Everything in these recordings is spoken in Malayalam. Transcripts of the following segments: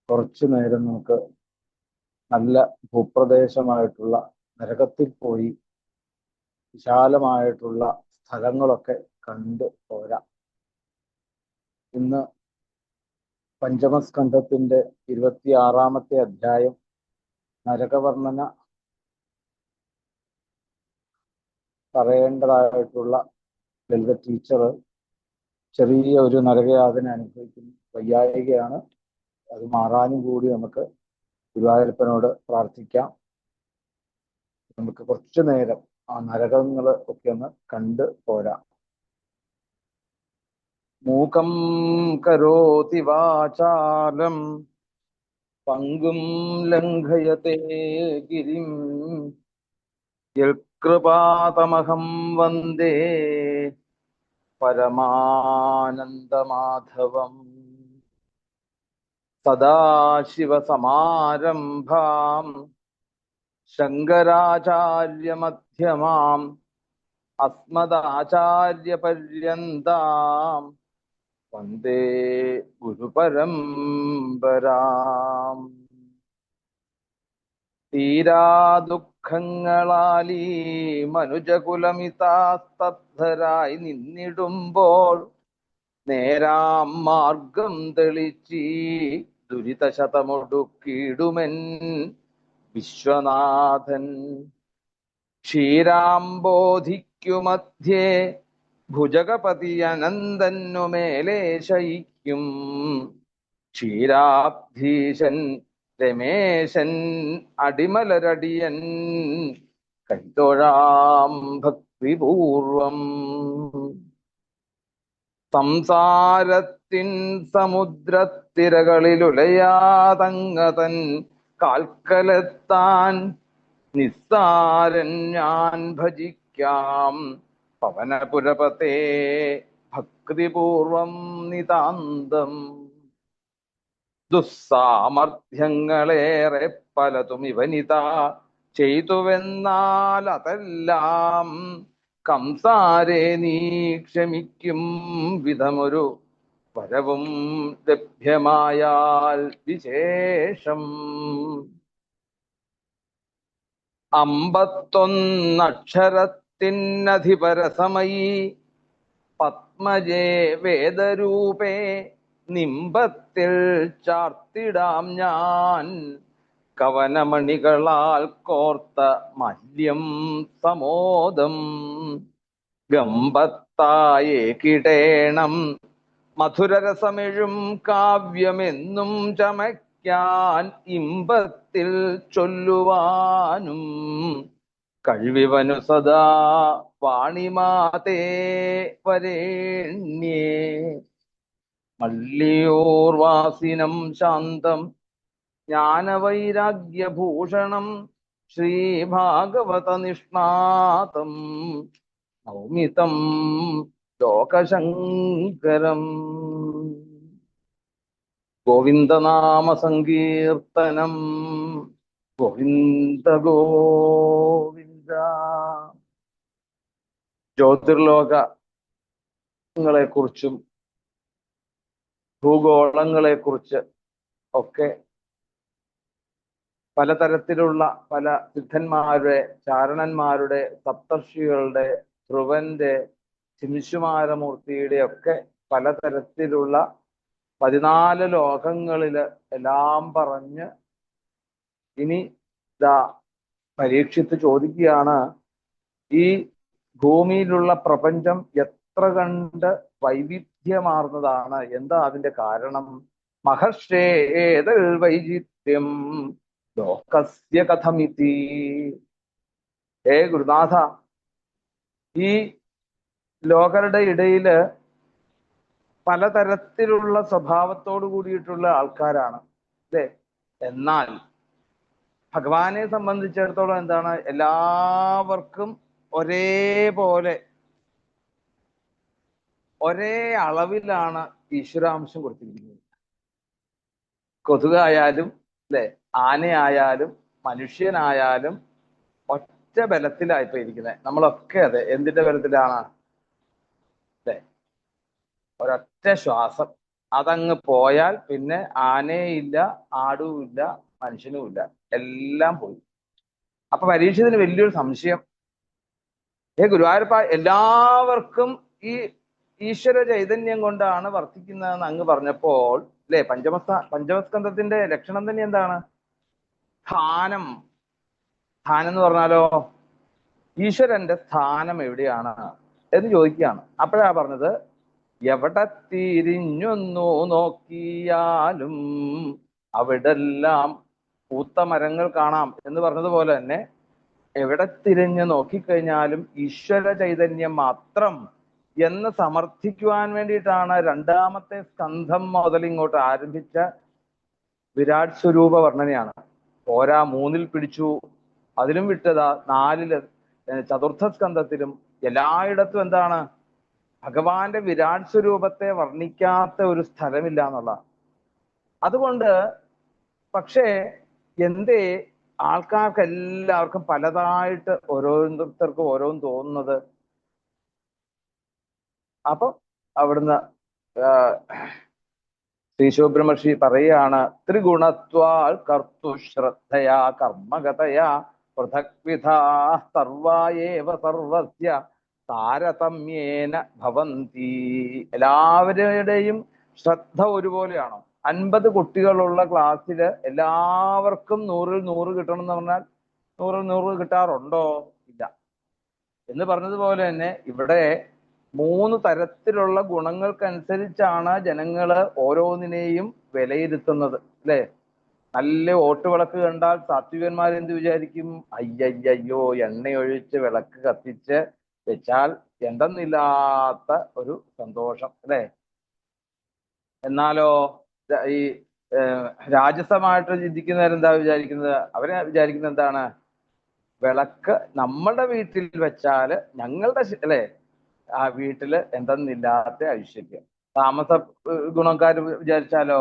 കുറച്ചു നേരം നമുക്ക് നല്ല ഭൂപ്രദേശമായിട്ടുള്ള നരകത്തിൽ പോയി വിശാലമായിട്ടുള്ള സ്ഥലങ്ങളൊക്കെ കണ്ടു പോരാം. ഇന്ന് പഞ്ചമസ്കന്ധത്തിന്റെ 26-ാമത്തെ അധ്യായം നരകവർണ്ണന പറയേണ്ടതായിട്ടുള്ള ലളിത ടീച്ചർ ചെറിയ ഒരു നരകയാതന അനുഭവിക്കുന്നു. വയ്യായികയാണ്. അത് മാറാനും കൂടി നമുക്ക് ഗുരുവായൂരപ്പനോട് പ്രാർത്ഥിക്കാം. നമുക്ക് കുറച്ചു നേരം ആ നരകങ്ങൾ ഒക്കെ ഒന്ന് കണ്ടു പോരാം. മൂകം കരോതി വാചാലം പങ്കും ലംഘയത്തെ ഗിരിം യൽകൃപാതമഹം വന്ദേ പരമാനന്ദമാധവം. സദാശിവസമാരംഭാം ശങ്കരാചാര്യമധ്യമാം അസ്മദാചാര്യപര്യന്താം വന്ദേ ഗുരുപരമ്പരാം. തീരാ ദുഃഖങ്ങളാലീ മനുജകുലമിതാസ്തബ്ധരായി നിന്നിടുമ്പോൾ നേരാം മാർഗം തെളിച്ചീ ദുരിതശതമൊടുക്കിടുമെൻ വിശ്വനാഥൻ. ക്ഷീരാംബോധിക്കുമധ്യേ ഭുജഗപതി അനന്തന്നുമേലേ ശയിക്കും ക്ഷീരാബ്ധീശൻ രമേശൻ അടിമലരടിയൻ കൈതൊഴാം ഭക്തിപൂർവം. സംസാരത്തിൻ സമുദ്രത്തിരകളിലുലയാതങ്ങതൻ കാൽക്കലെത്താൻ നിസ്സാരൻ ഞാൻ ഭജിക്കാം പവനപുരപതേ ഭക്തിപൂർവം നിതാന്തം. ദുസ്സാമർഥ്യങ്ങളേറെ പലതും ഇവനിതാ ചെയ്തുവെന്നാൽ അതെല്ലാം കംസാരെ നീ ക്ഷമിക്കും വിധമൊരു വരവും ലഭ്യമായാൽ വിശേഷം. 51 അക്ഷരത്തിനധിപരസമയി പത്മജേ വേദരൂപേ നിമ്പത്തിൽ ചാർത്തിടാം ഞാൻ കവനമണികളാൽ കോർത്ത മല്യം സമോദം. ഗംഭത്തായേ കിടേണം മധുരരസമെഴും കാവ്യമെന്നും ചമയ്ക്കാൻ ഇമ്പത്തിൽ ചൊല്ലുവാനും കഴിവിവനു സദാ വാണിമാതേ വരേണ്യേ. മല്ലിയൂർവാസിനം ശാന്തം ജ്ഞാനവൈരാഗ്യഭൂഷണം ശ്രീഭാഗവത നിഷ്ണാതം നൗമിതം ലോകശങ്കരം. ഗോവിന്ദനാമ സങ്കീർത്തനം ഗോവിന്ദ ഗോവിന്ദ. ജ്യോതിർലോകങ്ങളെ കുറിച്ചും ഭൂഗോളങ്ങളെ കുറിച്ച് ഒക്കെ പലതരത്തിലുള്ള പല സിദ്ധന്മാരുടെ, ചാരണന്മാരുടെ, സപ്തർഷികളുടെ, ധ്രുവന്റെ, ശിംശുമാരമൂർത്തിയുടെ ഒക്കെ പലതരത്തിലുള്ള 14 ലോകങ്ങളില് എല്ലാം പറഞ്ഞ് ഇനി ഇതാ പരീക്ഷിച്ച് ചോദിക്കുകയാണ്, ഈ ഭൂമിയിലുള്ള പ്രപഞ്ചം എത്ര കണ്ട് വൈവിധ്യമാർന്നതാണ്, എന്താ അതിന്റെ കാരണം? മഹർഷേതൽ വൈചിത്ര്യം ലോകസ്യ കഥമിതി. ഹേ ഗുരുനാഥ, ഈ ലോകരുടെ ഇടയില് പലതരത്തിലുള്ള സ്വഭാവത്തോട് കൂടിയിട്ടുള്ള ആൾക്കാരാണ് അല്ലേ? എന്നാൽ ഭഗവാനെ സംബന്ധിച്ചിടത്തോളം എന്താണ്? എല്ലാവർക്കും ഒരേപോലെ ഒരേ അളവിലാണ് ഈശ്വരാംശം കൊടുത്തിരിക്കുന്നത്. കൊതുകായാലും അല്ലെ, ആനയായാലും മനുഷ്യനായാലും ഒറ്റ ബലത്തിലായിപ്പോ ഇരിക്കുന്നത്. നമ്മളൊക്കെ അതെ, എന്തിന്റെ ബലത്തിലാണ്? അല്ലെ, ഒരൊറ്റ ശ്വാസം, അതങ്ങ് പോയാൽ പിന്നെ ആനയില്ല, ആടുമില്ല, മനുഷ്യനുമില്ല, എല്ലാം പോയി. അപ്പൊ പരീക്ഷത്തിന് വലിയൊരു സംശയം, ഗുരുവായൂരപ്പ എല്ലാവർക്കും ഈ ഈശ്വര ചൈതന്യം കൊണ്ടാണ് വർത്തിക്കുന്നതെന്ന് അങ്ങ് പറഞ്ഞപ്പോൾ അല്ലെ, പഞ്ചമസ്കന്ധത്തിന്റെ ലക്ഷണം തന്നെ എന്താണ്? സ്ഥാനം. സ്ഥാനം എന്ന് പറഞ്ഞാലോ, ഈശ്വരന്റെ സ്ഥാനം എവിടെയാണ് എന്ന് ചോദിക്കുകയാണ്. അപ്പോഴാ പറഞ്ഞത്, എവിടെ തിരിഞ്ഞൊന്നു നോക്കിയാലും അവിടെല്ലാം പൂത്ത മരങ്ങൾ കാണാം എന്ന് പറഞ്ഞതുപോലെ തന്നെ എവിടെ തിരിഞ്ഞ് നോക്കിക്കഴിഞ്ഞാലും ഈശ്വര ചൈതന്യം മാത്രം എന്ന് സമർത്ഥിക്കുവാൻ വേണ്ടിയിട്ടാണ് രണ്ടാമത്തെ സ്കന്ധം മുതൽ ഇങ്ങോട്ട് ആരംഭിച്ച വിരാട് സ്വരൂപ വർണ്ണനയാണ്. പോരാ, 3-ൽ പിടിച്ചു, അതിലും വിട്ടതാ 4-ല് ചതുർത്ഥ സ്കന്ധത്തിലും എല്ലായിടത്തും എന്താണ്? ഭഗവാന്റെ വിരാട് സ്വരൂപത്തെ വർണ്ണിക്കാത്ത ഒരു സ്ഥലമില്ല എന്നുള്ള. അതുകൊണ്ട് പക്ഷേ എന്തേ ആൾക്കാർക്ക് എല്ലാവർക്കും പലതായിട്ട് ഓരോരുത്തർക്കും ഓരോന്ന് തോന്നുന്നത്? അപ്പൊ അവിടുന്ന് ശ്രീ ശിവബ്രഹ്മർഷി പറയുകയാണ്, ത്രിഗുണത്വാൽ കർത്തു ശ്രദ്ധയാ കർമ്മഗതയാ പൃഥക്വിധാ സർവായേവ സർവസ്യ താരതമ്യേന ഭവന്തി. എല്ലാവരുടെയും ശ്രദ്ധ ഒരുപോലെയാണോ? 50 കുട്ടികളുള്ള ക്ലാസ്സില് എല്ലാവർക്കും 100-ൽ 100 കിട്ടണം എന്ന് പറഞ്ഞാൽ 100-ൽ 100 കിട്ടാറുണ്ടോ? ഇല്ല. എന്ന് പറഞ്ഞതുപോലെ തന്നെ ഇവിടെ 3 തരത്തിലുള്ള ഗുണങ്ങൾക്കനുസരിച്ചാണ് ജനങ്ങള് ഓരോന്നിനെയും വിലയിരുത്തുന്നത് അല്ലെ. നല്ല ഓട്ടുവിളക്ക് കണ്ടാൽ സാത്വികന്മാർ എന്ത് വിചാരിക്കും? അയ്യയ്യോ, എണ്ണയൊഴിച്ച് വിളക്ക് കത്തിച്ച് വെച്ചാൽ എന്തെന്നില്ലാത്ത ഒരു സന്തോഷം അല്ലെ. എന്നാലോ ഈ രാജസമായിട്ട് ചിന്തിക്കുന്നവരെന്താ വിചാരിക്കുന്നത്? അവരെ വിചാരിക്കുന്നത് എന്താണ്? വിളക്ക് നമ്മളുടെ വീട്ടിൽ വെച്ചാല് ഞങ്ങളുടെ അല്ലെ ആ വീട്ടില് എന്തെന്നില്ലാത്ത ഐശ്വര്യം. താമസ ഗുണക്കാർ വിചാരിച്ചാലോ,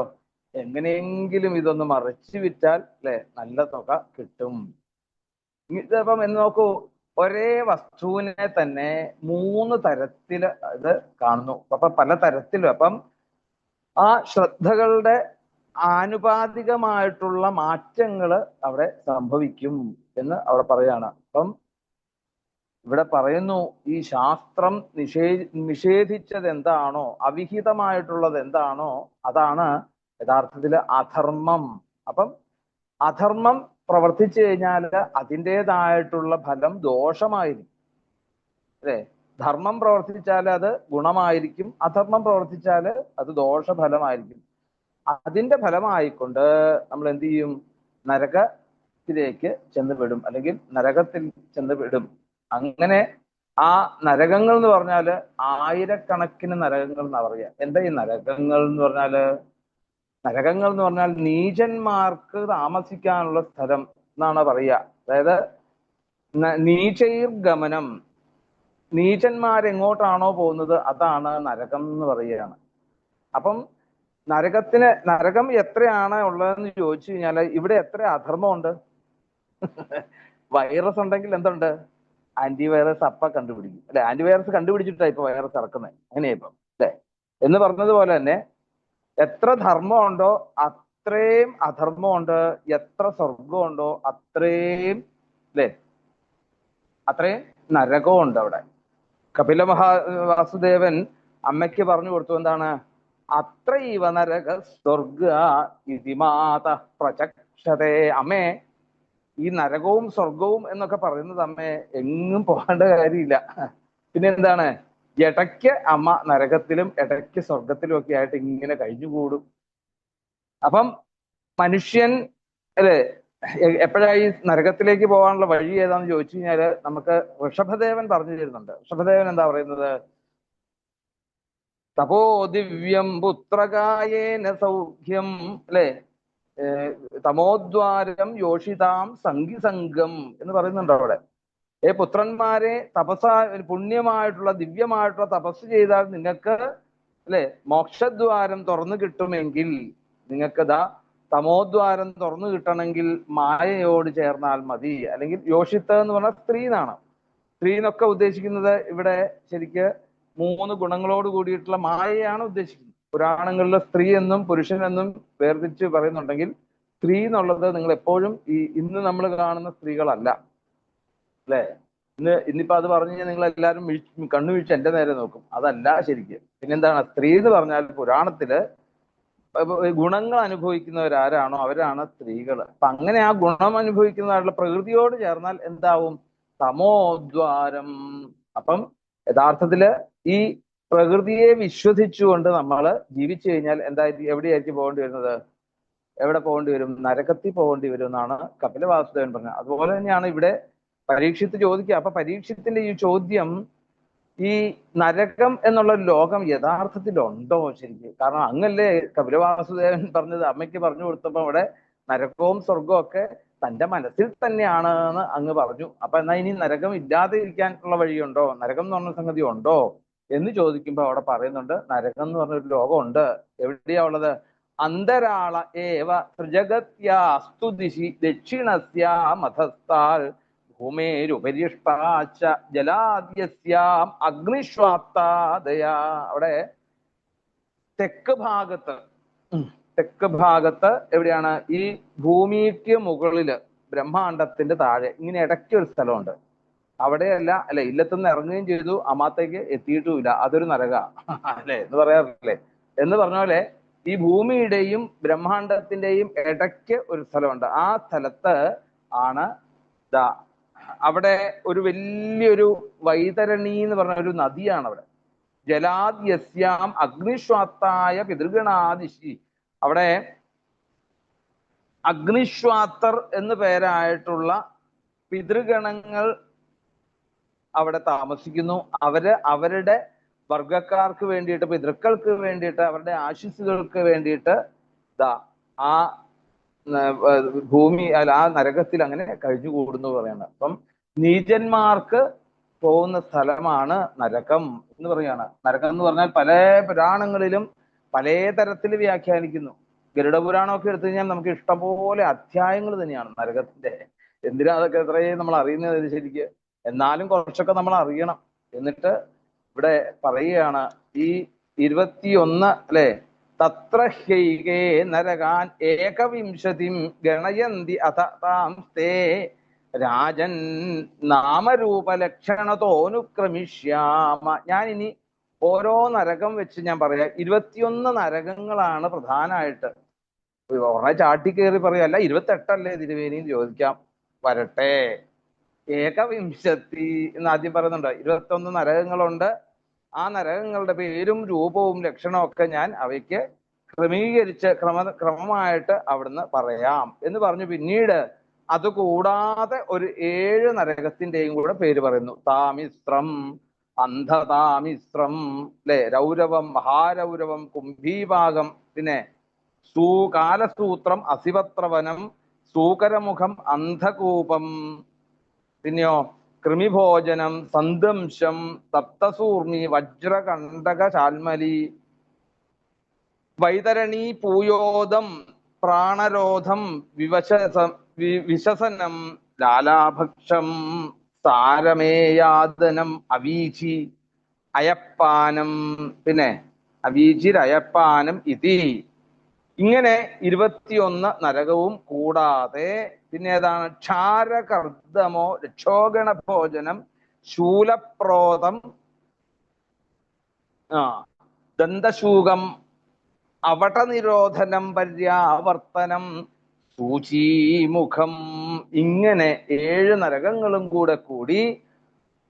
എങ്ങനെയെങ്കിലും ഇതൊന്ന് മറച്ചു വിറ്റാൽ അല്ലെ നല്ല തുക കിട്ടും. ഇതിപ്പം എന്ന് നോക്കൂ, ഒരേ വസ്തുവിനെ തന്നെ 3 തരത്തില് ഇത് കാണുന്നു. അപ്പൊ പല തരത്തിലും അപ്പം ആ ശ്രദ്ധകളുടെ ആനുപാതികമായിട്ടുള്ള മാറ്റങ്ങൾ അവിടെ സംഭവിക്കും എന്ന് അവിടെ പറയാണ്. അപ്പം ഇവിടെ പറയുന്നു, ഈ ശാസ്ത്രം നിഷേധിച്ചത് എന്താണോ, അവിഹിതമായിട്ടുള്ളത് എന്താണോ, അതാണ് യഥാർത്ഥത്തിൽ അധർമ്മം. അപ്പം അധർമ്മം പ്രവർത്തിച്ചു കഴിഞ്ഞാൽ അതിൻ്റെതായിട്ടുള്ള ഫലം ദോഷമായിരിക്കും അല്ലെ. ധർമ്മം പ്രവർത്തിച്ചാൽ അത് ഗുണമായിരിക്കും, അധർമ്മം പ്രവർത്തിച്ചാൽ അത് ദോഷഫലമായിരിക്കും. അതിന്റെ ഫലമായിക്കൊണ്ട് നമ്മൾ എന്ത് ചെയ്യും? നരകത്തിലേക്ക് ചെന്ന് വിടും, അല്ലെങ്കിൽ നരകത്തിൽ ചെന്ന് വിടും. അങ്ങനെ ആ നരകങ്ങൾ എന്ന് പറഞ്ഞാല് ആയിരക്കണക്കിന് നരകങ്ങൾ എന്നാ പറയുക. എന്താ ഈ നരകങ്ങൾ എന്ന് പറഞ്ഞാല്? നരകങ്ങൾ എന്ന് പറഞ്ഞാൽ നീചന്മാർക്ക് താമസിക്കാനുള്ള സ്ഥലം എന്നാണ് പറയുക. അതായത് നീചൈർ ഗമനം, നീചന്മാരെങ്ങോട്ടാണോ പോകുന്നത് അതാണ് നരകം എന്ന് പറയുകയാണ്. അപ്പം നരകം എത്രയാണ് ഉള്ളതെന്ന് ചോദിച്ചു കഴിഞ്ഞാൽ ഇവിടെ എത്ര അധർമ്മമുണ്ട്. വൈറസ് ഉണ്ടെങ്കിൽ എന്തുണ്ട്? ആന്റിവൈറസ് അപ്പ കണ്ടുപിടിക്കും അല്ലെ. ആന്റിവൈറസ് കണ്ടുപിടിച്ചിട്ടാണ് ഇപ്പൊ വൈറസ് ഇറക്കുന്നത്. അങ്ങനെയാ ഇപ്പം അല്ലെ. എന്ന് പറഞ്ഞതുപോലെ തന്നെ എത്ര ധർമ്മമുണ്ടോ അത്രയും അധർമ്മമുണ്ട്, എത്ര സ്വർഗമുണ്ടോ അത്രയും അല്ലെ അത്രയും നരകവും ഉണ്ട് അവിടെ. കപില വാസുദേവൻ അമ്മയ്ക്ക് പറഞ്ഞു കൊടുത്തു, എന്താണ്? അത്രൈവ നരക സ്വർഗ ഇതിമാത പ്രചക്ഷതേ. അമ്മേ, ഈ നരകവും സ്വർഗവും എന്നൊക്കെ പറയുന്നത് അമ്മേ എങ്ങും പോകേണ്ട കാര്യമില്ല. പിന്നെ എന്താണ്? ഇടയ്ക്ക് അമ്മ നരകത്തിലും ഇടയ്ക്ക് സ്വർഗത്തിലും ഒക്കെ ആയിട്ട് ഇങ്ങനെ കഴിഞ്ഞുകൂടും. അപ്പം മനുഷ്യൻ അല്ലെ എപ്പോഴായി നരകത്തിലേക്ക് പോകാനുള്ള വഴി ഏതാന്ന് ചോദിച്ചു കഴിഞ്ഞാല് നമുക്ക് ഋഷഭദേവൻ പറഞ്ഞു തരുന്നുണ്ട്. ഋഷഭദേവൻ എന്താ പറയുന്നത്? തപോ ദിവ്യം പുത്രകായേന സൗഖ്യം അല്ലെ, തമോദ്വാരം യോഷിതാം സംഗിസംഗം എന്ന് പറയുന്നുണ്ട് അവിടെ. പുത്രന്മാരെ പുണ്യമായിട്ടുള്ള ദിവ്യമായിട്ടുള്ള തപസ് ചെയ്താൽ നിങ്ങൾക്ക് അല്ലെ മോക്ഷദ്വാരം തുറന്നു കിട്ടുമെങ്കിൽ, നിങ്ങൾക്ക് തമോദ്വാരം തുറന്നു കിട്ടണമെങ്കിൽ മായയോട് ചേർന്നാൽ മതി. അല്ലെങ്കിൽ യോഷിത്ത എന്ന് പറഞ്ഞാൽ സ്ത്രീ എന്നാണ്. സ്ത്രീ എന്നൊക്കെ ഉദ്ദേശിക്കുന്നത് ഇവിടെ ശരിക്ക് 3 ഗുണങ്ങളോട് കൂടിയിട്ടുള്ള മായയാണ് ഉദ്ദേശിക്കുന്നത്. പുരാണങ്ങളിൽ സ്ത്രീ എന്നും പുരുഷനെന്നും വേർതിരിച്ച് പറയുന്നുണ്ടെങ്കിൽ സ്ത്രീ എന്നുള്ളത് നിങ്ങൾ എപ്പോഴും ഇന്ന് നമ്മൾ കാണുന്ന സ്ത്രീകളല്ല, അല്ലെ? ഇന്നിപ്പോ അത് പറഞ്ഞു കഴിഞ്ഞാൽ നിങ്ങൾ എല്ലാവരും കണ്ണു വീഴ്ച എന്റെ നേരെ നോക്കും. അതല്ല ശരിക്കും. പിന്നെന്താണ് സ്ത്രീ എന്ന് പറഞ്ഞാൽ? പുരാണത്തില് ഗുണങ്ങൾ അനുഭവിക്കുന്നവരാരാണോ അവരാണ് സ്ത്രീകൾ. അപ്പൊ അങ്ങനെ ആ ഗുണം അനുഭവിക്കുന്നതായിട്ടുള്ള പ്രകൃതിയോട് ചേർന്നാൽ എന്താവും? തമോദ്വാരം. അപ്പം യഥാർത്ഥത്തില് ഈ പ്രകൃതിയെ വിശ്വസിച്ചുകൊണ്ട് നമ്മൾ ജീവിച്ചു കഴിഞ്ഞാൽ എവിടെയായിരിക്കും പോകേണ്ടി വരുന്നത്? എവിടെ പോകേണ്ടി വരും? നരകത്തിൽ പോകേണ്ടി വരും എന്നാണ് കപില വാസുദേവൻ പറഞ്ഞത്. അതുപോലെ തന്നെയാണ് ഇവിടെ പരീക്ഷിത്ത് ചോദിക്കുക. അപ്പൊ പരീക്ഷത്തിന്റെ ഈ ചോദ്യം, ഈ നരകം എന്നുള്ള ലോകം യഥാർത്ഥത്തിൽ ഉണ്ടോ ശരിക്കും? കാരണം അങ്ങല്ലേ കപില വാസുദേവൻ പറഞ്ഞത്, അമ്മയ്ക്ക് പറഞ്ഞു കൊടുത്തപ്പോ അവിടെ നരകവും സ്വർഗവും ഒക്കെ തന്റെ മനസ്സിൽ തന്നെയാണ് എന്ന് അങ്ങ് പറഞ്ഞു. അപ്പൊ എന്നാ ഇനി നരകം ഇല്ലാതെ ഇരിക്കാനുള്ള വഴിയുണ്ടോ? നരകം എന്ന് പറഞ്ഞ സംഗതി ഉണ്ടോ എന്ന് ചോദിക്കുമ്പോ അവിടെ പറയുന്നുണ്ട്, നരകം എന്ന് പറഞ്ഞൊരു ലോകം ഉണ്ട്. എവിടെയാ ഉള്ളത്? അന്തരാള ഏവ സൃജഗത്യാസ്തു ദിശി ദക്ഷിണസ്യാ മധസ്ഥാൽ ഭൂമേരുപരിഷ്ടാച്ച ജലാദ്യസ്യാം അഗ്നിശ്വാത്താദയാ. അവിടെ തെക്ക് ഭാഗത്ത് എവിടെയാണ്? ഈ ഭൂമിക്ക് മുകളില് ബ്രഹ്മാണ്ടത്തിന്റെ താഴെ ഇങ്ങനെ ഇടയ്ക്ക് ഒരു സ്ഥലമുണ്ട്. അവിടെയല്ല അല്ലെ, ഇല്ലത്തുനിന്ന് ഇറങ്ങുകയും ചെയ്തു, അമാത്തേക്ക് എത്തിയിട്ടുമില്ല. അതൊരു നരക അല്ലെ എന്ന് പറയാറില്ലേ? എന്ന് പറഞ്ഞ പോലെ ഈ ഭൂമിയുടെയും ബ്രഹ്മാണ്ടത്തിന്റെയും ഇടയ്ക്ക് ഒരു സ്ഥലമുണ്ട്. ആ സ്ഥലത്ത് ആണ് അവിടെ ഒരു വലിയൊരു വൈതരണി എന്ന് പറഞ്ഞ ഒരു നദിയാണ് അവിടെ. ജലാദ്യസ്യാം അഗ്നിശ്വാത്തായ പിതൃഗണാദിശി. അവിടെ അഗ്നിശ്വാത്തർ എന്ന് പേരായിട്ടുള്ള പിതൃഗണങ്ങൾ അവിടെ താമസിക്കുന്നു. അവരുടെ വർഗക്കാർക്ക് വേണ്ടിയിട്ട്, പിതൃക്കൾക്ക് വേണ്ടിയിട്ട്, അവരുടെ ആശിസ്സുകൾക്ക് വേണ്ടിയിട്ട് ആ ഭൂമി ആ നരകത്തിൽ അങ്ങനെ കഴിഞ്ഞുകൂടുന്നു പറയാണ്. അപ്പം നീചന്മാർക്ക് പോകുന്ന സ്ഥലമാണ് നരകം എന്ന് പറയാണ്. നരകം എന്ന് പറഞ്ഞാൽ പല പുരാണങ്ങളിലും പല തരത്തിൽ വ്യാഖ്യാനിക്കുന്നു. ഗരുഡ പുരാണമൊക്കെ എടുത്തു കഴിഞ്ഞാൽ നമുക്ക് ഇഷ്ടംപോലെ അധ്യായങ്ങൾ തന്നെയാണ് നരകത്തിന്റെ. എന്തിനാ അതൊക്കെ എത്രയും നമ്മൾ അറിയുന്നത് ശരിക്ക്? എന്നാലും കുറച്ചൊക്കെ നമ്മൾ അറിയണം. എന്നിട്ട് ഇവിടെ പറയുകയാണ് ഈ 21 അല്ലെ, തത്ര ഹ്യൈകേ നരകാൻ ഏകവിംശതിം ഗണയന്തി അഥ താം തേ രാജൻ നാമരൂപലക്ഷണത്തോനുക്രമിഷ്യാമ. ഞാൻ ഇനി ഓരോ നരകം വെച്ച് ഞാൻ പറയാം. 21 നരകങ്ങളാണ് പ്രധാനമായിട്ട്. ഉടനെ ചാട്ടിക്കേറി പറയല്ല 28 തിരുവേനിയും ചോദിക്കാം, വരട്ടെ. ഏകവിംശതി എന്ന് ആദ്യം പറയുന്നുണ്ട്. 21 നരകങ്ങളുണ്ട്. ആ നരകങ്ങളുടെ പേരും രൂപവും ലക്ഷണവും ഒക്കെ ഞാൻ അവയ്ക്ക് ക്രമീകരിച്ച് ക്രമമായിട്ട് അവിടുന്ന് പറയാം എന്ന് പറഞ്ഞു. പിന്നീട് അതുകൂടാതെ ഒരു 7 നരകത്തിന്റെയും കൂടെ പേര് പറയുന്നു. താമിശ്രം, അന്ധതാമിശ്രം, അല്ലെ, രൗരവം, മഹാരൗരവം, കുംഭീഭാഗം, പിന്നെ കാലസൂത്രം, അസിപത്രവനം, സൂകരമുഖം, അന്ധകൂപം, പിന്നെയോ കൃമിഭോജനം, സന്ദംശം, സപ്തസൂർമി, വജ്രകണ്ടക ശാൽമലി, വൈതരണി, പൂയോദം, പ്രാണരോധം, വിശസനം, ലാലാഭക്ഷം, സാരമേയാദനം, അവീചി, അയപ്പാനം, പിന്നെ അവീചിരയപ്പാനം ഇതി. ഇങ്ങനെ 21 നരകവും കൂടാതെ പിന്നെ ഏതാണ്? ക്ഷാരകർദ്ദമോ, രക്ഷോഗണ ഭോജനം, ശൂലപ്രോതം, ദന്തശൂകം, അവടനിരോധനം, പര്യാവർത്തനം, സൂചീമുഖം. ഇങ്ങനെ 7 നരകങ്ങളും കൂടി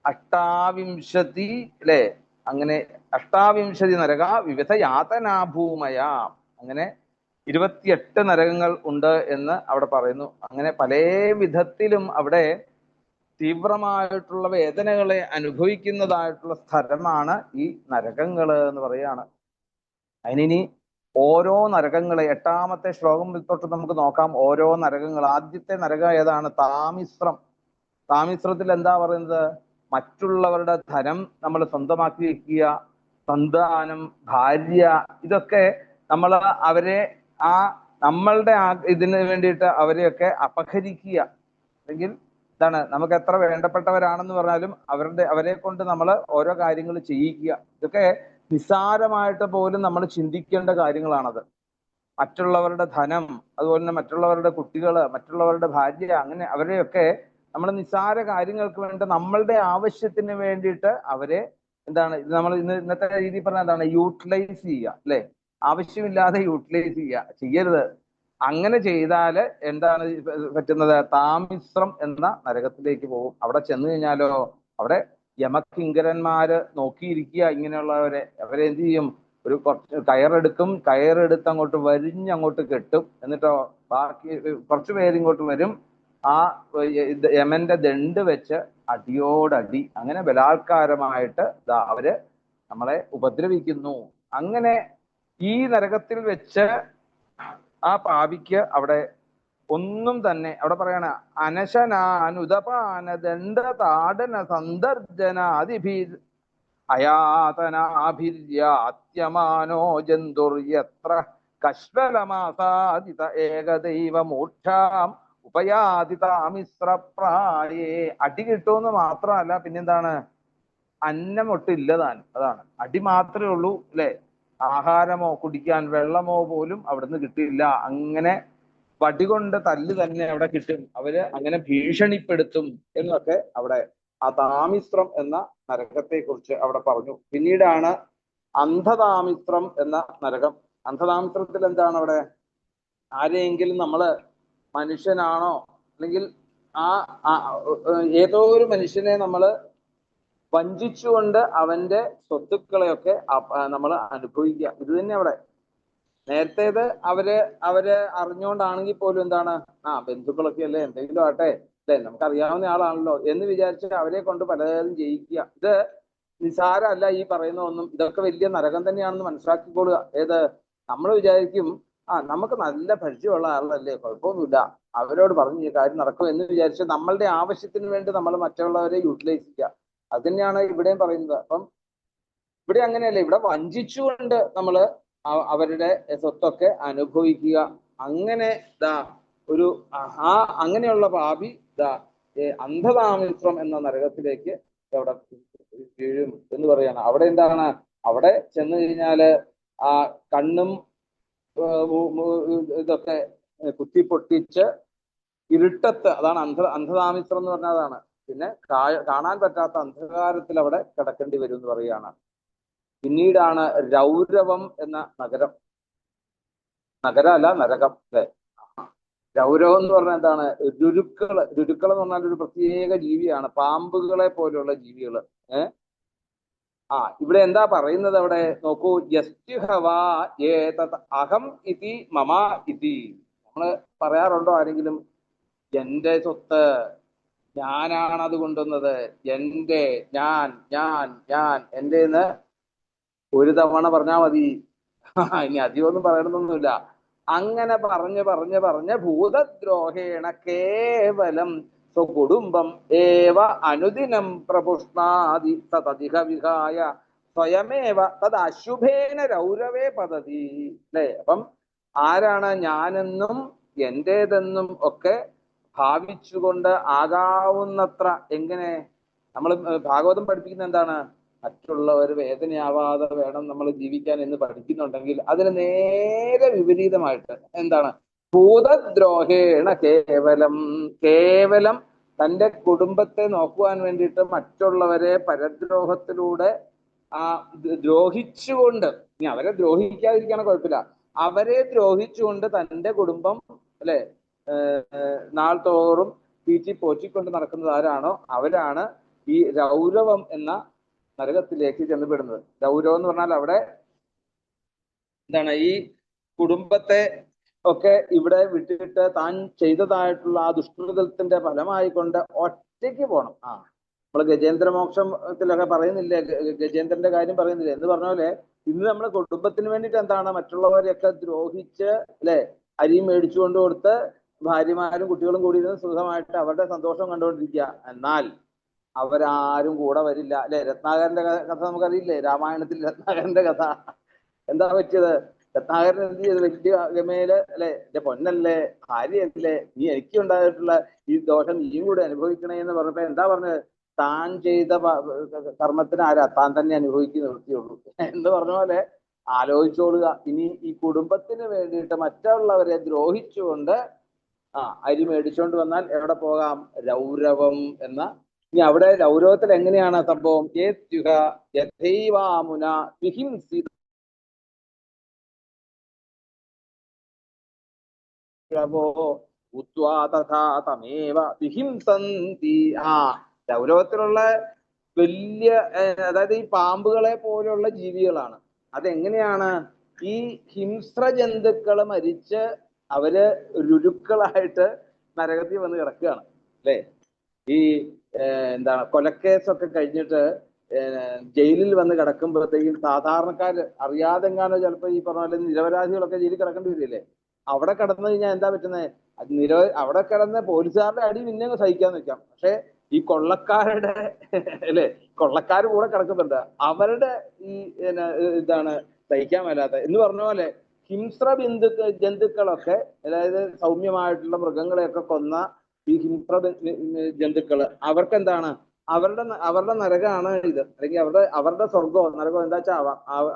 28 അല്ലെ, അങ്ങനെ 28 നരക വിവിധ യാതനാഭൂമയ. അങ്ങനെ 28 നരകങ്ങൾ ഉണ്ട് എന്ന് അവിടെ പറയുന്നു. അങ്ങനെ പല വിധത്തിലും അവിടെ തീവ്രമായിട്ടുള്ള വേദനകളെ അനുഭവിക്കുന്നതായിട്ടുള്ള സ്ഥലമാണ് ഈ നരകങ്ങൾ എന്ന് പറയാണ്. അതിനി ഓരോ നരകങ്ങളെ 8ാമത്തെ ശ്ലോകം തൊട്ട് നമുക്ക് നോക്കാം. ഓരോ നരകങ്ങൾ. ആദ്യത്തെ നരകം ഏതാണ്? താമിശ്രം. താമിശ്രത്തിൽ എന്താ പറയുന്നത്? മറ്റുള്ളവരുടെ ധനം നമ്മൾ സ്വന്തമാക്കി വെക്കുക, സന്താനം, ഭാര്യ, ഇതൊക്കെ നമ്മൾ അവരെ നമ്മളുടെ ഇതിന് വേണ്ടിയിട്ട് അവരെയൊക്കെ അപഹരിക്കുക. അല്ലെങ്കിൽ എന്താണ്, നമുക്ക് എത്ര വേണ്ടപ്പെട്ടവരാണെന്ന് പറഞ്ഞാലും അവരെ കൊണ്ട് നമ്മൾ ഓരോ കാര്യങ്ങൾ ചെയ്യിക്കുക. ഇതൊക്കെ നിസ്സാരമായിട്ട് പോലും നമ്മൾ ചിന്തിക്കേണ്ട കാര്യങ്ങളാണത്. മറ്റുള്ളവരുടെ ധനം, അതുപോലെ തന്നെ മറ്റുള്ളവരുടെ കുട്ടികള്, മറ്റുള്ളവരുടെ ഭാര്യ, അങ്ങനെ അവരെയൊക്കെ നമ്മൾ നിസ്സാര കാര്യങ്ങൾക്ക് വേണ്ടി നമ്മളുടെ ആവശ്യത്തിന് വേണ്ടിയിട്ട് അവരെ എന്താണ് നമ്മൾ ഇന്നത്തെ രീതിയിൽ പറഞ്ഞാൽ എന്താണ് യൂട്ടിലൈസ് ചെയ്യുക അല്ലെ? ആവശ്യമില്ലാതെ യൂട്ടിലൈസ് ചെയ്യരുത്. അങ്ങനെ ചെയ്താല് എന്താണ് പറ്റുന്നത്? താമിശ്രം എന്ന നരകത്തിലേക്ക് പോകും. അവിടെ ചെന്ന് കഴിഞ്ഞാലോ അവിടെ യമകിങ്കരന്മാര് നോക്കിയിരിക്കുക ഇങ്ങനെയുള്ളവരെ. അവരെ എന്ത് ചെയ്യും? ഒരു കുറച്ച് കയറെടുക്കും, കയറെടുത്ത് അങ്ങോട്ട് വരിഞ്ഞങ്ങോട്ട് കെട്ടും. എന്നിട്ടോ ബാക്കി കുറച്ചു പേരിങ്ങോട്ട് വരും. ആ യമന്റെ ദണ്ട് വെച്ച് അടിയോടടി അങ്ങനെ ബലാത്കാരമായിട്ട് അവര് നമ്മളെ ഉപദ്രവിക്കുന്നു. അങ്ങനെ ഈ നരകത്തിൽ വെച്ച് ആ പാപിക്ക് അവിടെ ഒന്നും തന്നെ അവിടെ പറയണ അനശനാനുദപാന ദണ്ഡ താടന സന്ദർജനാദിഭി അയാതനാഭിര്യാത്യമാനോ ജന്തുർയത്ര കശ്വലമാസാദിത ഏകദൈവ മൂർച്ഛാം ഉപയാതി താമിശ്രപ്രായേ. അടി കിട്ടുമെന്ന് മാത്രമല്ല, പിന്നെന്താണ്? അന്നം ഒട്ടില്ലതാൻ. അതാണ്, അടി മാത്രമേ ഉള്ളൂ അല്ലെ? ആഹാരമോ കുടിക്കാൻ വെള്ളമോ പോലും അവിടുന്ന് കിട്ടിയില്ല. അങ്ങനെ വടികൊണ്ട് തല്ല് തന്നെ അവിടെ കിട്ടും. അവര് അങ്ങനെ ഭീഷണിപ്പെടുത്തും എന്നൊക്കെ അവിടെ ആ താമിശ്രം എന്ന നരകത്തെ കുറിച്ച് അവിടെ പറഞ്ഞു. പിന്നീടാണ് അന്ധതാമിശ്രം എന്ന നരകം. അന്ധതാമിശ്രത്തിൽ എന്താണ് അവിടെ? ആരെയെങ്കിലും നമ്മള് മനുഷ്യനാണോ അല്ലെങ്കിൽ ആ ഏതോ ഒരു മനുഷ്യനെ നമ്മള് വഞ്ചിച്ചുകൊണ്ട് അവന്റെ സ്വത്തുക്കളെയൊക്കെ നമ്മൾ അനുഭവിക്കുക. ഇത് തന്നെ അവിടെ. നേരത്തേത് അവര് അറിഞ്ഞുകൊണ്ടാണെങ്കിൽ പോലും എന്താണ്, ബന്ധുക്കളൊക്കെ അല്ലേ, എന്തെങ്കിലും ആട്ടെ അല്ലെ, നമുക്കറിയാവുന്ന ആളാണല്ലോ എന്ന് വിചാരിച്ച് അവരെ കൊണ്ട് പലതും ചെയ്യിക്കുക. ഇത് നിസാരമല്ല ഈ പറയുന്ന ഒന്നും. ഇതൊക്കെ വലിയ നരകം തന്നെയാണെന്ന് മനസ്സിലാക്കിക്കൊള്ളുക. ഏത്? നമ്മൾ വിചാരിക്കും നമുക്ക് നല്ല പരിചയമുള്ള ആളല്ലേ, കുഴപ്പമൊന്നുമില്ല, അവരോട് പറഞ്ഞ് ഈ കാര്യം നടക്കും എന്ന് വിചാരിച്ച് നമ്മളുടെ ആവശ്യത്തിന് വേണ്ടി നമ്മൾ മറ്റുള്ളവരെ യൂട്ടിലൈസ് ചെയ്യുക. അത് തന്നെയാണ് ഇവിടെയും പറയുന്നത്. അപ്പം ഇവിടെ അങ്ങനെയല്ല. ഇവിടെ വഞ്ചിച്ചുകൊണ്ട് നമ്മള് അവരുടെ സ്വത്തൊക്കെ അനുഭവിക്കുക. അങ്ങനെ ഒരു അങ്ങനെയുള്ള പാപി അന്ധതാമിശ്രം എന്ന നരകത്തിലേക്ക് അവിടെ വീഴും എന്ന് പറയാണ്. അവിടെ എന്താണ്? അവിടെ ചെന്ന് കഴിഞ്ഞാല് ആ കണ്ണും ഇതൊക്കെ കുത്തിപ്പൊട്ടിച്ച് ഇരുട്ടത്ത്, അതാണ് അന്ധതാമിശ്രം എന്ന് പറഞ്ഞാൽ അതാണ്. പിന്നെ കാണാൻ പറ്റാത്ത അന്ധകാരത്തിൽ അവിടെ കിടക്കേണ്ടി വരും എന്ന് പറയുകയാണ്. പിന്നീടാണ് രൗരവം എന്ന നഗരം. നഗരമല്ല, നരകം അല്ലെ? രൗരവം എന്ന് പറഞ്ഞാൽ എന്താണ്? രുരുക്കൾ എന്ന് പറഞ്ഞാൽ ഒരു പ്രത്യേക ജീവിയാണ്, പാമ്പുകളെ പോലെയുള്ള ജീവികള്. ഇവിടെ എന്താ പറയുന്നത്? അവിടെ നോക്കൂ, അഹം ഇതി മമ ഇതി. നമ്മള് പറയാറുണ്ടോ ആരെങ്കിലും എന്റെ സ്വത്ത്, ഞാനാണ് അത് കൊണ്ടുവന്നത്, എന്റെ, ഞാൻ ഞാൻ ഞാൻ എന്റെന്ന് ഒരു തവണ പറഞ്ഞാൽ മതി, ഇനി അധികമൊന്നും പറയണമെന്നൊന്നുമില്ല. അങ്ങനെ പറഞ്ഞ് ഭൂതദ്രോഹേണ കേവലം സ്വകുടുംബം ഏവ അനുദിനം പ്രപുഷ്ണാതി തദിഹ വിഹായ സ്വയമേവ തത് അശുഭേന രൗരവേ പതതി. അല്ലെ? അപ്പം ആരാണ് ഞാനെന്നും എന്റേതെന്നും ഒക്കെ ഭാവിച്ചുകൊണ്ട് ആകാവുന്നത്ര എങ്ങനെ നമ്മൾ ഭാഗവതം പഠിപ്പിക്കുന്ന എന്താണ്? മറ്റുള്ളവർ വേദനയാവാതെ വേണം നമ്മൾ ജീവിക്കാൻ എന്ന് പഠിക്കുന്നുണ്ടെങ്കിൽ അതിന് നേരെ വിപരീതമായിട്ട് എന്താണ്? ഭൂതദ്രോഹേണ കേവലം തന്റെ കുടുംബത്തെ നോക്കുവാൻ വേണ്ടിയിട്ട് മറ്റുള്ളവരെ പരദ്രോഹത്തിലൂടെ ദ്രോഹിച്ചുകൊണ്ട്, ഇനി അവരെ ദ്രോഹിക്കാതിരിക്കാണ് കുഴപ്പമില്ല, അവരെ ദ്രോഹിച്ചുകൊണ്ട് തന്റെ കുടുംബം അല്ലെ നാൾ തോറും തീറ്റി പോറ്റിക്കൊണ്ട് നടക്കുന്നത് ആരാണോ അവരാണ് ഈ രൗരവം എന്ന നരകത്തിലേക്ക് ചെന്നപ്പെടുന്നത്. രൗരവം എന്ന് പറഞ്ഞാൽ അവിടെ എന്താണ്? ഈ കുടുംബത്തെ ഒക്കെ ഇവിടെ വിട്ടിട്ട് താൻ ചെയ്തതായിട്ടുള്ള ആ ദുഷ്കൃതത്തിന്റെ ഫലമായി കൊണ്ട് ഒറ്റയ്ക്ക് പോണം. നമ്മൾ ഗജേന്ദ്രമോക്ഷത്തിലൊക്കെ പറയുന്നില്ലേ, ഗജേന്ദ്രന്റെ കാര്യം പറയുന്നില്ലേ എന്ന് പറഞ്ഞ പോലെ ഇന്ന് നമ്മുടെ കുടുംബത്തിന് വേണ്ടിയിട്ട് എന്താണ്? മറ്റുള്ളവരെയൊക്കെ ദ്രോഹിച്ച് അല്ലെ, അരിയും മേടിച്ചു കൊണ്ട് കൊടുത്ത് ഭാര്യമാരും കുട്ടികളും കൂടി ഇരുന്ന് സുഖമായിട്ട് അവരുടെ സന്തോഷം കണ്ടുകൊണ്ടിരിക്കുക. എന്നാൽ അവരാരും കൂടെ വരില്ല അല്ലെ? രത്നാകരന്റെ കഥ നമുക്കറിയില്ലേ? രാമായണത്തിൽ രത്നാകരന്റെ കഥ എന്താ പറ്റിയത്? രത്നാകരൻ എന്ത് ചെയ്ത്? വലിയ ഗമയില് അല്ലെ, എന്റെ പൊന്നല്ലേ, ഭാര്യയല്ലേ, നീ എനിക്ക് ഉണ്ടായിട്ടുള്ള ഈ ദോഷം നീയും കൂടെ അനുഭവിക്കണേ എന്ന് പറഞ്ഞപ്പോ എന്താ പറഞ്ഞത്? താൻ ചെയ്ത കർമ്മത്തിന് ആരാ താൻ തന്നെ അനുഭവിക്കുന്ന വൃത്തിയുള്ളൂ എന്ന് പറഞ്ഞ പോലെ ആലോചിച്ചോളുക. ഇനി ഈ കുടുംബത്തിന് വേണ്ടിയിട്ട് മറ്റുള്ളവരെ ദ്രോഹിച്ചുകൊണ്ട് അരി മേടിച്ചോണ്ട് വന്നാൽ എവിടെ പോകാം? രൗരവം എന്ന. ഇനി അവിടെ രൗരവത്തിൽ എങ്ങനെയാണ് സംഭവം? യഥൈവാമുന വിഹിംസി തമേവ വിഹിംസന്തി. രൗരവത്തിലുള്ള വലിയ അതായത് ഈ പാമ്പുകളെ പോലെയുള്ള ജീവികളാണ്. അതെങ്ങനെയാണ്? ഈ ഹിംസ്ര ജന്തുക്കൾ മരിച്ച് അവര് രുരുക്കളായിട്ട് നരകത്തിൽ വന്ന് കിടക്കുകയാണ് അല്ലേ? ഈ എന്താണ് കൊലക്കേസൊക്കെ കഴിഞ്ഞിട്ട് ജയിലിൽ വന്ന് കിടക്കുമ്പോഴത്തേക്കും സാധാരണക്കാർ അറിയാതെങ്ങാനോ ചിലപ്പോൾ ഈ പറഞ്ഞ പോലെ നിരപരാധികളൊക്കെ ജയിലിൽ കിടക്കേണ്ടി വരില്ലേ? അവിടെ കിടന്നു കഴിഞ്ഞാൽ എന്താ പറ്റുന്നത്? അവിടെ കിടന്ന് പോലീസുകാരുടെ അടി പിന്നെ സഹിക്കാന്ന് വെക്കാം. പക്ഷെ ഈ കൊള്ളക്കാരുടെ അല്ലെ, കൊള്ളക്കാർ കൂടെ കിടക്കുന്നുണ്ട്, അവരുടെ ഈ ഇതാണ് സഹിക്കാൻ മേലാത്ത എന്ന് പറഞ്ഞ പോലെ ഹിംസ്ര ജന്തുക്കളൊക്കെ, അതായത് സൗമ്യമായിട്ടുള്ള മൃഗങ്ങളെയൊക്കെ കൊന്ന ഈ ഹിംസ്ര ജന്തുക്കള് അവർക്ക് എന്താണ്? അവരുടെ നരകമാണ് ഇത്, അല്ലെങ്കിൽ അവരുടെ സ്വർഗമോ നരകമോ എന്താ വെച്ചാൽ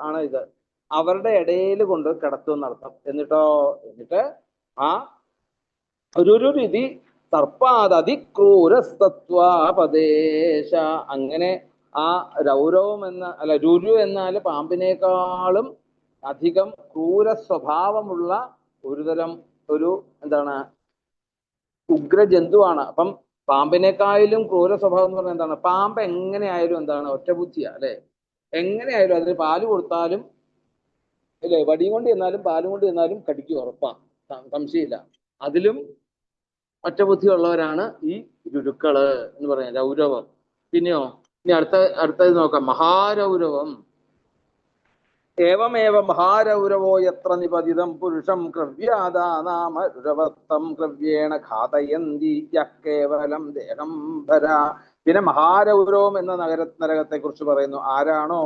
ആണ് ഇത്. അവരുടെ ഇടയിൽ കൊണ്ട് കിടത്തും എന്നർത്ഥം. എന്നിട്ട് ആ ഒരു വിധി സർപ്പാദതിക്രൂരസ്തത്വാപദേശ. അങ്ങനെ ആ രൗരവം രുരു എന്നാൽ പാമ്പിനേക്കാളും അധികം ക്രൂര സ്വഭാവമുള്ള ഒരു എന്താണ് ഉഗ്രജന്തുവാണ്. അപ്പം പാമ്പിനേക്കാളും ക്രൂര സ്വഭാവം എന്ന് പറഞ്ഞാൽ എന്താണ്? പാമ്പ് എങ്ങനെയായാലും എന്താണ്? ഒറ്റബുദ്ധിയാ അല്ലെ? എങ്ങനെയായാലും അതിന് പാല് കൊടുത്താലും അല്ലെ, വടിയും കൊണ്ട് ചെന്നാലും പാലും കൊണ്ട് ചെന്നാലും കടിക്കും, ഉറപ്പാ, സംശയമില്ല. അതിലും ഒറ്റബുദ്ധിയുള്ളവരാണ് ഈ രുരുക്കള് എന്ന് പറയുന്നത്, രൗരവം. പിന്നെയോ ഇനി അടുത്തത് നോക്കാം, മഹാരൗരവം. ഏവമേവ മഹാരൗരവോ യത്ര നിപതിതം പുരുഷം ക്രവ്യാദാനാമ രുരവസ്തം ക്രവ്യേണ ഘാതയന്തി കേവലം ദേഹം ഭര. പിന്നെ മഹാരൗരവം എന്ന നരകത്തെ കുറിച്ച് പറയുന്നു. ആരാണോ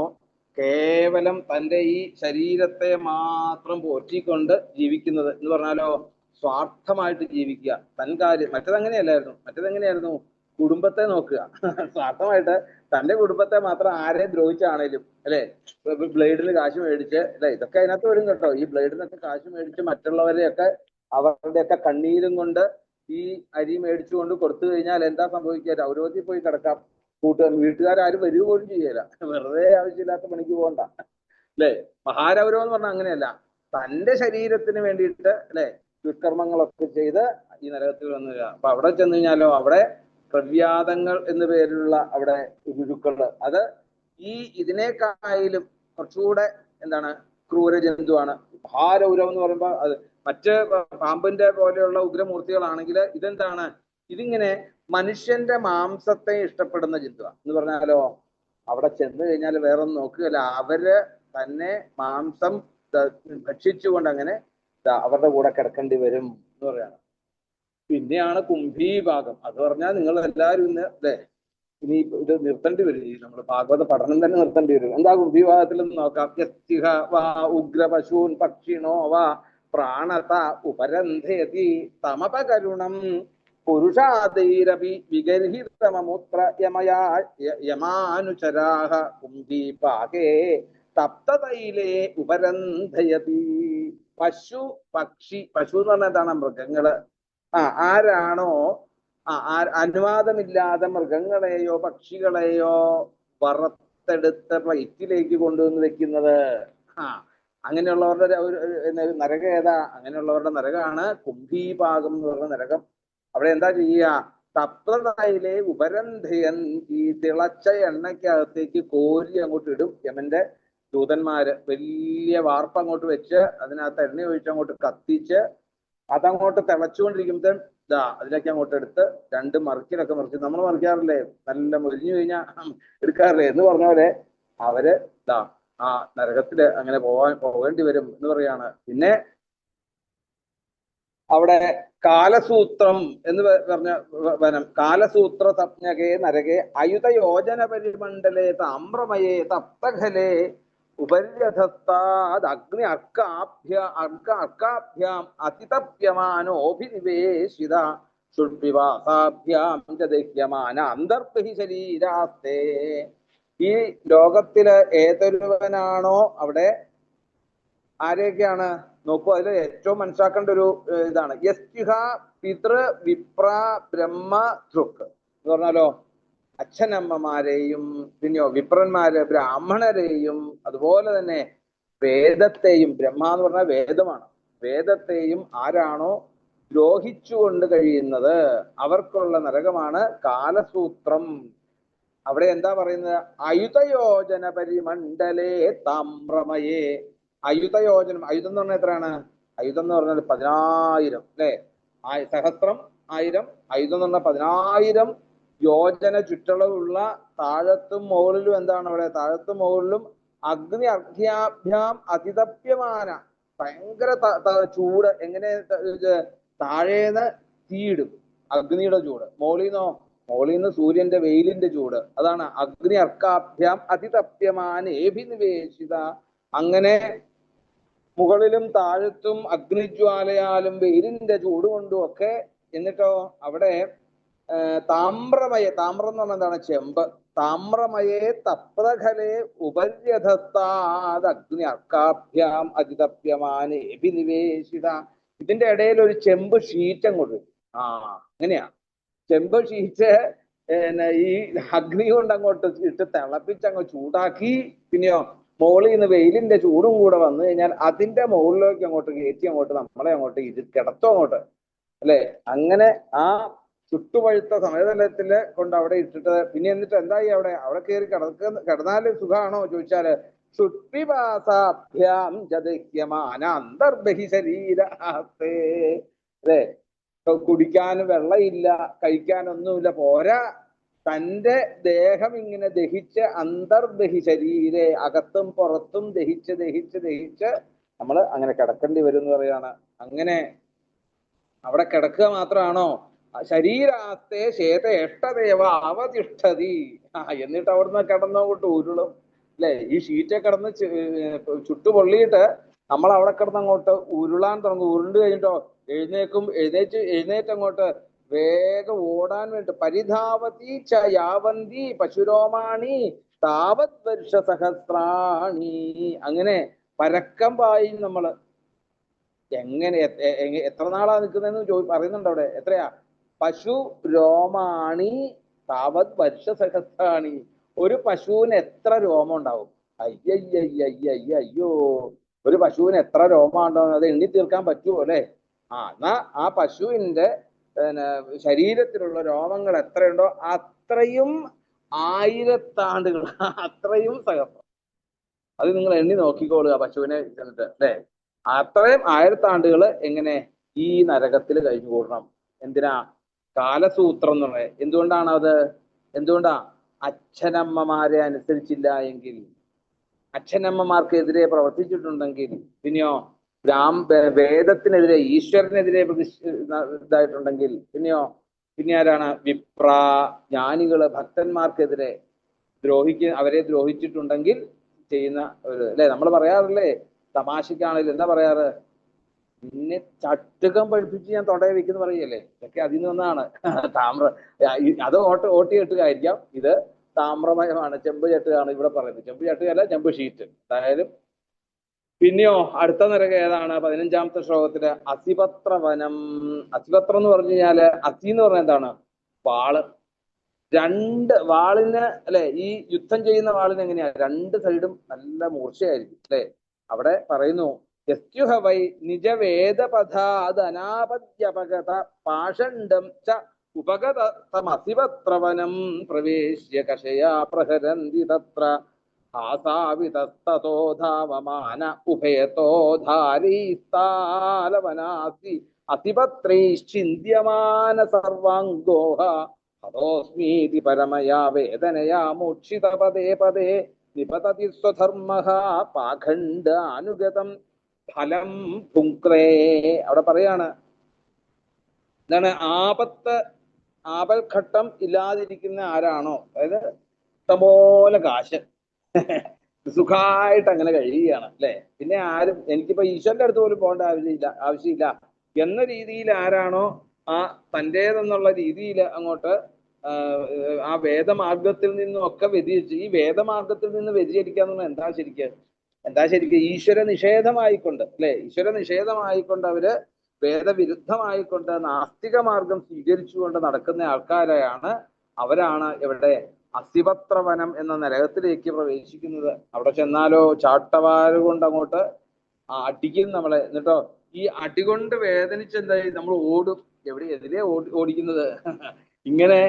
കേവലം തൻ്റെ ഈ ശരീരത്തെ മാത്രം പോറ്റിക്കൊണ്ട് ജീവിക്കുന്നത് എന്ന് പറഞ്ഞാലോ, സ്വാർത്ഥമായിട്ട് ജീവിക്കുക, തൻകാര്യം. മറ്റതെങ്ങനെയായിരുന്നു? കുടുംബത്തെ നോക്കുക, സ്വാർത്ഥമായിട്ട് തന്റെ കുടുംബത്തെ മാത്രം, ആരെ ദ്രോഹിച്ചാണേലും അല്ലെ, ബ്ലേഡിന് കാശ് മേടിച്ച് അല്ലെ, ഇതൊക്കെ അതിനകത്ത് വരും കേട്ടോ. ഈ ബ്ലേഡിനൊക്കെ കാശ് മേടിച്ച് മറ്റുള്ളവരെയൊക്കെ അവരുടെയൊക്കെ കണ്ണീരും കൊണ്ട് ഈ അരി മേടിച്ചുകൊണ്ട് കൊടുത്തു കഴിഞ്ഞാൽ എന്താ സംഭവിക്കുക? രൗരവത്തിൽ പോയി കിടക്കാം. വീട്ടുകാരും വരിക പോലും ചെയ്യല, വെറുതെ ആവശ്യമില്ലാത്ത പണിക്ക് പോകണ്ട അല്ലെ. മഹാരൗരവം എന്ന് പറഞ്ഞാൽ അങ്ങനെയല്ല, തന്റെ ശരീരത്തിന് വേണ്ടിയിട്ട് അല്ലെ ദുഷ്കർമ്മങ്ങളൊക്കെ ചെയ്ത് ഈ നരകത്തിൽ വന്നു. അപ്പൊ അവിടെ ചെന്ന് കഴിഞ്ഞാലോ, അവിടെ പ്രവ്യാദങ്ങൾ എന്നു പേരിലുള്ള അവിടെ രുരുക്കള്, അത് ഇതിനേക്കായാലും കുറച്ചുകൂടെ എന്താണ് ക്രൂരജന്തുവാണ്. മഹാരൗരവം എന്ന് പറയുമ്പോൾ അത് മറ്റ് പാമ്പിന്റെ പോലെയുള്ള ഉഗ്രമൂർത്തികളാണെങ്കിൽ ഇതെന്താണ്? ഇതിങ്ങനെ മനുഷ്യന്റെ മാംസത്തെ ഇഷ്ടപ്പെടുന്ന ജന്തുവാണ് എന്ന് പറഞ്ഞാലോ, അവിടെ ചെന്ന് കഴിഞ്ഞാൽ വേറൊന്നും നോക്കുകയല്ല, അവര് തന്നെ മാംസം ഭക്ഷിച്ചുകൊണ്ട് അങ്ങനെ അവരുടെ കൂടെ കിടക്കേണ്ടി വരും എന്ന് പറയാണ്. പിന്നെയാണ് കുംഭീഭാഗം. അത് പറഞ്ഞാൽ നിങ്ങൾ എല്ലാവരും ഇന്ന് അല്ലെ, ഇനി ഇത് നിർത്തേണ്ടി വരും, നമ്മൾ ഭാഗവത പഠനം തന്നെ നിർത്തേണ്ടി വരും. എന്താ കുംഭീഭാഗത്തിൽ നിന്ന് നോക്കാം. യസ്തിഹ വാ ഉഗ്രപശൂൻ പക്ഷിണോ വാ പ്രാണത ഉപരന്ധയതി തമപകരുണം പുരുഷാദൈരപി വിഗർഹിതമൂത്ര യമാനുചരാഹ കുംഭീപാകേ തപ്തതൈലേ ഉപരന്ധയതി. പശു പക്ഷി, പശു എന്ന് പറഞ്ഞാൽ എന്താണ്? മൃഗങ്ങള്. ആരാണോ അനുവാദമില്ലാതെ മൃഗങ്ങളെയോ പക്ഷികളെയോ വറുത്തെടുത്ത് പ്ലേറ്റിലേക്ക് കൊണ്ടുവന്ന് വെക്കുന്നത്, അങ്ങനെയുള്ളവരുടെ നരകം ഏതാ? അങ്ങനെയുള്ളവരുടെ നരകമാണ് കുംഭീപാകം എന്ന് പറയുന്ന നരകം. അവിടെ എന്താ ചെയ്യുക? തപ്തതയിലെ ഉപരന്ധയൻ, ഈ തിളച്ച എണ്ണയ്ക്കകത്തേക്ക് കോരി അങ്ങോട്ട് ഇടും യമന്റെ ദൂതന്മാര്. വലിയ വാർപ്പ് അങ്ങോട്ട് വെച്ച് അതിനകത്ത് എണ്ണ ഒഴിച്ച് അങ്ങോട്ട് കത്തിച്ച് അതങ്ങോട്ട് തിളച്ചുകൊണ്ടിരിക്കുമ്പോൾ അതിലേക്ക് അങ്ങോട്ട് എടുത്ത് രണ്ട് മറിച്ചിലൊക്കെ മറിച്ച്, നമ്മൾ മറിക്കാറില്ലേ, നല്ല മുരിഞ്ഞു കഴിഞ്ഞാൽ എടുക്കാറില്ലേ എന്ന് പറഞ്ഞ പോലെ അവര് ആ നരകത്തില് അങ്ങനെ പോകേണ്ടി വരും എന്ന് പറയാണ്. പിന്നെ അവിടെ കാലസൂത്രം എന്ന് പറഞ്ഞ വനം, കാലസൂത്ര തപ്ഞകേ നരകേ അയുധയോജന പരിമണ്ഡലേ താമ്രമയേ തപ്തഖലേ ഉപര്യധസ്താദഗ്നി അർക്കാഭ്യാം അതിതപ്യമാനോഭിനിവേശിത ഷുഡ്വിവാസാഭ്യാം ച ദഹ്യമാന അന്തർബഹി ശരീരാസ്തേ. ഈ ലോകത്തില് ഏതൊരുവനാണോ അവിടെ ആരെയൊക്കെയാണ് നോക്കൂ, അതിൽ ഏറ്റവും മനസ്സിലാക്കേണ്ട ഒരു ഇതാണ് യസ്തിഹ പിതൃ വിപ്ര ബ്രഹ്മ ധൃക് എന്ന് പറഞ്ഞാലോ അച്ഛനമ്മമാരെയും പിന്നെയോ വിപ്രന്മാര് ബ്രാഹ്മണരെയും അതുപോലെ തന്നെ വേദത്തെയും, ബ്രഹ്മ എന്ന് പറഞ്ഞാൽ വേദമാണ്, വേദത്തെയും ആരാണോ ദ്രോഹിച്ചുകൊണ്ട് കഴിയുന്നത് അവർക്കുള്ള നരകമാണ് കാലസൂത്രം. അവിടെ എന്താ പറയുന്നത്? അയുതയോജന പരിമണ്ഡലേ താമ്രമയേ. അയുതയോജനം, അയുധം എന്ന് പറഞ്ഞാൽ എത്രയാണ്? അയുധം എന്ന് പറഞ്ഞാൽ 10,000 അല്ലെ, സഹസ്രം 1000, അയുധം എന്ന് പറഞ്ഞാൽ 10,000 യോജന ചുറ്റളവുള്ള താഴത്തും മുകളിലും എന്താണ് അവിടെ? താഴത്തും മുകളിലും അഗ്നി അർഘ്യാഭ്യാം അതിതപ്യമാന, ഭയങ്കര ചൂട്. എങ്ങനെ? താഴേന്ന് തീയിടും, അഗ്നിയുടെ ചൂട്. മോളിന്ന് സൂര്യന്റെ വെയിലിന്റെ ചൂട്. അതാണ് അഗ്നി അർക്കാഭ്യാം അതിതപ്യമാനേഭിനിവേശിത. അങ്ങനെ മുകളിലും താഴത്തും അഗ്നിജ്വാലയാലും വെയിലിന്റെ ചൂട് കൊണ്ടും ഒക്കെ. എന്നിട്ടോ അവിടെ താമ്രമയ, താമ്രം എന്ന് പറഞ്ഞാൽ എന്താണ്? ചെമ്പ്. താമ്രമയേ തപ്തഖലേ ഉപര്യധസ്താദ് അഗ്നി അർക്കാഭ്യാം അതിതപ്യമാനേഭിനിവേശിത. ഇതിന്റെ ഇടയിൽ ഒരു ചെമ്പ് ഷീറ്റ് അങ്ങോട്ട്. അങ്ങനെയാ ചെമ്പ് ഷീറ്റ് ഈ അഗ്നി കൊണ്ട് അങ്ങോട്ട് ഇട്ട് തിളപ്പിച്ചങ്ങ് ചൂടാക്കി. പിന്നെയോ മുകളിൽ നിന്ന് വെയിലിന്റെ ചൂടും കൂടെ വന്നു കഴിഞ്ഞാൽ അതിന്റെ മുകളിലേക്ക് അങ്ങോട്ട് കയറ്റി അങ്ങോട്ട് നമ്മളെ അങ്ങോട്ട് കിടത്തും അങ്ങോട്ട്, അല്ലെ? അങ്ങനെ ആ ചുട്ടുപഴുത്ത സമതലത്തില് കൊണ്ട് അവിടെ ഇട്ടിട്ട് പിന്നെ എന്നിട്ട് എന്തായി? അവിടെ കയറി കിടന്നാല് സുഖാണോ ചോദിച്ചാല് ഷുഡ്വിവാസാഭ്യാം ജദഹ്യമാന അന്തർബഹി ശരീരാസ്തേ. അല്ലെ? കുടിക്കാനും വെള്ളമില്ല, കഴിക്കാനൊന്നുമില്ല, പോരാ തന്റെ ദേഹം ഇങ്ങനെ ദഹിച്ച് അന്തർബഹി ശരീരെ, അകത്തും പുറത്തും ദഹിച്ച് ദഹിച്ച് ദഹിച്ച് നമ്മൾ അങ്ങനെ കിടക്കേണ്ടി വരും എന്ന് പറയാണ്. അങ്ങനെ അവിടെ കിടക്കുക മാത്രമാണോ? ശരീരാസ്തേ ശേതേഷ്ടദേവ അവതിഷ്ഠതി. എന്നിട്ട് അവിടുന്ന് കിടന്നങ്ങോട്ട് ഉരുളും, അല്ലെ? ഈ ഷീറ്റെ കിടന്ന് ചുട്ടുപൊള്ളിയിട്ട് നമ്മൾ അവിടെ കിടന്ന് അങ്ങോട്ട് ഉരുളാൻ തുടങ്ങും. ഉരുണ്ട് കഴിഞ്ഞിട്ടോ എഴുന്നേറ്റങ്ങോട്ട് വേഗം ഓടാൻ വേണ്ടി പരിധാവതി ച യാവന്തി പശുരോമാണി താവത് വർഷ സഹസ്രാണി. അങ്ങനെ പരക്കം പായും നമ്മള്. എങ്ങനെ എത്ര നാളാ നിൽക്കുന്നതെന്ന് പറയുന്നുണ്ട് അവിടെ. എത്രയാ? പശു രോമാണി താവത് വർഷ സഹസ്രാണി. ഒരു പശുവിന് എത്ര രോമം ഉണ്ടാവും? അയ്യോ, ഒരു പശുവിന് എത്ര രോമം ഉണ്ടാവും? അത് എണ്ണി തീർക്കാൻ പറ്റുമോ? അല്ലെ? എന്നാ ആ പശുവിന്റെ ശരീരത്തിലുള്ള രോമങ്ങൾ എത്രയുണ്ടോ അത്രയും 1000 ആണ്ടുകൾ, അത്രയും സഹസ്രം. അത് നിങ്ങൾ എണ്ണി നോക്കിക്കോളുക പശുവിനെ ചെന്നിട്ട്, അല്ലെ? അത്രയും 1000 ആണ്ടുകൾ എങ്ങനെ ഈ നരകത്തിൽ കഴിഞ്ഞു കൂടണം. എന്തിനാ? കാലസൂത്രം എന്ന് പറയുന്നത്. എന്തുകൊണ്ടാണ് അത്? എന്തുകൊണ്ടാ? അച്ഛനമ്മമാരെ അനുസരിച്ചില്ല എങ്കിൽ, അച്ഛനമ്മമാർക്കെതിരെ പ്രവർത്തിച്ചിട്ടുണ്ടെങ്കിൽ, പിന്നെയോ വേദത്തിനെതിരെ ഈശ്വരനെതിരെ ഇതായിട്ടുണ്ടെങ്കിൽ, പിന്നെ ആരാണ്? വിപ്ര, ജ്ഞാനികള്, ഭക്തന്മാർക്കെതിരെ അവരെ ദ്രോഹിച്ചിട്ടുണ്ടെങ്കിൽ ചെയ്യുന്ന ഒരു, അല്ലെ? നമ്മൾ പറയാറില്ലേ തമാശക്കാണെങ്കിലും എന്താ പറയാറ്? നിന്നെ ചട്ടുകം പഠിപ്പിച്ച് ഞാൻ തൊണ്ടയെ വെക്കുന്ന പറയല്ലേ? ഇതൊക്കെ അതിൽ നിന്നാണ്. താമ്ര അത് ഓട്ടി കെട്ടുകയായിരിക്കാം. ഇത് താമ്രമയമാണ്, ചെമ്പ് ചട്ടുകയാണ് ഇവിടെ പറയുന്നത്. ചെമ്പ് ചട്ടുകയല്ല, ചെമ്പ് ഷീറ്റ്. എന്തായാലും പിന്നെയോ അടുത്ത നരകം ഏതാണ്? 15ാമത്തെ ശ്ലോകത്തില് അസിപത്രവനം. അസിപത്രം എന്ന് പറഞ്ഞു കഴിഞ്ഞാല്, അസി എന്ന് പറഞ്ഞാൽ എന്താണ്? വാള്. വാളിന്, അല്ലെ? ഈ യുദ്ധം ചെയ്യുന്ന വാളിന് എങ്ങനെയാ? 2 സൈഡും നല്ല മൂർച്ചയായിരിക്കും, അല്ലെ? അവിടെ പറയുന്നു യസ്യുഹവൈ നിജവേദപഥാദനാപദ്യപഗത പാഷണ്ഡം ച ഉപഗതമസിപത്രവനം പ്രവേശ്യ കഷയാ പ്രഹരന്തി തത്ര ആസാവിതസ്തതോ ധാവമാന ഉഭയതോ ധാരൈസ്താലവനാസി അതിപത്രൈശ്ചിന്യമാന സർവാംഗോഹ ഹതോസ്മീതി പരമയാ വേദനയാ മോക്ഷിത പദേ പദേ നിപതതി സ്വധർമ്മഃ പാഖണ്ഡ അനുഗതം ഫലം ഭുങ്ക്രേ. അവിടെ പറയാണ് എന്താണ്? ആപൽഘട്ടം ഇല്ലാതിരിക്കുന്ന ആരാണോ, അതായത് ഇഷ്ടംപോലെ കാശ് സുഖമായിട്ട് അങ്ങനെ കഴിയുകയാണ്, അല്ലെ? പിന്നെ ആരും എനിക്കിപ്പോ ഈശ്വരന്റെ അടുത്ത് പോലും പോകേണ്ട ആവശ്യമില്ല എന്ന രീതിയിൽ ആരാണോ ആ തൻ്റേതെന്നുള്ള രീതിയിൽ അങ്ങോട്ട് ആ വേദമാർഗത്തിൽ നിന്നും ഒക്കെ വ്യതിചരിച്ച്, ഈ വേദമാർഗത്തിൽ നിന്ന് വ്യതിചരിക്കുക എന്ന് പറഞ്ഞാൽ എന്താ ശരിക്കും ഈശ്വര നിഷേധമായിക്കൊണ്ട്, അല്ലെ? ഈശ്വര നിഷേധമായിക്കൊണ്ട് അവര് വേദവിരുദ്ധമായിക്കൊണ്ട് നാസ്തിക മാർഗം സ്വീകരിച്ചുകൊണ്ട് നടക്കുന്ന ആൾക്കാരെയാണ് അവരാണ് ഇവിടെ അസിപത്രവനം എന്ന നരകത്തിലേക്ക് പ്രവേശിക്കുന്നത്. അവിടെ ചെന്നാലോ ചാട്ടവാര് കൊണ്ട് അങ്ങോട്ട് അടിക്കും നമ്മളെ. എന്നിട്ടോ ഈ അടികൊണ്ട് വേദനിച്ച് എന്തായി നമ്മൾ ഓടും. എതിരെ ഓടിക്കുന്നത്? ഇങ്ങനെ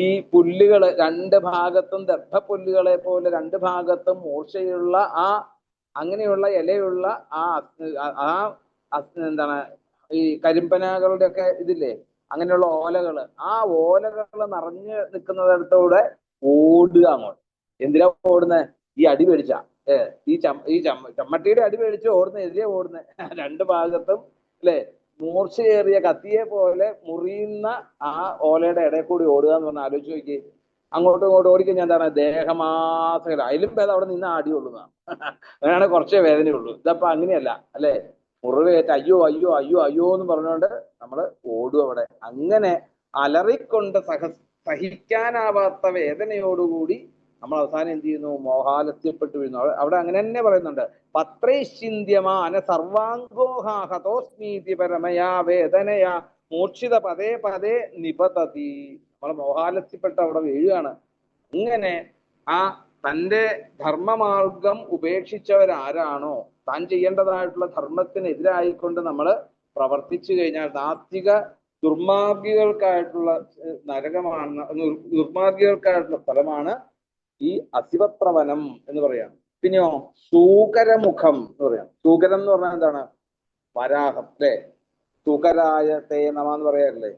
ഈ പുല്ലുകള് രണ്ട് ഭാഗത്തും ദർഭപ്പുല്ലുകളെ പോലെ രണ്ട് ഭാഗത്തും മൂർച്ചയുള്ള അങ്ങനെയുള്ള ഇലയുള്ള എന്താണ് ഈ കരിമ്പനകളുടെ ഒക്കെ ഇതില്ലേ, അങ്ങനെയുള്ള ഓലകള്, ആ ഓലകള് നിറഞ്ഞു നിൽക്കുന്നിടത്തൂടെ ഓടുക അങ്ങോട്ട്. എന്തിനാ ഓടുന്നത്? ഈ അടി പേടിച്ച ചമ്മട്ടിയുടെ അടി പേടിച്ച് എതിരെ ഓടുന്നത്. രണ്ട് ഭാഗത്തും അല്ലെ മൂർച്ചയേറിയ കത്തിയെ പോലെ മുറിയുന്ന ആ ഓലയുടെ ഇടയിൽ കൂടി ഓടുക എന്ന് പറഞ്ഞാൽ ആലോചിച്ച് നോക്കി. അങ്ങോട്ടും ഇങ്ങോട്ടും ഓടിക്കഴിഞ്ഞാൽ എന്താണ് ദേഹമാസകല, അതിലും ഭേദം അവിടെ നിന്ന് ആടി കൊള്ളുന്നതാണ്. അങ്ങനെയാണ് കുറച്ചേ വേദനയുള്ളൂ. ഇതപ്പൊ അങ്ങനെയല്ല, അല്ലെ? മുറിവേറ്റ് അയ്യോ അയ്യോ അയ്യോ അയ്യോ എന്ന് പറഞ്ഞുകൊണ്ട് നമ്മൾ ഓടും അവിടെ. അങ്ങനെ അലറിക്കൊണ്ട് സഹിക്കാനാവാത്ത വേദനയോടുകൂടി നമ്മൾ അവസാനം എന്ത് ചെയ്യുന്നു? മോഹാലസ്യപ്പെട്ടു വീഴുന്നു. അവിടെ അങ്ങനെ തന്നെ പറയുന്നുണ്ട്, പത്രൈശ്ചിന്യമാന സർവാംഗോഹാഹതോസ്മീതി പരമയാ വേദനയാ മൂർച്ഛിത പതേ പതേ നിപതതി. നമ്മൾ മോഹാലസ്യപ്പെട്ട് അവിടെ വീഴുകയാണ്. ഇങ്ങനെ ആ തൻ്റെ ധർമ്മമാർഗം ഉപേക്ഷിച്ചവരാരാണോ, താൻ ചെയ്യേണ്ടതായിട്ടുള്ള ധർമ്മത്തിനെതിരായിക്കൊണ്ട് നമ്മൾ പ്രവർത്തിച്ചു കഴിഞ്ഞാൽ നാസ്തിക ദുർമാർഗികൾക്കായിട്ടുള്ള നരകമാണ്, ദുർമാർഗികൾക്കായിട്ടുള്ള സ്ഥലമാണ് ഈ അസിപത്രവനം എന്ന് പറയാം. പിന്നെയോ സൂകരമുഖം എന്ന് പറയാം. സൂകരം എന്ന് പറഞ്ഞാൽ എന്താണ്? വരാഹം, അല്ലെ? സൂകരായ തേ നമ എന്ന് പറയാറില്ലേ,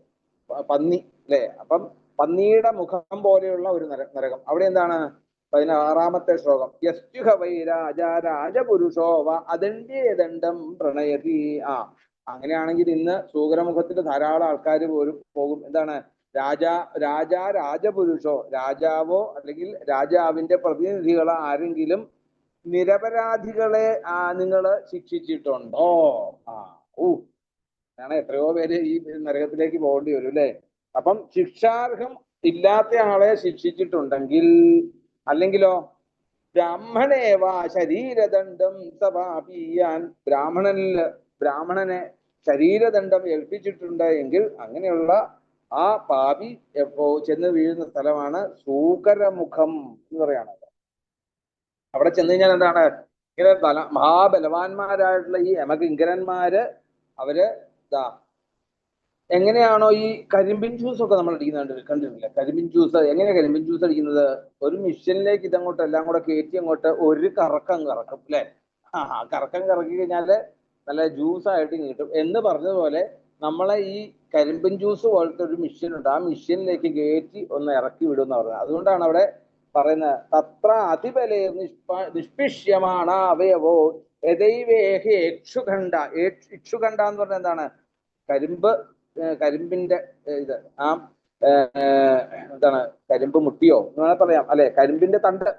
പന്നി, അല്ലെ? അപ്പം പന്നിയുടെ മുഖം പോലെയുള്ള ഒരു നരകം. അവിടെ എന്താണ്? 16ാമത്തെ ശ്ലോകം, യസ്തുഹ വൈ രാജ രാജപുരുഷോവ അദണ്ഡ്യേദണ്ഡം പ്രണയതി. അങ്ങനെയാണെങ്കിൽ ഇന്ന് സൂകരമുഖത്തിന്റെ ധാരാളം ആൾക്കാർ പോലും പോകും. എന്താണ്? രാജപുരുഷോ, രാജാവോ അല്ലെങ്കിൽ രാജാവിന്റെ പ്രതിനിധികളോ ആരെങ്കിലും നിരപരാധികളെ നിങ്ങൾ ശിക്ഷിച്ചിട്ടുണ്ടോ? അങ്ങനെ എത്രയോ പേര് ഈ നരകത്തിലേക്ക് പോകേണ്ടി വരും, അല്ലെ? അപ്പം ശിക്ഷാർഹം ഇല്ലാത്ത ആളെ ശിക്ഷിച്ചിട്ടുണ്ടെങ്കിൽ, അല്ലെങ്കിലോ ബ്രാഹ്മണേവ ശരീരദണ്ഡം സപാപിയാൻ, ബ്രാഹ്മണനെ ശരീരദണ്ഡം ഏൽപ്പിച്ചിട്ടുണ്ട് എങ്കിൽ അങ്ങനെയുള്ള ആ പാപി ചെന്ന് വീഴുന്ന സ്ഥലമാണ് സൂകരമുഖം എന്ന് പറയുന്നത്. അവിടെ ചെന്ന് കഴിഞ്ഞാൽ എന്താണ്? ഇങ്ങനെ മഹാബലവാന്മാരായിട്ടുള്ള ഈ യമകിങ്കരന്മാര് അവര് എങ്ങനെയാണോ ഈ കരിമ്പിൻ ജ്യൂസ് ഒക്കെ നമ്മൾ കണ്ടിട്ടില്ല? കരിമ്പിൻ ജ്യൂസ് എങ്ങനെയാ കരിമ്പിൻ ജ്യൂസ് അടിക്കുന്നത്? ഒരു മിഷ്യനിലേക്ക് ഇതങ്ങോട്ട് എല്ലാം കൂടെ കയറ്റി അങ്ങോട്ട് ഒരു കറക്കം കറക്കും, അല്ലെ? കറക്കം കറക്കി കഴിഞ്ഞാല് നല്ല ജ്യൂസായിട്ട് കിട്ടും എന്ന് പറഞ്ഞതുപോലെ നമ്മളെ ഈ കരിമ്പിൻ ജ്യൂസ് പോലത്തെ ഒരു മിഷ്യൻ ഉണ്ട്. ആ മിഷ്യനിലേക്ക് കയറ്റി ഒന്ന് ഇറക്കി വിടും എന്ന് പറഞ്ഞത്. അതുകൊണ്ടാണ് അവിടെ പറയുന്നത്, തത്ര അതിബലേ നിഷ്പിഷ്യമാണ് അവയവോ യഥൈവേഹി ഇക്ഷുഖണ്ഡ. ഇക്ഷുഖണ്ഡ എന്ന് പറഞ്ഞാൽ എന്താണ്? കരിമ്പിന്റെ ഇത് എന്താണ്? കരിമ്പ് മുട്ടിയോ എന്ന് വേണേൽ പറയാം, അല്ലെ? കരിമ്പിന്റെ തണ്ട്.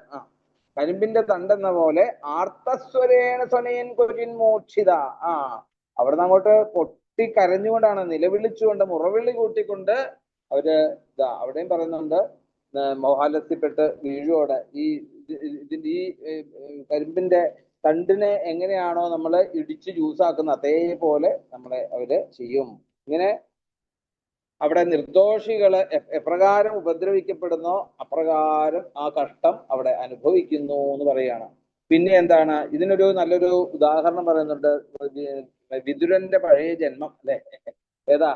കരിമ്പിന്റെ തണ്ടെന്ന പോലെ ആർത്തസ്വരേണ സ്വനയൻ കൊരിൻ മോക്ഷിത. അവിടുന്ന് അങ്ങോട്ട് പൊട്ടി കരഞ്ഞുകൊണ്ടാണ്, നിലവിളിച്ചുകൊണ്ട്, മുറവിളി കൂട്ടിക്കൊണ്ട് അവര് അവിടെയും പറയുന്നുണ്ട്, മോഹാലസ്യപ്പെട്ട് വീഴുവോടെ. ഇതിന്റെ ഈ കരിമ്പിന്റെ തണ്ടിനെ എങ്ങനെയാണോ നമ്മള് ഇടിച്ച് ജ്യൂസാക്കുന്ന അതേപോലെ നമ്മളെ അവര് ചെയ്യും. ഇങ്ങനെ അവിടെ നിർദോഷികള് എപ്രകാരം ഉപദ്രവിക്കപ്പെടുന്നോ അപ്രകാരം ആ കഷ്ടം അവിടെ അനുഭവിക്കുന്നു എന്ന് പറയാണ്. പിന്നെ എന്താണ്? ഇതിനൊരു നല്ലൊരു ഉദാഹരണം പറയുന്നുണ്ട്, വിതുരന്റെ പഴയ ജന്മം, അല്ലെ? ഏതാ?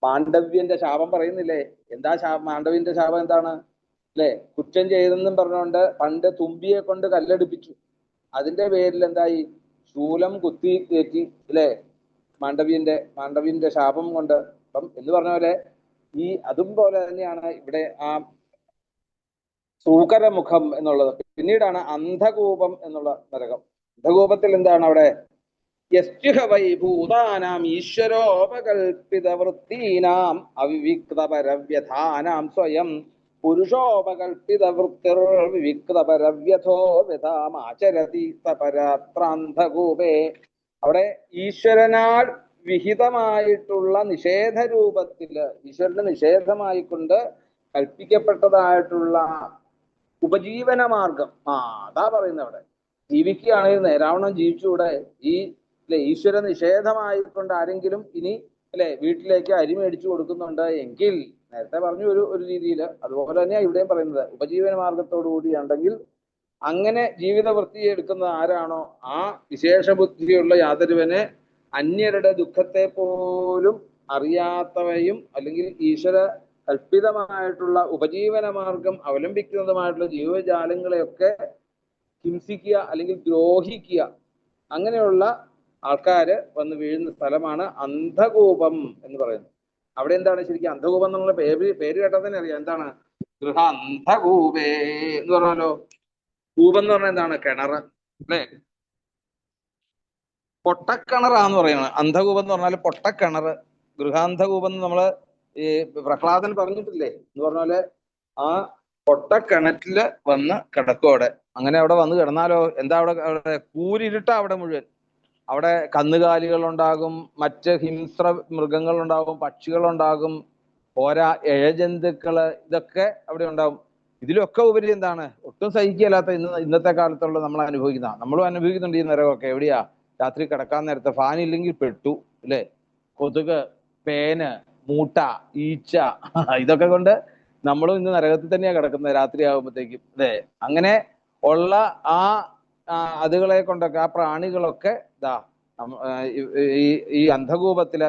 മാണ്ഡവ്യന്റെ ശാപം പറയുന്നില്ലേ? എന്താ മാണ്ഡവ്യന്റെ ശാപം എന്താണ്? അല്ലെ? കുറ്റം ചെയ്തെന്നും പറഞ്ഞുകൊണ്ട് പണ്ട് തുമ്പിയെ കൊണ്ട് കല്ലെടുപ്പിച്ചു. അതിന്റെ പേരിൽ എന്തായി? ശൂലം കുത്തി കയറ്റി, അല്ലെ? മാണ്ഡവ്യന്റെ ശാപം കൊണ്ട്. അപ്പം എന്ന് പറഞ്ഞ പോലെ അതും പോലെ തന്നെയാണ് ഇവിടെ ആ സൂകരമുഖം എന്നുള്ളത്. പിന്നീടാണ് അന്ധകൂപം എന്നുള്ള നരകം. അന്ധകൂപത്തിൽ എന്താണ്? അവിടെ യസ്തുഹ വൈ ഭൂതാനാം ഈശ്വരോപകൽപിത വൃത്തീനാം അവിവിക്തപരവ്യഥാനാം സ്വയം പുരുഷോപകൽപിത വൃത്തിർ വിവിക്തപരവ്യഥോ വ്യഥാമാചരതി സപരാത്രാന്ധകൂപേ. അവിടെ ഈശ്വരനാൽ വിഹിതമായിട്ടുള്ള നിഷേധ രൂപത്തില് ഈശ്വരന് നിഷേധമായിക്കൊണ്ട് കൽപ്പിക്കപ്പെട്ടതായിട്ടുള്ള ഉപജീവന മാർഗം. അതാ പറയുന്നത് അവിടെ. ജീവിക്കുകയാണെങ്കിൽ നേരാവണ്ണം ജീവിച്ചുകൂടെ? ഈ അല്ലെ ഈശ്വര നിഷേധമായിക്കൊണ്ട് ആരെങ്കിലും ഇനി അല്ലെ വീട്ടിലേക്ക് അരി മേടിച്ചു കൊടുക്കുന്നുണ്ട് എങ്കിൽ, നേരത്തെ പറഞ്ഞു ഒരു രീതിയിൽ, അതുപോലെ തന്നെയാണ് ഇവിടെയും പറയുന്നത്, ഉപജീവന മാർഗത്തോടു കൂടിയുണ്ടെങ്കിൽ അങ്ങനെ ജീവിത വൃത്തി എടുക്കുന്ന ആരാണോ ആ വിശേഷ ബുദ്ധിയുള്ള യാതൊരുവനെ അന്യരുടെ ദുഃഖത്തെ പോലും അറിയാത്തവയും അല്ലെങ്കിൽ ഈശ്വര കൽപ്പിതമായിട്ടുള്ള ഉപജീവന മാർഗം അവലംബിക്കുന്നതുമായിട്ടുള്ള ജീവജാലങ്ങളെയൊക്കെ ഹിംസിക്കുക അല്ലെങ്കിൽ ദ്രോഹിക്കുക, അങ്ങനെയുള്ള ആൾക്കാര് വന്ന് വീഴുന്ന സ്ഥലമാണ് അന്ധകൂപം എന്ന് പറയുന്നത്. അവിടെ എന്താണ് ശരിക്കും അന്ധകൂപം എന്നുള്ള പേര് കേട്ടാൽ തന്നെ അറിയാം എന്താണ്. ഗൃഹ അന്ധകൂപേ എന്ന് പറഞ്ഞാലോ, കൂപം എന്ന് പറഞ്ഞാൽ എന്താണ്? കിണറ് അല്ലെ, പൊട്ടക്കിണറാന്ന് പറയുന്നത്. അന്ധകൂപം എന്ന് പറഞ്ഞാൽ പൊട്ടക്കിണറ്. ഗൃഹാന്ധകൂപം എന്ന് നമ്മള് ഈ പ്രഹ്ലാദൻ പറഞ്ഞിട്ടില്ലേ എന്ന് പറഞ്ഞാല് ആ പൊട്ടക്കിണറ്റില് വന്ന് കിടക്കും അവിടെ. അങ്ങനെ അവിടെ വന്ന് കിടന്നാലോ എന്താ അവിടെ കൂരിരുട്ട അവിടെ മുഴുവൻ. അവിടെ കന്നുകാലികളുണ്ടാകും, മറ്റ് ഹിംസ്ര മൃഗങ്ങളുണ്ടാകും, പക്ഷികളുണ്ടാകും, പോരാ ഇഴജന്തുക്കള്, ഇതൊക്കെ അവിടെ ഉണ്ടാകും. ഇതിലൊക്കെ ഉപരി എന്താണ്, ഒട്ടും സഹിക്കുകയല്ലാത്ത ഇന്നത്തെ കാലത്തുള്ള നമ്മൾ നമ്മളും അനുഭവിക്കുന്നുണ്ട് ഈ നരകമൊക്കെ. എവിടെയാ? രാത്രി കിടക്കാൻ നേരത്തെ ഫാൻ ഇല്ലെങ്കിൽ പെട്ടു അല്ലെ. കൊതുക്, പേന്, മൂട്ട, ഈച്ച, ഇതൊക്കെ കൊണ്ട് നമ്മളും ഇന്ന് നരകത്തിൽ തന്നെയാണ് കിടക്കുന്നത് രാത്രി ആകുമ്പോഴത്തേക്കും അല്ലെ. അങ്ങനെ ഉള്ള അതുകളെ കൊണ്ടൊക്കെ ആ പ്രാണികളൊക്കെ ഈ അന്ധകൂപത്തിലെ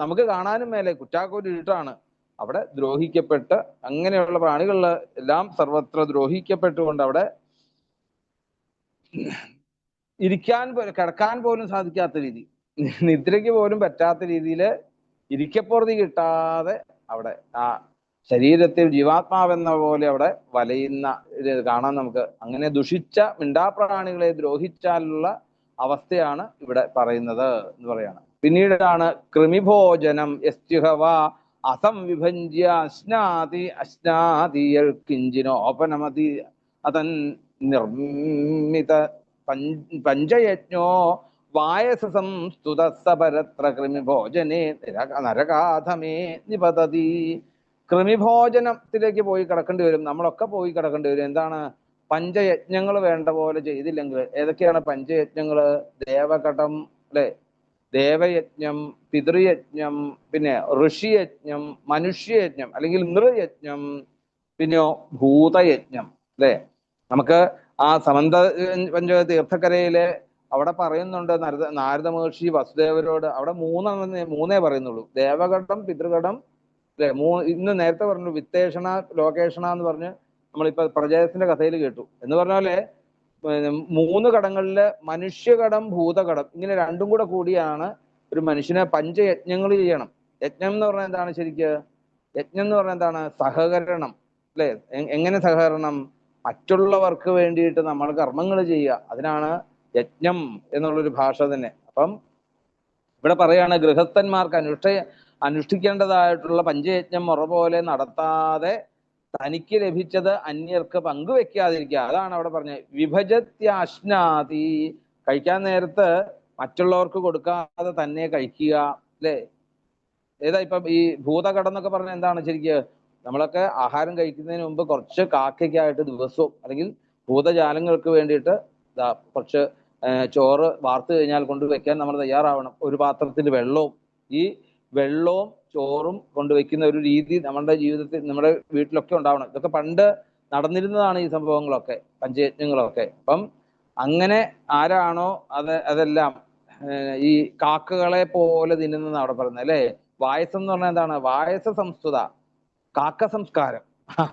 നമുക്ക് കാണാനും മേലെ കുറ്റാക്കോല് ഇരുട്ടാണ്. അവിടെ ദ്രോഹിക്കപ്പെട്ട് അങ്ങനെയുള്ള പ്രാണികളിൽ എല്ലാം സർവത്ര ദ്രോഹിക്കപ്പെട്ടുകൊണ്ട് അവിടെ കിടക്കാൻ പോലും സാധിക്കാത്ത രീതി, നിദ്രയ്ക്ക് പോലും പറ്റാത്ത രീതിയിൽ ഇരിക്കപ്പുറതി കിട്ടാതെ അവിടെ ആ ശരീരത്തിൽ ജീവാത്മാവെന്ന പോലെ അവിടെ വലയുന്ന ഇത് കാണാൻ നമുക്ക്. അങ്ങനെ ദുഷിച്ച മിണ്ടാപ്രാണികളെ ദ്രോഹിച്ചാലുള്ള അവസ്ഥയാണ് ഇവിടെ പറയുന്നത് എന്ന് പറയാണ്. പിന്നീടാണ് കൃമിഭോജനം യസ്തിഹവ അസംവിഭഞ്ച്യ അശ്നാതി അശ്നാതിയൽ കിഞ്ചിനോപനമതി അതൻ നിർമ്മിത പഞ്ചയജ്ഞോ വായസ സംസ്തുത സപരത്ര കൃമിഭോജനേ നരകാധമേ നിപതതി. കൃമിഭോജനത്തിലേക്ക് പോയി കിടക്കേണ്ടി വരും, നമ്മളൊക്കെ പോയി കിടക്കേണ്ടി വരും. എന്താണ്? പഞ്ചയജ്ഞങ്ങൾ വേണ്ട പോലെ ചെയ്തില്ലെങ്കിൽ. ഏതൊക്കെയാണ് പഞ്ചയജ്ഞങ്ങള്? ദേവകടം അല്ലെ, ദേവയജ്ഞം, പിതൃയജ്ഞം, പിന്നെ ഋഷിയജ്ഞം, മനുഷ്യയജ്ഞം അല്ലെങ്കിൽ നൃയജ്ഞം, പിന്നെയോ ഭൂതയജ്ഞം അല്ലെ. നമുക്ക് ആ സമന്ത പഞ്ച തീർത്ഥക്കരയിലെ അവിടെ പറയുന്നുണ്ട് നാരദ മഹർഷി വസുദേവരോട്, അവിടെ മൂന്നേ പറയുന്നുള്ളൂ. ദേവഘടം, പിതൃഘടം അല്ലെ, ഇന്ന് നേരത്തെ പറഞ്ഞു വിത്തേഷണ ലോകേഷണ എന്ന് പറഞ്ഞ് നമ്മളിപ്പോ പ്രജയത്തിന്റെ കഥയിൽ കേട്ടു. എന്ന് പറഞ്ഞാല് 3 കടങ്ങളില് മനുഷ്യകടം, ഭൂതകടം, ഇങ്ങനെ രണ്ടും കൂടെ കൂടിയാണ് ഒരു മനുഷ്യനെ പഞ്ചയജ്ഞങ്ങൾ ചെയ്യണം. യജ്ഞം എന്ന് പറഞ്ഞാൽ എന്താണ് ശരിക്ക്? യജ്ഞം എന്ന് പറഞ്ഞാൽ എന്താണ്? സഹകരണം അല്ലെ. എങ്ങനെ സഹകരണം? മറ്റുള്ളവർക്ക് വേണ്ടിയിട്ട് നമ്മൾ കർമ്മങ്ങൾ ചെയ്യുക, അതിനാണ് യജ്ഞം എന്നുള്ളൊരു ഭാഷ തന്നെ. അപ്പം ഇവിടെ പറയാണ് ഗൃഹസ്ഥന്മാർക്ക് അനുഷ്ഠിക്കേണ്ടതായിട്ടുള്ള പഞ്ചയജ്ഞം മുറ പോലെ നടത്താതെ തനിക്ക് ലഭിച്ചത് അന്യർക്ക് പങ്കുവെക്കാതിരിക്കുക. അതാണ് അവിടെ പറഞ്ഞത്. വിഭജത്യാശ്നാതി, കഴിക്കാൻ നേരത്ത് മറ്റുള്ളവർക്ക് കൊടുക്കാതെ തന്നെ കഴിക്കുക അല്ലെ. ഏതാ ഇപ്പം ഈ ഭൂതകടം എന്നൊക്കെ പറഞ്ഞാൽ എന്താണ് ശരിക്ക്? നമ്മളൊക്കെ ആഹാരം കഴിക്കുന്നതിന് മുമ്പ് കുറച്ച് കാക്കയ്ക്കായിട്ട് ദിവസവും അല്ലെങ്കിൽ ഭൂതജാലങ്ങൾക്ക് വേണ്ടിയിട്ട് കുറച്ച് ചോറ് വാർത്ത് കഴിഞ്ഞാൽ കൊണ്ടുവയ്ക്കാൻ നമ്മൾ തയ്യാറാവണം. ഒരു പാത്രത്തിൽ വെള്ളവും, ഈ വെള്ളവും ചോറും കൊണ്ടുവയ്ക്കുന്ന ഒരു രീതി നമ്മുടെ ജീവിതത്തിൽ, നമ്മുടെ വീട്ടിലൊക്കെ ഉണ്ടാവണം. ഇതൊക്കെ പണ്ട് നടന്നിരുന്നതാണ് ഈ സംഭവങ്ങളൊക്കെ, പഞ്ചയജ്ഞങ്ങളൊക്കെ. അപ്പം അങ്ങനെ ആരാണോ അതെല്ലാം ഈ കാക്കകളെ പോലെ തിന്നുന്നതാണ് അവിടെ പറയുന്നത് അല്ലെ. വായസം എന്ന് പറഞ്ഞാൽ എന്താണ്? വായസ സംസ്കൃത, കാക്ക സംസ്കാരം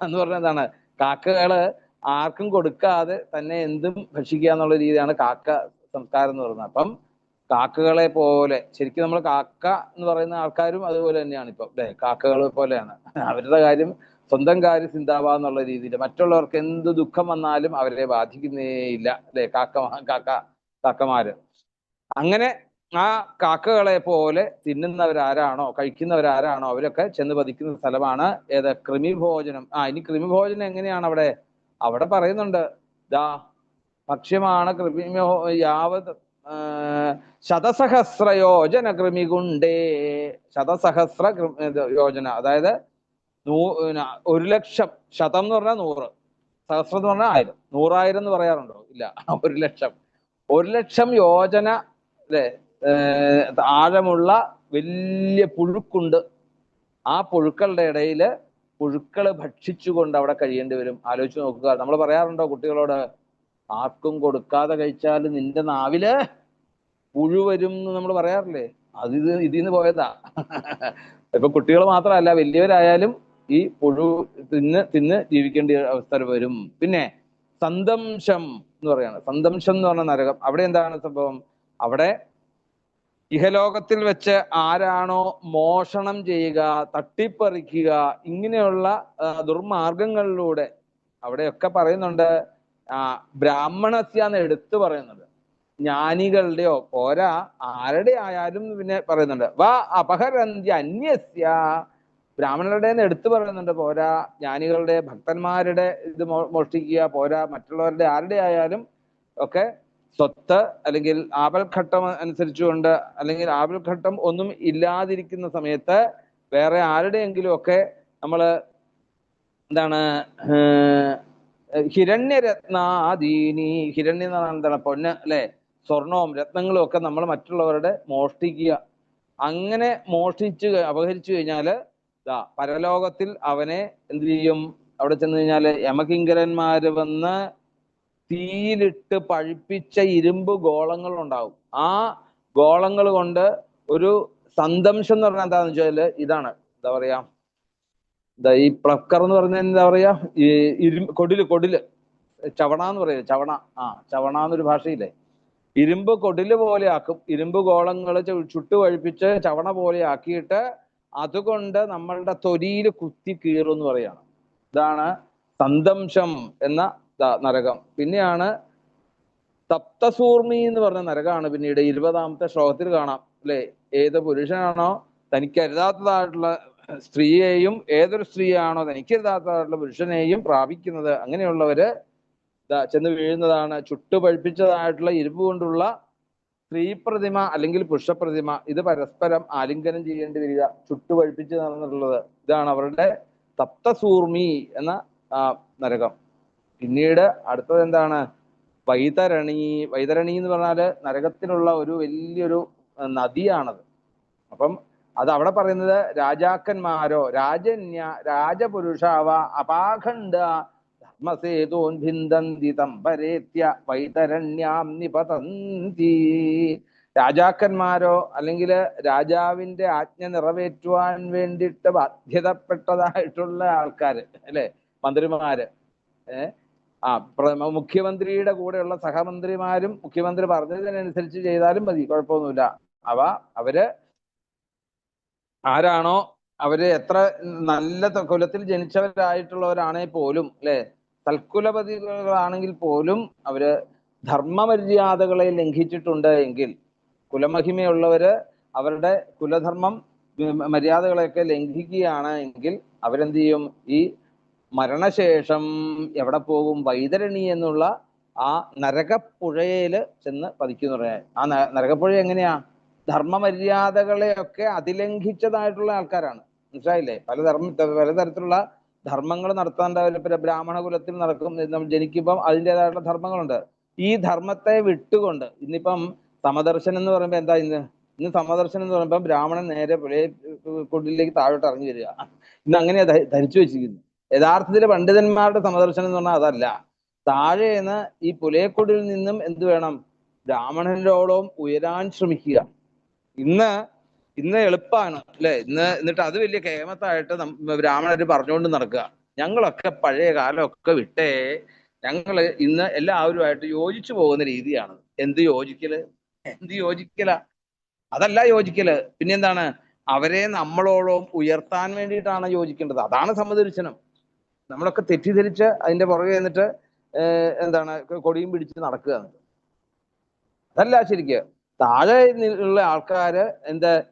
എന്ന് പറഞ്ഞാൽ എന്താണ്? കാക്കകള് ആർക്കും കൊടുക്കാതെ തന്നെ എന്തും ഭക്ഷിക്കുക എന്നുള്ള രീതിയാണ് കാക്ക സംസ്കാരം എന്ന് പറയുന്നത്. അപ്പം കാക്കകളെ പോലെ ശരിക്കും നമ്മൾ കാക്ക എന്ന് പറയുന്ന ആൾക്കാരും അതുപോലെ തന്നെയാണ് ഇപ്പം അല്ലെ. കാക്കകളെ പോലെയാണ്. അവരുടെ കാര്യം, സ്വന്തം കാര്യം ചിന്താവാ എന്നുള്ള രീതിയിൽ മറ്റുള്ളവർക്ക് എന്ത് ദുഃഖം വന്നാലും അവരെ ബാധിക്കുന്നേ ഇല്ല അല്ലെ കാക്കമാര്. അങ്ങനെ ആ കാക്കകളെ പോലെ തിന്നുന്നവരാരാണോ, കഴിക്കുന്നവരാരാണോ അവരൊക്കെ ചെന്ന് പതിക്കുന്ന സ്ഥലമാണ് ഏത്? കൃമിഭോജനം. ഇനി കൃമിഭോജനം എങ്ങനെയാണ് അവിടെ പറയുന്നുണ്ട്. ഭക്ഷ്യമാണ് കൃമിമോ യാവത് ശതസഹസ്രയോജന കൃമികുണ്ടേ. ശതസഹസ്ര യോജന, അതായത് 1,00,000. ശതം എന്ന് പറഞ്ഞാൽ 100, സഹസ്രം എന്ന് പറഞ്ഞാൽ 1000. 100,000 എന്ന് പറയാറുണ്ടോ? ഇല്ല. 1,00,000. 1,00,000 യോജന അല്ലെ ആഴമുള്ള വലിയ പുഴുക്കുണ്ട്. ആ പുഴുക്കളുടെ ഇടയില് പുഴുക്കള് ഭക്ഷിച്ചുകൊണ്ട് അവിടെ കഴിയേണ്ടി വരും. ആലോചിച്ച് നോക്കുക. നമ്മൾ പറയാറുണ്ടോ കുട്ടികളോട്, ആർക്കും കൊടുക്കാതെ കഴിച്ചാൽ നിന്റെ നാവില് പുഴു വരും എന്ന് നമ്മൾ പറയാറില്ലേ? ഇതിന്ന് പോയതാ. ഇപ്പൊ കുട്ടികൾ മാത്രമല്ല, വലിയവരായാലും ഈ പുഴു തിന്ന് ജീവിക്കേണ്ട അവസ്ഥ വരും. പിന്നെ സന്തംശം എന്ന് പറയാണ്. സന്തംശം എന്ന് പറഞ്ഞ നരകം. അവിടെ എന്താണ് സംഭവം? അവിടെ ഇഹലോകത്തിൽ വെച്ച് ആരാണോ മോഷണം ചെയ്യുക, തട്ടിപ്പറിക്കുക, ഇങ്ങനെയുള്ള ദുർമാർഗങ്ങളിലൂടെ, അവിടെയൊക്കെ പറയുന്നുണ്ട് ബ്രാഹ്മണസ്യ എന്ന് എടുത്തു പറയുന്നുണ്ട്. ജ്ഞാനികളുടെയോ പോരാ, ആരുടെ ആയാലും പിന്നെ പറയുന്നുണ്ട്. വാ അപഹരന്ത്യ അന്യസ്യ, ബ്രാഹ്മണരുടെ എടുത്തു പറയുന്നുണ്ട്. പോരാ, ജ്ഞാനികളുടെ ഭക്തന്മാരുടെ ഇത് മോഷ്ടിക്കുക, പോരാ മറ്റുള്ളവരുടെ ആരുടെ ആയാലും ഒക്കെ സ്വത്ത് അല്ലെങ്കിൽ ആപൽഘട്ടം അനുസരിച്ചുകൊണ്ട്, അല്ലെങ്കിൽ ആപൽഘട്ടം ഒന്നും ഇല്ലാതിരിക്കുന്ന സമയത്ത് വേറെ ആരുടെയെങ്കിലും ഒക്കെ നമ്മള് എന്താണ് ഹിരണ്യരത്നാദീനി, ഹിരണ്യ എന്ന് പറഞ്ഞാൽ എന്താണ്? പൊന്ന് അല്ലെ, സ്വർണവും രത്നങ്ങളും ഒക്കെ നമ്മൾ മറ്റുള്ളവരുടെ മോഷ്ടിക്കുക. അങ്ങനെ മോഷ്ടിച്ച് അപഹരിച്ചു കഴിഞ്ഞാല് പരലോകത്തിൽ അവനെ എന്ത് ചെയ്യും? അവിടെ ചെന്ന് കഴിഞ്ഞാല് യമകിങ്കരന്മാര് വന്ന് തീയിലിട്ട് പഴിപ്പിച്ച ഇരുമ്പ് ഗോളങ്ങൾ ഉണ്ടാവും. ആ ഗോളങ്ങൾ കൊണ്ട് ഒരു സന്തംശം എന്ന് പറഞ്ഞാൽ എന്താന്ന് വെച്ചാല് ഇതാണ്, എന്താ പറയാ, ഈ പ്ലക്കർ എന്ന് പറഞ്ഞാൽ എന്താ പറയാ, ഈ കൊടില് ചവണ എന്ന് പറയുന്നത്. ചവണ എന്നൊരു ഭാഷയില്ലേ? ഇരുമ്പ് കൊടില് പോലെ ആക്കും. ഇരുമ്പ് ഗോളങ്ങൾ ചുട്ടു പഴിപ്പിച്ച് ചവണ പോലെ ആക്കിയിട്ട് അതുകൊണ്ട് നമ്മളുടെ തൊലിയിൽ കുത്തി കീറും എന്ന് പറയാണ്. ഇതാണ് സന്തംശം എന്ന നരകം. പിന്നെയാണ് സപ്തസൂർമി എന്ന് പറഞ്ഞ നരകമാണ്. പിന്നീട് 20ാമത്തെ ശ്ലോകത്തിൽ കാണാം അല്ലെ? ഏത് പുരുഷനാണോ തനിക്കരുതാത്തതായിട്ടുള്ള സ്ത്രീയെയും, ഏതൊരു സ്ത്രീയാണോ തനിക്കരുതാത്തതായിട്ടുള്ള പുരുഷനെയും പ്രാപിക്കുന്നത്, അങ്ങനെയുള്ളവര് ചെന്ന് വീഴുന്നതാണ് ചുട്ടു പഴിപ്പിച്ചതായിട്ടുള്ള ഇരുമ്പ് കൊണ്ടുള്ള സ്ത്രീ പ്രതിമ അല്ലെങ്കിൽ പുരുഷപ്രതിമ. ഇത് പരസ്പരം ആലിംഗനം ചെയ്യേണ്ടി വരിക, ചുട്ടു പഴിപ്പിച്ച് നടന്നിട്ടുള്ളത്. ഇതാണ് അവരുടെ സപ്തസൂർമി എന്ന നരകം. പിന്നീട് അടുത്തത് എന്താണ്? വൈതരണി. വൈതരണി എന്ന് പറഞ്ഞാല് നരകത്തിലുള്ള ഒരു വലിയൊരു നദിയാണത്. അപ്പം അത് അവിടെ പറയുന്നത് രാജാക്കന്മാരോ രാജന്യ രാജപുരുഷാവ അപാഖണ്ഡ ധർമ്മസേതോൻ ഭിന്ദന്തി തംപരേത്യ വൈതരണ്യാം നിപതന്തി. രാജാക്കന്മാരോ അല്ലെങ്കിൽ രാജാവിന്റെ ആജ്ഞ നിറവേറ്റുവാൻ വേണ്ടിയിട്ട് ബാധ്യതപ്പെട്ടതായിട്ടുള്ള ആൾക്കാര് അല്ലെ, മന്ത്രിമാര്, മുഖ്യമന്ത്രിയുടെ കൂടെയുള്ള സഹമന്ത്രിമാരും മുഖ്യമന്ത്രി പറഞ്ഞതിനനുസരിച്ച് ചെയ്താലും മതി, കുഴപ്പമൊന്നുമില്ല. അവര് ആരാണോ, അവര് എത്ര നല്ല കുലത്തിൽ ജനിച്ചവരായിട്ടുള്ളവരാണെങ്കിൽ പോലും അല്ലെ, തൽക്കുലപതികളാണെങ്കിൽ പോലും അവര് ധർമ്മമര്യാദകളെ ലംഘിച്ചിട്ടുണ്ട് എങ്കിൽ, കുലമഹിമയുള്ളവര് അവരുടെ കുലധർമ്മം മര്യാദകളെയൊക്കെ ലംഘിക്കുകയാണ് എങ്കിൽ അവരെന്ത് ചെയ്യും? ഈ മരണശേഷം എവിടെ പോകും? വൈതരണി എന്നുള്ള ആ നരകപ്പുഴയില് ചെന്ന് പതിക്കുന്നു പറയാൻ. ആ നരകപ്പുഴ എങ്ങനെയാ? ധർമ്മമര്യാദകളെയൊക്കെ അതിലംഘിച്ചതായിട്ടുള്ള ആൾക്കാരാണ്. മനസ്സിലായില്ലേ? പലതരത്തിലുള്ള ധർമ്മങ്ങൾ നടത്താൻ ബ്രാഹ്മണ കുലത്തിൽ ജനിക്കുമ്പം അതിൻ്റെതായിട്ടുള്ള ധർമ്മങ്ങളുണ്ട്. ഈ ധർമ്മത്തെ വിട്ടുകൊണ്ട് ഇന്നിപ്പം സമദർശനം എന്ന് പറയുമ്പോൾ എന്താ? ഇന്ന് സമദർശനം എന്ന് പറയുമ്പോൾ ബ്രാഹ്മണൻ നേരെ കുടിലേക്ക് താഴോട്ട് ഇറങ്ങി വരിക. ഇന്ന് അങ്ങനെയാ ധരിച്ചു വെച്ചിരിക്കുന്നു. യഥാർത്ഥത്തില് പണ്ഡിതന്മാരുടെ സമദർശനം എന്ന് പറഞ്ഞാൽ അതല്ല. താഴേന്ന് ഈ പുലയക്കൊടിൽ നിന്നും എന്ത് വേണം? ബ്രാഹ്മണനോളം ഉയരാൻ ശ്രമിക്കുക. ഇന്ന് എളുപ്പമാണ് അല്ലെ? എന്നിട്ട് അത് വലിയ കേമത്തായിട്ട് ബ്രാഹ്മണര് പറഞ്ഞുകൊണ്ട് നടക്കുക. ഞങ്ങളൊക്കെ പഴയ കാലമൊക്കെ വിട്ടേ, ഞങ്ങള് ഇന്ന് എല്ലാവരുമായിട്ട് യോജിച്ചു പോകുന്ന രീതിയാണ്. എന്ത് യോജിക്കല? അതല്ല യോജിക്കല്. പിന്നെന്താണ്? അവരെ നമ്മളോളം ഉയർത്താൻ വേണ്ടിയിട്ടാണ് യോജിക്കേണ്ടത്. അതാണ് സമദർശനം. നമ്മളൊക്കെ തെറ്റിദ്ധരിച്ച് അതിന്റെ പുറകെ എന്നിട്ട് എന്താണ് കൊടിയും പിടിച്ച് നടക്കുക. അതല്ല ശരിക്ക്. താഴെ ഉള്ള ആൾക്കാര്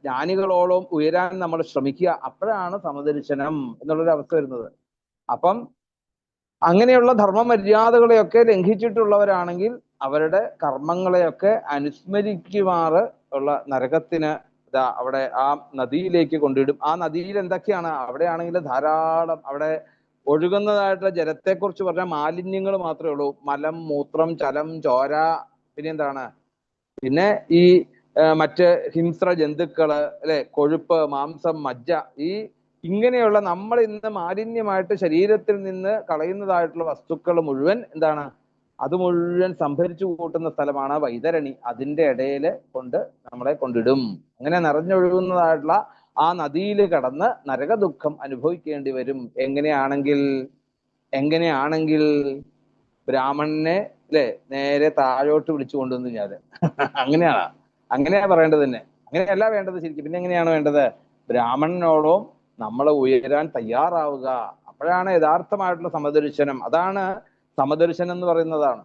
ജ്ഞാനികളോളം ഉയരാൻ നമ്മൾ ശ്രമിക്കുക. അപ്പോഴാണ് സമദർശനം എന്നുള്ളൊരു അവസ്ഥ വരുന്നത്. അപ്പം അങ്ങനെയുള്ള ധർമ്മമര്യാദകളെയൊക്കെ ലംഘിച്ചിട്ടുള്ളവരാണെങ്കിൽ അവരുടെ കർമ്മങ്ങളെയൊക്കെ അനുസ്മരിക്കുമാറ് ഉള്ള നരകത്തിന് ഇതാ അവിടെ ആ നദിയിലേക്ക് കൊണ്ടിടും. ആ നദിയിൽ എന്തൊക്കെയാണ്? അവിടെയാണെങ്കിൽ ധാരാളം അവിടെ ഒഴുകുന്നതായിട്ടുള്ള ജലത്തെക്കുറിച്ച് പറഞ്ഞാൽ മാലിന്യങ്ങൾ മാത്രമേ ഉള്ളൂ. മലം, മൂത്രം, ചലം, ചോര, പിന്നെ എന്താണ്, പിന്നെ ഈ മറ്റ് ഹിംസ്ര ജന്തുക്കള്, അല്ലെ, കൊഴുപ്പ്, മാംസം, മജ്ജ, ഈ ഇങ്ങനെയുള്ള നമ്മൾ ഇന്ന് മാലിന്യമായിട്ട് ശരീരത്തിൽ നിന്ന് കളയുന്നതായിട്ടുള്ള വസ്തുക്കൾ മുഴുവൻ എന്താണ്, അത് മുഴുവൻ സംഭരിച്ചു കൂട്ടുന്ന സ്ഥലമാണ് വൈതരണി. അതിന്റെ ഇടയിൽ കൊണ്ട് നമ്മളെ കൊണ്ടിടും. അങ്ങനെ നിറഞ്ഞൊഴുകുന്നതായിട്ടുള്ള ആ നദിയിൽ കടന്ന് നരക ദുഃഖം അനുഭവിക്കേണ്ടി വരും. എങ്ങനെയാണെങ്കിൽ ബ്രാഹ്മണനെ അല്ലെ നേരെ താഴോട്ട് വിളിച്ചു കൊണ്ടുവന്നു ഞാൻ അങ്ങനെയാ പറയേണ്ടത് തന്നെ. അങ്ങനെയല്ല വേണ്ടത് ശരിക്കും. പിന്നെ എങ്ങനെയാണ് വേണ്ടത്? ബ്രാഹ്മണനോടും നമ്മൾ ഉയരാൻ തയ്യാറാവുക. അപ്പോഴാണ് യഥാർത്ഥമായിട്ടുള്ള സമദർശനം. അതാണ് സമദർശനം എന്ന് പറയുന്നതാണ്.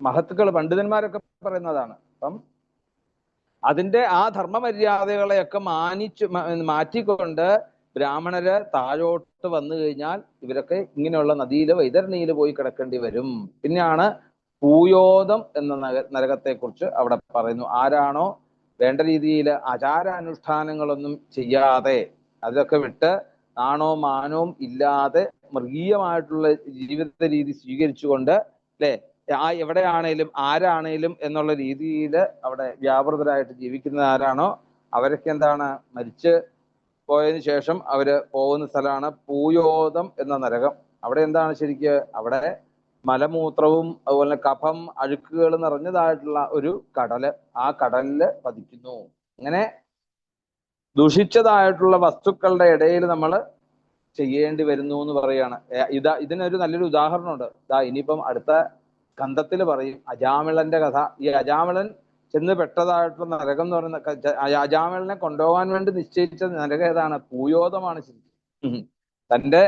മഹത്തുക്കൾ, പണ്ഡിതന്മാരൊക്കെ പറയുന്നതാണ്. അപ്പം അതിന്റെ ആ ധർമ്മമര്യാദകളെയൊക്കെ മാറ്റിക്കൊണ്ട് ബ്രാഹ്മണര് താഴോട്ട് വന്നു കഴിഞ്ഞാൽ ഇവരൊക്കെ ഇങ്ങനെയുള്ള നദിയില് വൈതരണിയിൽ പോയി കിടക്കേണ്ടി വരും. പിന്നെയാണ് പൂയോദം എന്ന നരകത്തെ കുറിച്ച് അവിടെ പറയുന്നു. ആരാണോ വേണ്ട രീതിയിൽ ആചാരാനുഷ്ഠാനങ്ങളൊന്നും ചെയ്യാതെ അതൊക്കെ വിട്ട് നാണോ മാനവും ഇല്ലാതെ മൃഗീയമായിട്ടുള്ള ജീവിത രീതി സ്വീകരിച്ചുകൊണ്ട് അല്ലെ എവിടെയാണേലും ആരാണേലും എന്നുള്ള രീതിയിൽ അവിടെ വ്യാപൃതരായിട്ട് ജീവിക്കുന്ന ആരാണോ അവരൊക്കെ എന്താണ്, മരിച്ച് പോയതിനു ശേഷം അവര് പോകുന്ന സ്ഥലമാണ് പൂയോദം എന്ന നരകം. അവിടെ എന്താണ് ശരിക്ക്? അവിടെ മലമൂത്രവും അതുപോലെ കഫം, അഴുക്കുകൾ നിറഞ്ഞതായിട്ടുള്ള ഒരു കടല്. ആ കടലില് പതിക്കുന്നു. അങ്ങനെ ദുഷിച്ചതായിട്ടുള്ള വസ്തുക്കളുടെ ഇടയിൽ നമ്മൾ ചെയ്യേണ്ടി വരുന്നു എന്ന് പറയാണ്. ഇതിനൊരു നല്ലൊരു ഉദാഹരണമുണ്ട്. ഇനിയിപ്പം അടുത്ത സ്കന്ധത്തിൽ പറയും അജാമിളന്റെ കഥ. ഈ അജാമിളൻ ചെന്ന് പെട്ടതായിട്ടുള്ള നരകം എന്ന് പറയുന്ന, അജാമിളനെ കൊണ്ടുപോകാൻ വേണ്ടി നിശ്ചയിച്ച നരകം ഏതാണ്? പൂയോദമാണ് ശരിക്കും. തന്റെ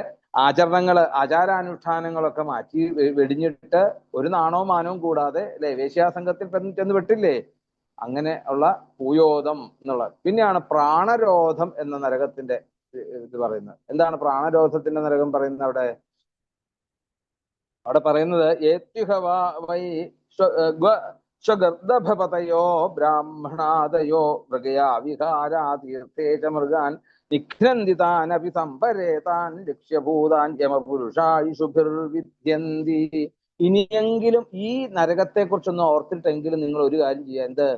ആചാരാനുഷ്ഠാനങ്ങളൊക്കെ മാറ്റി വെടിഞ്ഞിട്ട് ഒരു നാണവും മാനവും കൂടാതെ അല്ലെ വേശ്യാസംഘത്തിൽ ചെന്ന് പെട്ടില്ലേ, അങ്ങനെ ഉള്ള പൂയോദം എന്നുള്ള. പിന്നെയാണ് പ്രാണരോധം എന്ന നരകത്തിന്റെ ഇത് പറയുന്നത്. എന്താണ് പ്രാണരോധത്തിന്റെ നരകം പറയുന്നത്? അവിടെ പറയുന്നത് ഏത്യുഹവൈ സ്വഗർദഭപതയോ ബ്രാഹ്മണാദയോ മൃഗയാ വിഹാരാ തീർത്ഥേച മൃഗാൻ നിഘ്നന്തിതാനപി സംപരേതാൻ ലക്ഷ്യഭൂതാൻ യമപുരുഷായുഷുഭിർവിദ്യന്തി. ഇനിയെങ്കിലും ഈ നരകത്തെ കുറിച്ചൊന്ന് ഓർത്തിട്ടെങ്കിലും നിങ്ങൾ ഒരു കാര്യം ചെയ്യുക. എന്ത്?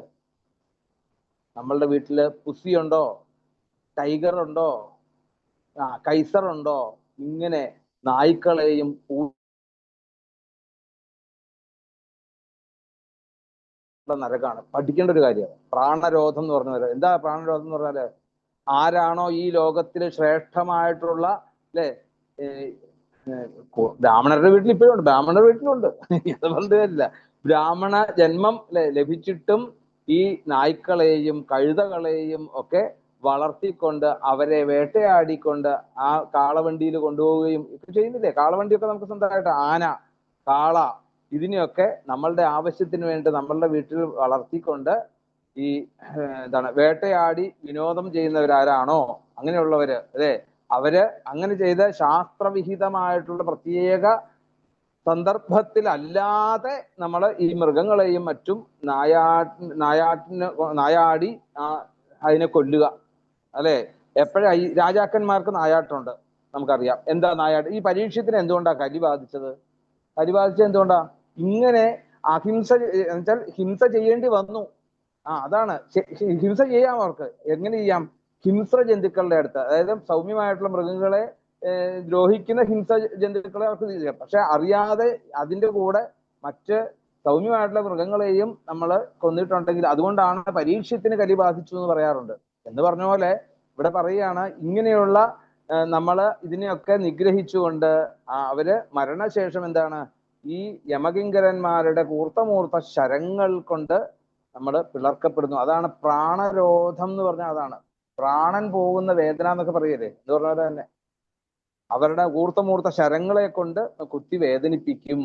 നമ്മളുടെ വീട്ടില് പുസിയുണ്ടോ, ടൈഗർ ഉണ്ടോ, കൈസർ ഉണ്ടോ? ഇങ്ങനെ നായ്ക്കളെയും നരകാണ്. പഠിക്കേണ്ട ഒരു കാര്യമാണ് പ്രാണരോധം എന്ന് പറഞ്ഞാൽ. എന്താ പ്രാണരോധം എന്ന് പറഞ്ഞാല്? ആരാണോ ഈ ലോകത്തിൽ ശ്രേഷ്ഠമായിട്ടുള്ള അല്ലെ, ബ്രാഹ്മണരുടെ വീട്ടിൽ ഇപ്പോഴും ഉണ്ട്, ബ്രാഹ്മണരുടെ വീട്ടിലുണ്ട്, അതുകൊണ്ട് കാര്യമില്ല. ബ്രാഹ്മണ ജന്മം ലഭിച്ചിട്ടും ഈ നായ്ക്കളെയും കഴുതകളെയും ഒക്കെ വളർത്തിക്കൊണ്ട് അവരെ വേട്ടയാടിക്കൊണ്ട് ആ കാളവണ്ടിയിൽ കൊണ്ടുപോവുകയും ഒക്കെ ചെയ്യുന്നില്ലേ? കാളവണ്ടിയൊക്കെ നമുക്ക് സ്വന്തമായിട്ട് ആന, കാള, ഇതിനെയൊക്കെ നമ്മളുടെ ആവശ്യത്തിന് വേണ്ടി നമ്മളുടെ വീട്ടിൽ വളർത്തിക്കൊണ്ട് ഈ എന്താണ് വേട്ടയാടി വിനോദം ചെയ്യുന്നവരാരാണോ അങ്ങനെയുള്ളവര് അല്ലെ, അവര് അങ്ങനെ ചെയ്ത് ശാസ്ത്രവിഹിതമായിട്ടുള്ള പ്രത്യേക സന്ദർഭത്തിലല്ലാതെ നമ്മൾ ഈ മൃഗങ്ങളെയും മറ്റും നായാടി അതിനെ കൊല്ലുക അല്ലെ. ഈ രാജാക്കന്മാർക്ക് നായാട്ടുണ്ട്, നമുക്കറിയാം. എന്താ നായാട്ട്? ഈ പരീക്ഷത്തിന് എന്തുകൊണ്ടാ കലി ബാധിച്ചത്? എന്തുകൊണ്ടാ? ഇങ്ങനെ അഹിംസ എന്നുവെച്ചാൽ ഹിംസ ചെയ്യേണ്ടി വന്നു. അതാണ് ഹിംസ ചെയ്യാം അവർക്ക്. എങ്ങനെ ചെയ്യാം? ഹിംസ്ര ജന്തുക്കളുടെ അടുത്ത്, അതായത് സൗമ്യമായിട്ടുള്ള മൃഗങ്ങളെ ദ്രോഹിക്കുന്ന ഹിംസ ജന്തുക്കളെ അവർക്ക് ചെയ്യാം. പക്ഷെ അറിയാതെ അതിന്റെ കൂടെ മറ്റ് സൗമ്യമായിട്ടുള്ള മൃഗങ്ങളെയും നമ്മൾ കൊന്നിട്ടുണ്ടെങ്കിൽ അതുകൊണ്ടാണ് പരീക്ഷത്തിന് കലി ബാധിച്ചു എന്ന് പറയാറുണ്ട്. എന്ന് പറഞ്ഞ പോലെ ഇവിടെ പറയുകയാണ്, ഇങ്ങനെയുള്ള നമ്മള് ഇതിനെയൊക്കെ നിഗ്രഹിച്ചുകൊണ്ട് അവര് മരണശേഷം എന്താണ്, ഈ യമകിങ്കരന്മാരുടെ കൂർത്തമൂർത്ത ശരങ്ങൾ കൊണ്ട് നമ്മൾ പിളർക്കപ്പെടുന്നു. അതാണ് പ്രാണരോധം എന്ന് പറഞ്ഞാൽ. അതാണ് പ്രാണൻ പോകുന്ന വേദന എന്നൊക്കെ പറയല്ലേ, എന്ന് പറഞ്ഞ പോലെ തന്നെ അവരുടെ കൂർത്തമൂർത്ത ശരങ്ങളെ കൊണ്ട് കുത്തി വേദനിപ്പിക്കും.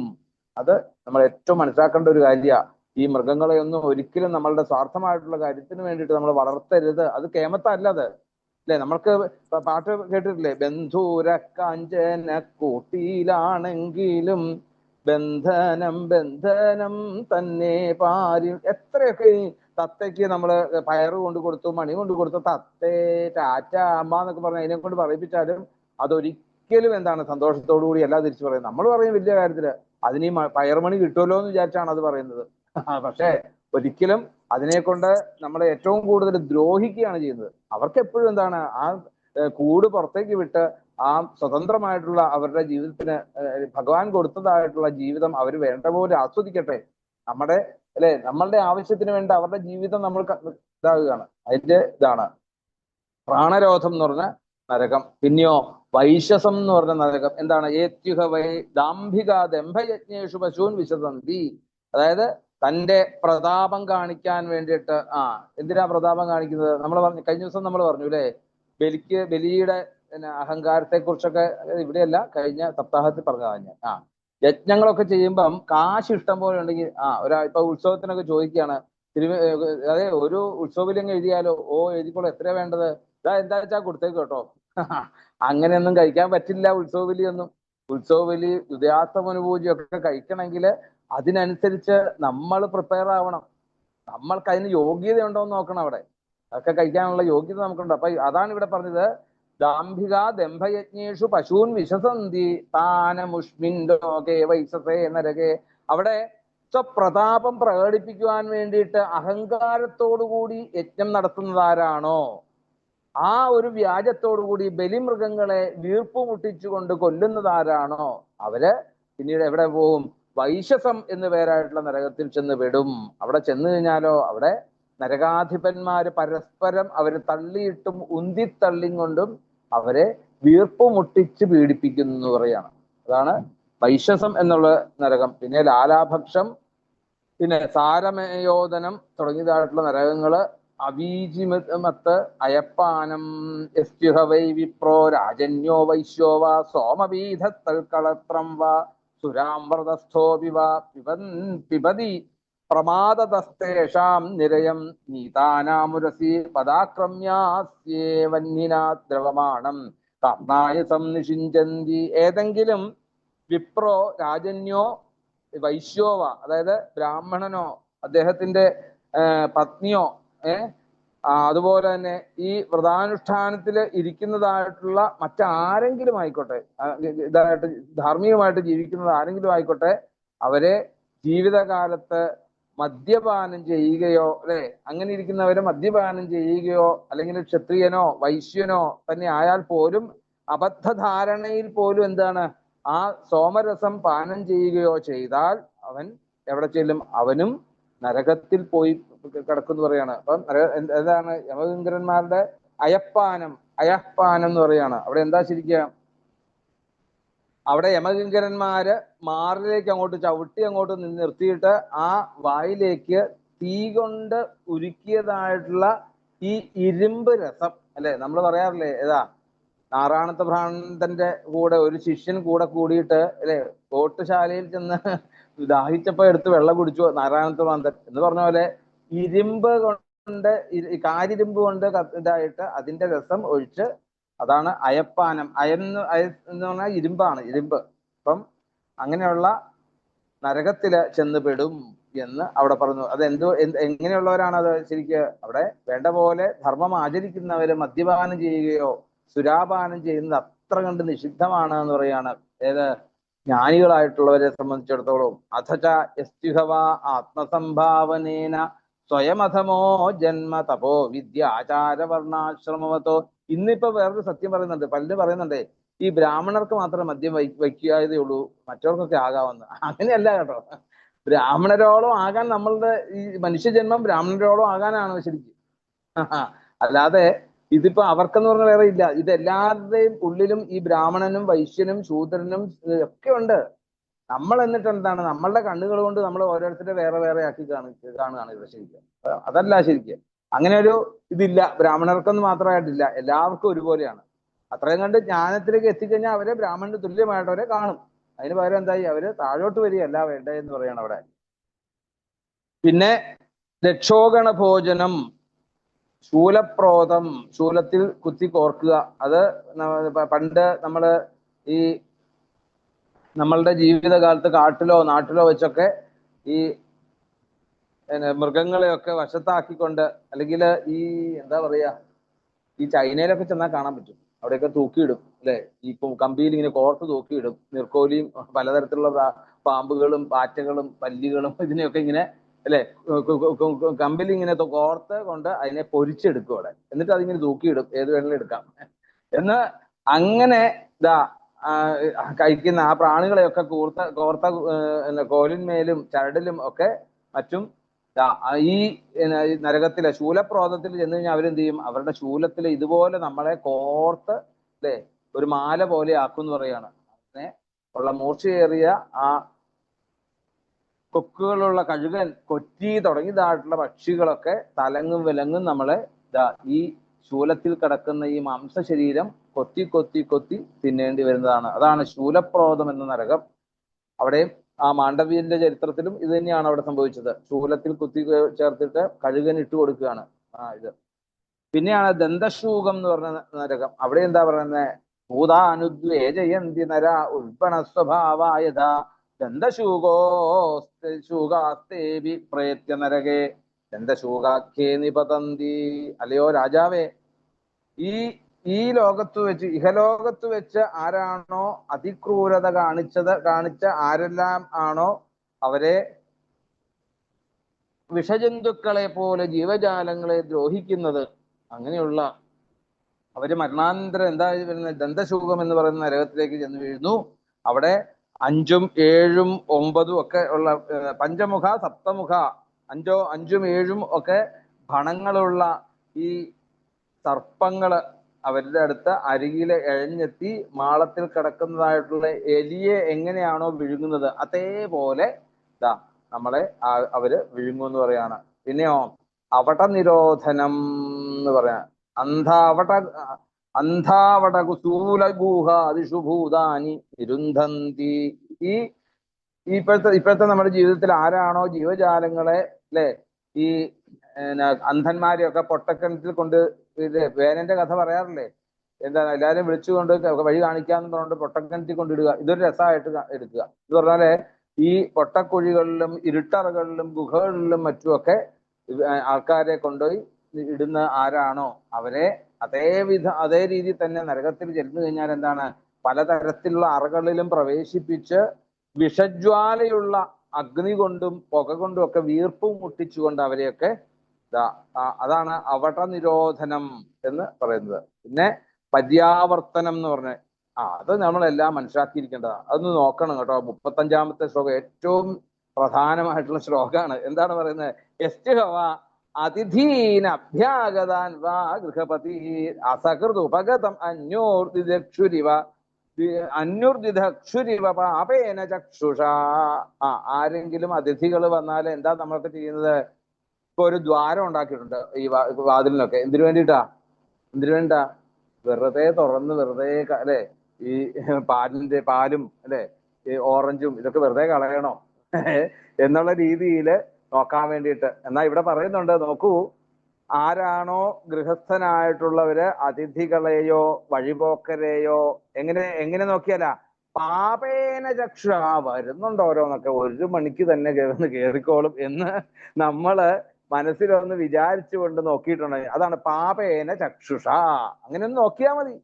അത് നമ്മൾ ഏറ്റവും മനസ്സിലാക്കേണ്ട ഒരു കാര്യമാണ്. ഈ മൃഗങ്ങളെ ഒന്നും ഒരിക്കലും നമ്മളുടെ സ്വാർത്ഥമായിട്ടുള്ള കാര്യത്തിന് വേണ്ടിയിട്ട് നമ്മൾ വളർത്തരുത്. അത് കേമത്തല്ലത് അല്ലെ. നമ്മൾക്ക് പാട്ട് കേട്ടിട്ടില്ലേ? ബന്ധൂര കാഞ്ചന കൂട്ടിയിലാണെങ്കിലും ബന്ധനം ബന്ധനം തന്നെ പാരി. എത്രയൊക്കെ ഈ തത്തയ്ക്ക് നമ്മള് പയറ് കൊണ്ട് കൊടുത്തു, മണി കൊണ്ട് കൊടുത്തു, തത്തേ ടാറ്റ അമ്മ എന്നൊക്കെ പറഞ്ഞ് അതിനെ കൊണ്ട് പറയിപ്പിച്ചാലും അതൊരിക്കലും എന്താണ് സന്തോഷത്തോടു കൂടി അല്ല തിരിച്ചു പറയുന്നത്. നമ്മൾ പറയും വലിയ കാര്യത്തില് അതിന് ഈ പയർമണി കിട്ടുമല്ലോ എന്ന് വിചാരിച്ചാണ് അത് പറയുന്നത്. പക്ഷേ ഒരിക്കലും അതിനെ കൊണ്ട് നമ്മളെ ഏറ്റവും കൂടുതൽ ദ്രോഹിക്കുകയാണ് ചെയ്യുന്നത്. അവർക്ക് എപ്പോഴും എന്താണ് ആ കൂട് പുറത്തേക്ക് വിട്ട് ആ സ്വതന്ത്രമായിട്ടുള്ള അവരുടെ ജീവിതത്തിന് ഭഗവാൻ കൊടുത്തതായിട്ടുള്ള ജീവിതം അവർ വേണ്ട പോലെ ആസ്വദിക്കട്ടെ. നമ്മുടെ അല്ലെ നമ്മളുടെ ആവശ്യത്തിന് വേണ്ട അവരുടെ ജീവിതം നമ്മൾ ഇതാകുകയാണ്. അതിന്റെ ഇതാണ് പ്രാണരോധം എന്ന് പറഞ്ഞ നരകം. പിന്നെയോ വൈശസം എന്ന് പറഞ്ഞ നരകം. എന്താണ്? ഏത്യുഹ വൈ ദാംഭിക ദംഭയജ്ഞേഷു പശൂൻ വിശദന്തി. അതായത് തന്റെ പ്രതാപം കാണിക്കാൻ വേണ്ടിയിട്ട് എന്തിനാ പ്രതാപം കാണിക്കുന്നത്? നമ്മൾ പറഞ്ഞു കഴിഞ്ഞ ദിവസം നമ്മൾ പറഞ്ഞു അല്ലെ, ബലിയുടെ അഹങ്കാരത്തെ കുറിച്ചൊക്കെ. ഇവിടെയല്ല, കഴിഞ്ഞ സപ്താഹത്തിൽ പറഞ്ഞതാണ് ഞാൻ. യജ്ഞങ്ങളൊക്കെ ചെയ്യുമ്പം കാശ് ഇഷ്ടം പോലെ ഉണ്ടെങ്കിൽ ഇപ്പൊ ഉത്സവത്തിനൊക്കെ ചോദിക്കുകയാണ്, അതെ ഒരു ഉത്സവബലിയങ്ങ് എഴുതിയാലോ? എഴുതിക്കോളൂ, എത്രയാ വേണ്ടത്? എന്താ വെച്ചാൽ കൊടുത്തേക്ക് കേട്ടോ. അങ്ങനെയൊന്നും കഴിക്കാൻ പറ്റില്ല ഉത്സവബലിയൊന്നും. ഉത്സവബലി ഉദയാസ്തമനുപൂജയൊക്കെ കഴിക്കണമെങ്കിൽ അതിനനുസരിച്ച് നമ്മൾ പ്രിപ്പയർ ആവണം. നമ്മൾക്ക് അതിന് യോഗ്യത ഉണ്ടോ എന്ന് നോക്കണം. അവിടെ അതൊക്കെ കഴിക്കാനുള്ള യോഗ്യത നമുക്കുണ്ട്. അപ്പൊ അതാണ് ഇവിടെ പറഞ്ഞത്, ദാംഭിക ദംഭയജ്ഞേഷു പശൂൻ വിശസന്തി താനമുഷ്മിൻ ലോകേ വൈസസേ നരകേ. അവിടെ സ്വപ്രതാപം പ്രകടിപ്പിക്കുവാൻ വേണ്ടിയിട്ട് അഹങ്കാരത്തോടുകൂടി യജ്ഞം നടത്തുന്നതാരാണോ, ആ ഒരു വ്യാജത്തോടുകൂടി ബലിമൃഗങ്ങളെ വീർപ്പ് മുട്ടിച്ചുകൊണ്ട് കൊല്ലുന്നതാരാണോ, അവര് പിന്നീട് എവിടെ പോവും? വൈശസം എന്ന് പേരായിട്ടുള്ള നരകത്തിൽ ചെന്ന് വിടും. അവിടെ ചെന്ന് കഴിഞ്ഞാലോ അവിടെ നരകാധിപന്മാര് പരസ്പരം അവര് തള്ളിയിട്ടും ഉന്തിത്തള്ളിയും കൊണ്ടും അവരെ വീർപ്പ് മുട്ടിച്ച് പീഡിപ്പിക്കുന്നു എന്ന് പറയാണ്. അതാണ് വൈശസം എന്നുള്ള നരകം. പിന്നെ ലാലാഭക്ഷം, പിന്നെ സാരമയോദനം തുടങ്ങിയതായിട്ടുള്ള നരകങ്ങള്, അവീചിമത്ത്, അയപ്പാനം, യസ്യുഹ വൈ വിപ്രോ രാജന്യോ വൈശ്യോ വാ സോമപീഠ തൽക്കളത്രം വാ സുരാമൃതസ്ഥോപി വാ പിബതി പ്രമാദതസ്തേഷാം നിരയം നീതാനാമുരസി പദാക്രമ്യാസ്യേവന്യനാ ദ്രവമാണം കർണായസം നിഷിഞ്ചന്തി. ഏതെങ്കിലും വിപ്രോ രാജന്യോ വൈശ്യോവ, അതായത് ബ്രാഹ്മണനോ അദ്ദേഹത്തിന്റെ പത്നിയോ അതുപോലെ തന്നെ ഈ വ്രതാനുഷ്ഠാനത്തിൽ ഇരിക്കുന്നതായിട്ടുള്ള മറ്റാരെങ്കിലും ആയിക്കോട്ടെ, ഇതായിട്ട് ധാർമ്മികമായിട്ട് ജീവിക്കുന്നത് ആരെങ്കിലും ആയിക്കോട്ടെ, അവരെ ജീവിതകാലത്ത് മദ്യപാനം ചെയ്യുകയോ അല്ലെ, അങ്ങനെ ഇരിക്കുന്നവരെ മദ്യപാനം ചെയ്യുകയോ, അല്ലെങ്കിൽ ക്ഷത്രിയനോ വൈശ്യനോ തന്നെ ആയാൽ പോലും അബദ്ധധാരണയിൽ പോലും എന്താണ് ആ സോമരസം പാനം ചെയ്യുകയോ ചെയ്താൽ അവൻ എവിടെ ചെല്ലും? അവനും നരകത്തിൽ പോയി കിടക്കുന്നു പറയാണ്. അപ്പം എന്താണ് യമകിങ്കരന്മാരുടെ അയപ്പാനം എന്ന് പറയാണ്. അവിടെ എന്താ ശരിക്കുക? അവിടെ യമകിങ്കരന്മാര് മാറിലേക്ക് അങ്ങോട്ട് ചവിട്ടി അങ്ങോട്ട് നിർത്തിയിട്ട് ആ വായിലേക്ക് തീ കൊണ്ട് ഉരുക്കിയതായിട്ടുള്ള ഈ ഇരുമ്പ് രസം അല്ലെ, നമ്മൾ പറയാറില്ലേ, ഏതാ നാറാണത്ത് ഭ്രാന്തന്റെ കൂടെ ഒരു ശിഷ്യൻ കൂടെ കൂടിയിട്ട് അല്ലെ തോട്ടുശാലയിൽ ചെന്ന് ദാഹിച്ചപ്പോ എടുത്ത് വെള്ളം കുടിച്ചു നാരായണത്ത് ഭ്രാന്തൻ എന്ന് പറഞ്ഞ പോലെ, ഇരുമ്പ് കൊണ്ട് കാരിരുമ്പ് കൊണ്ട് ഇതായിട്ട് അതിന്റെ രസം ഒഴിച്ച്, അതാണ് അയപ്പാനം. എന്ന് പറഞ്ഞാൽ ഇരുമ്പാണ്, ഇരുമ്പ്. അപ്പം അങ്ങനെയുള്ള നരകത്തില് ചെന്നുപെടും എന്ന് അവിടെ പറഞ്ഞു. അത് എങ്ങനെയുള്ളവരാണ് അത്? ശരിക്ക് അവിടെ വേണ്ട പോലെ ധർമ്മം ആചരിക്കുന്നവര് മദ്യപാനം ചെയ്യുകയോ സുരാപാനം ചെയ്യുന്നത് അത്ര കണ്ട് നിഷിദ്ധമാണ് എന്ന് പറയാണ്. ഏത്? ജ്ഞാനികളായിട്ടുള്ളവരെ സംബന്ധിച്ചിടത്തോളം. അഥച യസ്തിഹവ ആത്മസംഭാവനേന സ്വയമധമോ ജന്മ തപോ വിദ്യ ആചാര വർണ്ണാശ്രമവത്തോ. ഇന്നിപ്പോ വേറൊരു സത്യം പറയുന്നുണ്ട്, പലരും പറയുന്നുണ്ട് ഈ ബ്രാഹ്മണർക്ക് മാത്രം മദ്യം വയ്ക്കാതേ ഉള്ളൂ, മറ്റവർക്കൊക്കെ ആകാമെന്ന്. അങ്ങനെയല്ല കേട്ടോ. ബ്രാഹ്മണരോളം ആകാൻ നമ്മളുടെ ഈ മനുഷ്യജന്മം ബ്രാഹ്മണരോളം ആകാനാണ് ശരിക്കും. അല്ലാതെ ഇതിപ്പോ അവർക്കെന്ന് പറഞ്ഞ വേറെ ഇല്ല. ഇത് എല്ലാവരുടെയും ഉള്ളിലും ഈ ബ്രാഹ്മണനും വൈശ്യനും ശൂദ്രനും ഒക്കെ ഉണ്ട്. നമ്മൾ എന്നിട്ട് എന്താണ് നമ്മളുടെ കണ്ണുകൾ കൊണ്ട് നമ്മൾ ഓരോരുത്തരെ വേറെ വേറെ ആക്കി കാണുകയാണ് ഇത് ശരിക്കും. അതല്ല ശരിക്കും. അങ്ങനെ ഒരു ഇതില്ല, ബ്രാഹ്മണർക്കൊന്നും മാത്രമായിട്ടില്ല, എല്ലാവർക്കും ഒരുപോലെയാണ്. അത്രയും കണ്ട് ജ്ഞാനത്തിലേക്ക് എത്തിക്കഴിഞ്ഞാൽ അവരെ ബ്രാഹ്മണന് തുല്യമായിട്ട് അവരെ കാണും. അതിന് പകരം എന്തായി? അവര് താഴോട്ട് വരികയല്ല വേണ്ടതെന്ന് പറയാണ് അവിടെ. പിന്നെ രക്ഷോഗണ ഭോജനം, ശൂലപ്രോതം, ശൂലത്തിൽ കുത്തി കോർക്കുക. അത് പണ്ട് നമ്മള് ഈ നമ്മളുടെ ജീവിതകാലത്ത് കാട്ടിലോ നാട്ടിലോ വെച്ചൊക്കെ ഈ മൃഗങ്ങളെയൊക്കെ വശത്താക്കിക്കൊണ്ട്, അല്ലെങ്കിൽ ഈ എന്താ പറയാ, ഈ ചൈനയിലൊക്കെ ചെന്നാൽ കാണാൻ പറ്റും, അവിടെയൊക്കെ തൂക്കിയിടും അല്ലെ, ഈ കമ്പിയിൽ ഇങ്ങനെ കോർത്ത് തൂക്കിയിടും, നീർക്കോലിയും പലതരത്തിലുള്ള പാമ്പുകളും പാറ്റകളും പല്ലികളും ഇതിനെയൊക്കെ ഇങ്ങനെ അല്ലെ കമ്പിൽ ഇങ്ങനെ കോർത്ത് കൊണ്ട് അതിനെ പൊരിച്ചെടുക്കും അവിടെ, എന്നിട്ട് അതിങ്ങനെ തൂക്കിയിടും, ഏത് വേണമെങ്കിലും എടുക്കാം എന്ന്. അങ്ങനെ ഇതാ കഴിക്കുന്ന ആ പ്രാണികളെയൊക്കെ കോർത്ത കോലിന്മേലും ചരടിലും ഒക്കെ മറ്റും ഈ നരകത്തിലെ ശൂലപ്രോതത്തിൽ ചെന്ന് കഴിഞ്ഞാൽ അവരെന്ത് ചെയ്യും, അവരുടെ ശൂലത്തിൽ ഇതുപോലെ നമ്മളെ കോർത്ത് അല്ലെ ഒരു മാല പോലെ ആക്കും പറയാണ്. അങ്ങനെ ഉള്ള മൂർച്ചയേറിയ ആ കൊക്കുകളുള്ള കഴുകൻ, കൊറ്റി തുടങ്ങിയതായിട്ടുള്ള പക്ഷികളൊക്കെ തലങ്ങും വിലങ്ങും നമ്മളെ ഈ ശൂലത്തിൽ കിടക്കുന്ന ഈ മാംസ ശരീരം കൊത്തി കൊത്തി കൊത്തി തിന്നേണ്ടി വരുന്നതാണ്. അതാണ് ശൂലപ്രോതം എന്ന നരകം. അവിടെയും ആ മാണ്ഡവ്യന്റെ ചരിത്രത്തിലും ഇത് തന്നെയാണ് അവിടെ സംഭവിച്ചത്. ശൂലത്തിൽ കുത്തി ചേർത്തിട്ട് കഴുകൻ ഇട്ട് കൊടുക്കുകയാണ് ഇത്. പിന്നെയാണ് ദന്തശൂകം എന്ന് പറഞ്ഞ നരകം. അവിടെ എന്താ പറയുന്നത്, ഭൂതാനുദ്വേജയന്തി നര ഉൽപ്പണ സ്വഭാവായത ദന്തശൂകാസ്തേവി പ്രേത്യ നരകേ ദന്തശൂകാഖ്യേ നിപതന്തി. അല്ലയോ രാജാവേ, ഈ ലോകത്ത് വെച്ച്, ഇഹലോകത്ത് വെച്ച് ആരാണോ അതിക്രൂരത കാണിച്ച ആരെല്ലാം ആണോ അവരെ വിഷജന്തുക്കളെ പോലെ ജീവജാലങ്ങളെ ദ്രോഹിക്കുന്നത്, അങ്ങനെയുള്ള അവര് മരണാനന്തരം എന്താ വരുന്നത്, ദന്തശൂകം എന്ന് പറയുന്ന നരകത്തിലേക്ക് ചെന്ന് വീഴുന്നു. അവിടെ 5ഉം 7ഉം 9ഉം ഒക്കെ ഉള്ള പഞ്ചമുഖ സപ്തമുഖ 5ഉം 7ഉം ഒക്കെ ഭണങ്ങളുള്ള ഈ സർപ്പങ്ങള് അവരുടെ അടുത്ത് അരികിലെ എഴഞ്ഞെത്തി മാളത്തിൽ കിടക്കുന്നതായിട്ടുള്ള എലിയെ എങ്ങനെയാണോ വിഴുങ്ങുന്നത് അതേപോലെ നമ്മളെ അവര് വിഴുങ്ങുമെന്ന് പറയാണ്. പിന്നെയോ അവട നിരോധനം എന്ന് പറയാ, അന്ധാവട കുസൂലഗൂഹ അതിഷുഭൂതാനി ഇരുന്ധന്തി. ഈ ഇപ്പോഴത്തെ നമ്മുടെ ജീവിതത്തിൽ ആരാണോ ജീവജാലങ്ങളെ അല്ലെ ഈ അന്ധന്മാരെയൊക്കെ പൊട്ടക്കിണറ്റിൽ കൊണ്ട്, വേനന്റെ കഥ പറയാറില്ലേ, എന്താണ് എല്ലാവരും വിളിച്ചുകൊണ്ട് വഴി കാണിക്കാന്ന് പറഞ്ഞുകൊണ്ട് പൊട്ടക്കിണറ്റിൽ കൊണ്ടിടുക, ഇതൊരു രസമായിട്ട് എടുക്കുക. എന്ന് പറഞ്ഞാല് ഈ പൊട്ടക്കുഴികളിലും ഇരുട്ടറകളിലും ഗുഹകളിലും മറ്റുമൊക്കെ ആൾക്കാരെ കൊണ്ടുപോയി ഇടുന്ന ആരാണോ അവരെ അതേ രീതിയിൽ തന്നെ നരകത്തിൽ ചെന്നു കഴിഞ്ഞാൽ എന്താണ്, പലതരത്തിലുള്ള അറകളിലും പ്രവേശിപ്പിച്ച് വിഷജ്വാലയുള്ള അഗ്നി കൊണ്ടും പുക കൊണ്ടും ഒക്കെ വീർപ്പും മുട്ടിച്ചുകൊണ്ട് അവരെയൊക്കെ അതാണ് അവട നിരോധനം എന്ന് പറയുന്നത്. പിന്നെ പര്യാവർത്തനം എന്ന് പറഞ്ഞ അത് നമ്മളെല്ലാം മനസ്സിലാക്കിയിരിക്കേണ്ടതാണ്. അതൊന്ന് നോക്കണം കേട്ടോ. 35-ാമത്തെ ശ്ലോകം ഏറ്റവും പ്രധാനമായിട്ടുള്ള ശ്ലോകമാണ്. എന്താണ് പറയുന്നത്, യസ്ഹവ അതിഥീന അഭ്യാഗതാൻ വാ ഗൃഹപതി അസകൃത് ഉപഗതം അന്യുർദിധക്ഷുരിവ പാപേന ചക്ഷുഷ. ആരെങ്കിലും അതിഥികൾ വന്നാൽ എന്താ നമ്മളൊക്കെ ചെയ്യുന്നത്, ഇപ്പൊ ഒരു ദ്വാരം ഉണ്ടാക്കിയിട്ടുണ്ട് ഈ വാതിലിനൊക്കെ. എന്തിനു വേണ്ടിട്ടാ വെറുതെ തുറന്ന് വെറുതെ അല്ലെ ഈ പാലും അല്ലെ ഈ ഓറഞ്ചും ഇതൊക്കെ വെറുതെ കളയണോ എന്നുള്ള രീതിയിൽ നോക്കാൻ വേണ്ടിയിട്ട്. എന്നാൽ ഇവിടെ പറയുന്നുണ്ട്, നോക്കൂ, ആരാണോ ഗൃഹസ്ഥനായിട്ടുള്ളവര് അതിഥികളെയോ വഴിപോക്കരെയോ എങ്ങനെ നോക്കിയാലാ, പാപേന ചക്ഷ വരുന്നുണ്ട് ഓരോന്നൊക്കെ, 1 മണിക്ക് തന്നെ കേറിക്കോളും എന്ന് നമ്മള് മനസ്സിലൊന്ന് വിചാരിച്ചുകൊണ്ട് നോക്കിയിട്ടുണ്ടെങ്കിൽ അതാണ് പാപേന ചക്ഷുഷ. അങ്ങനെ ഒന്ന് നോക്കിയാൽ മതി.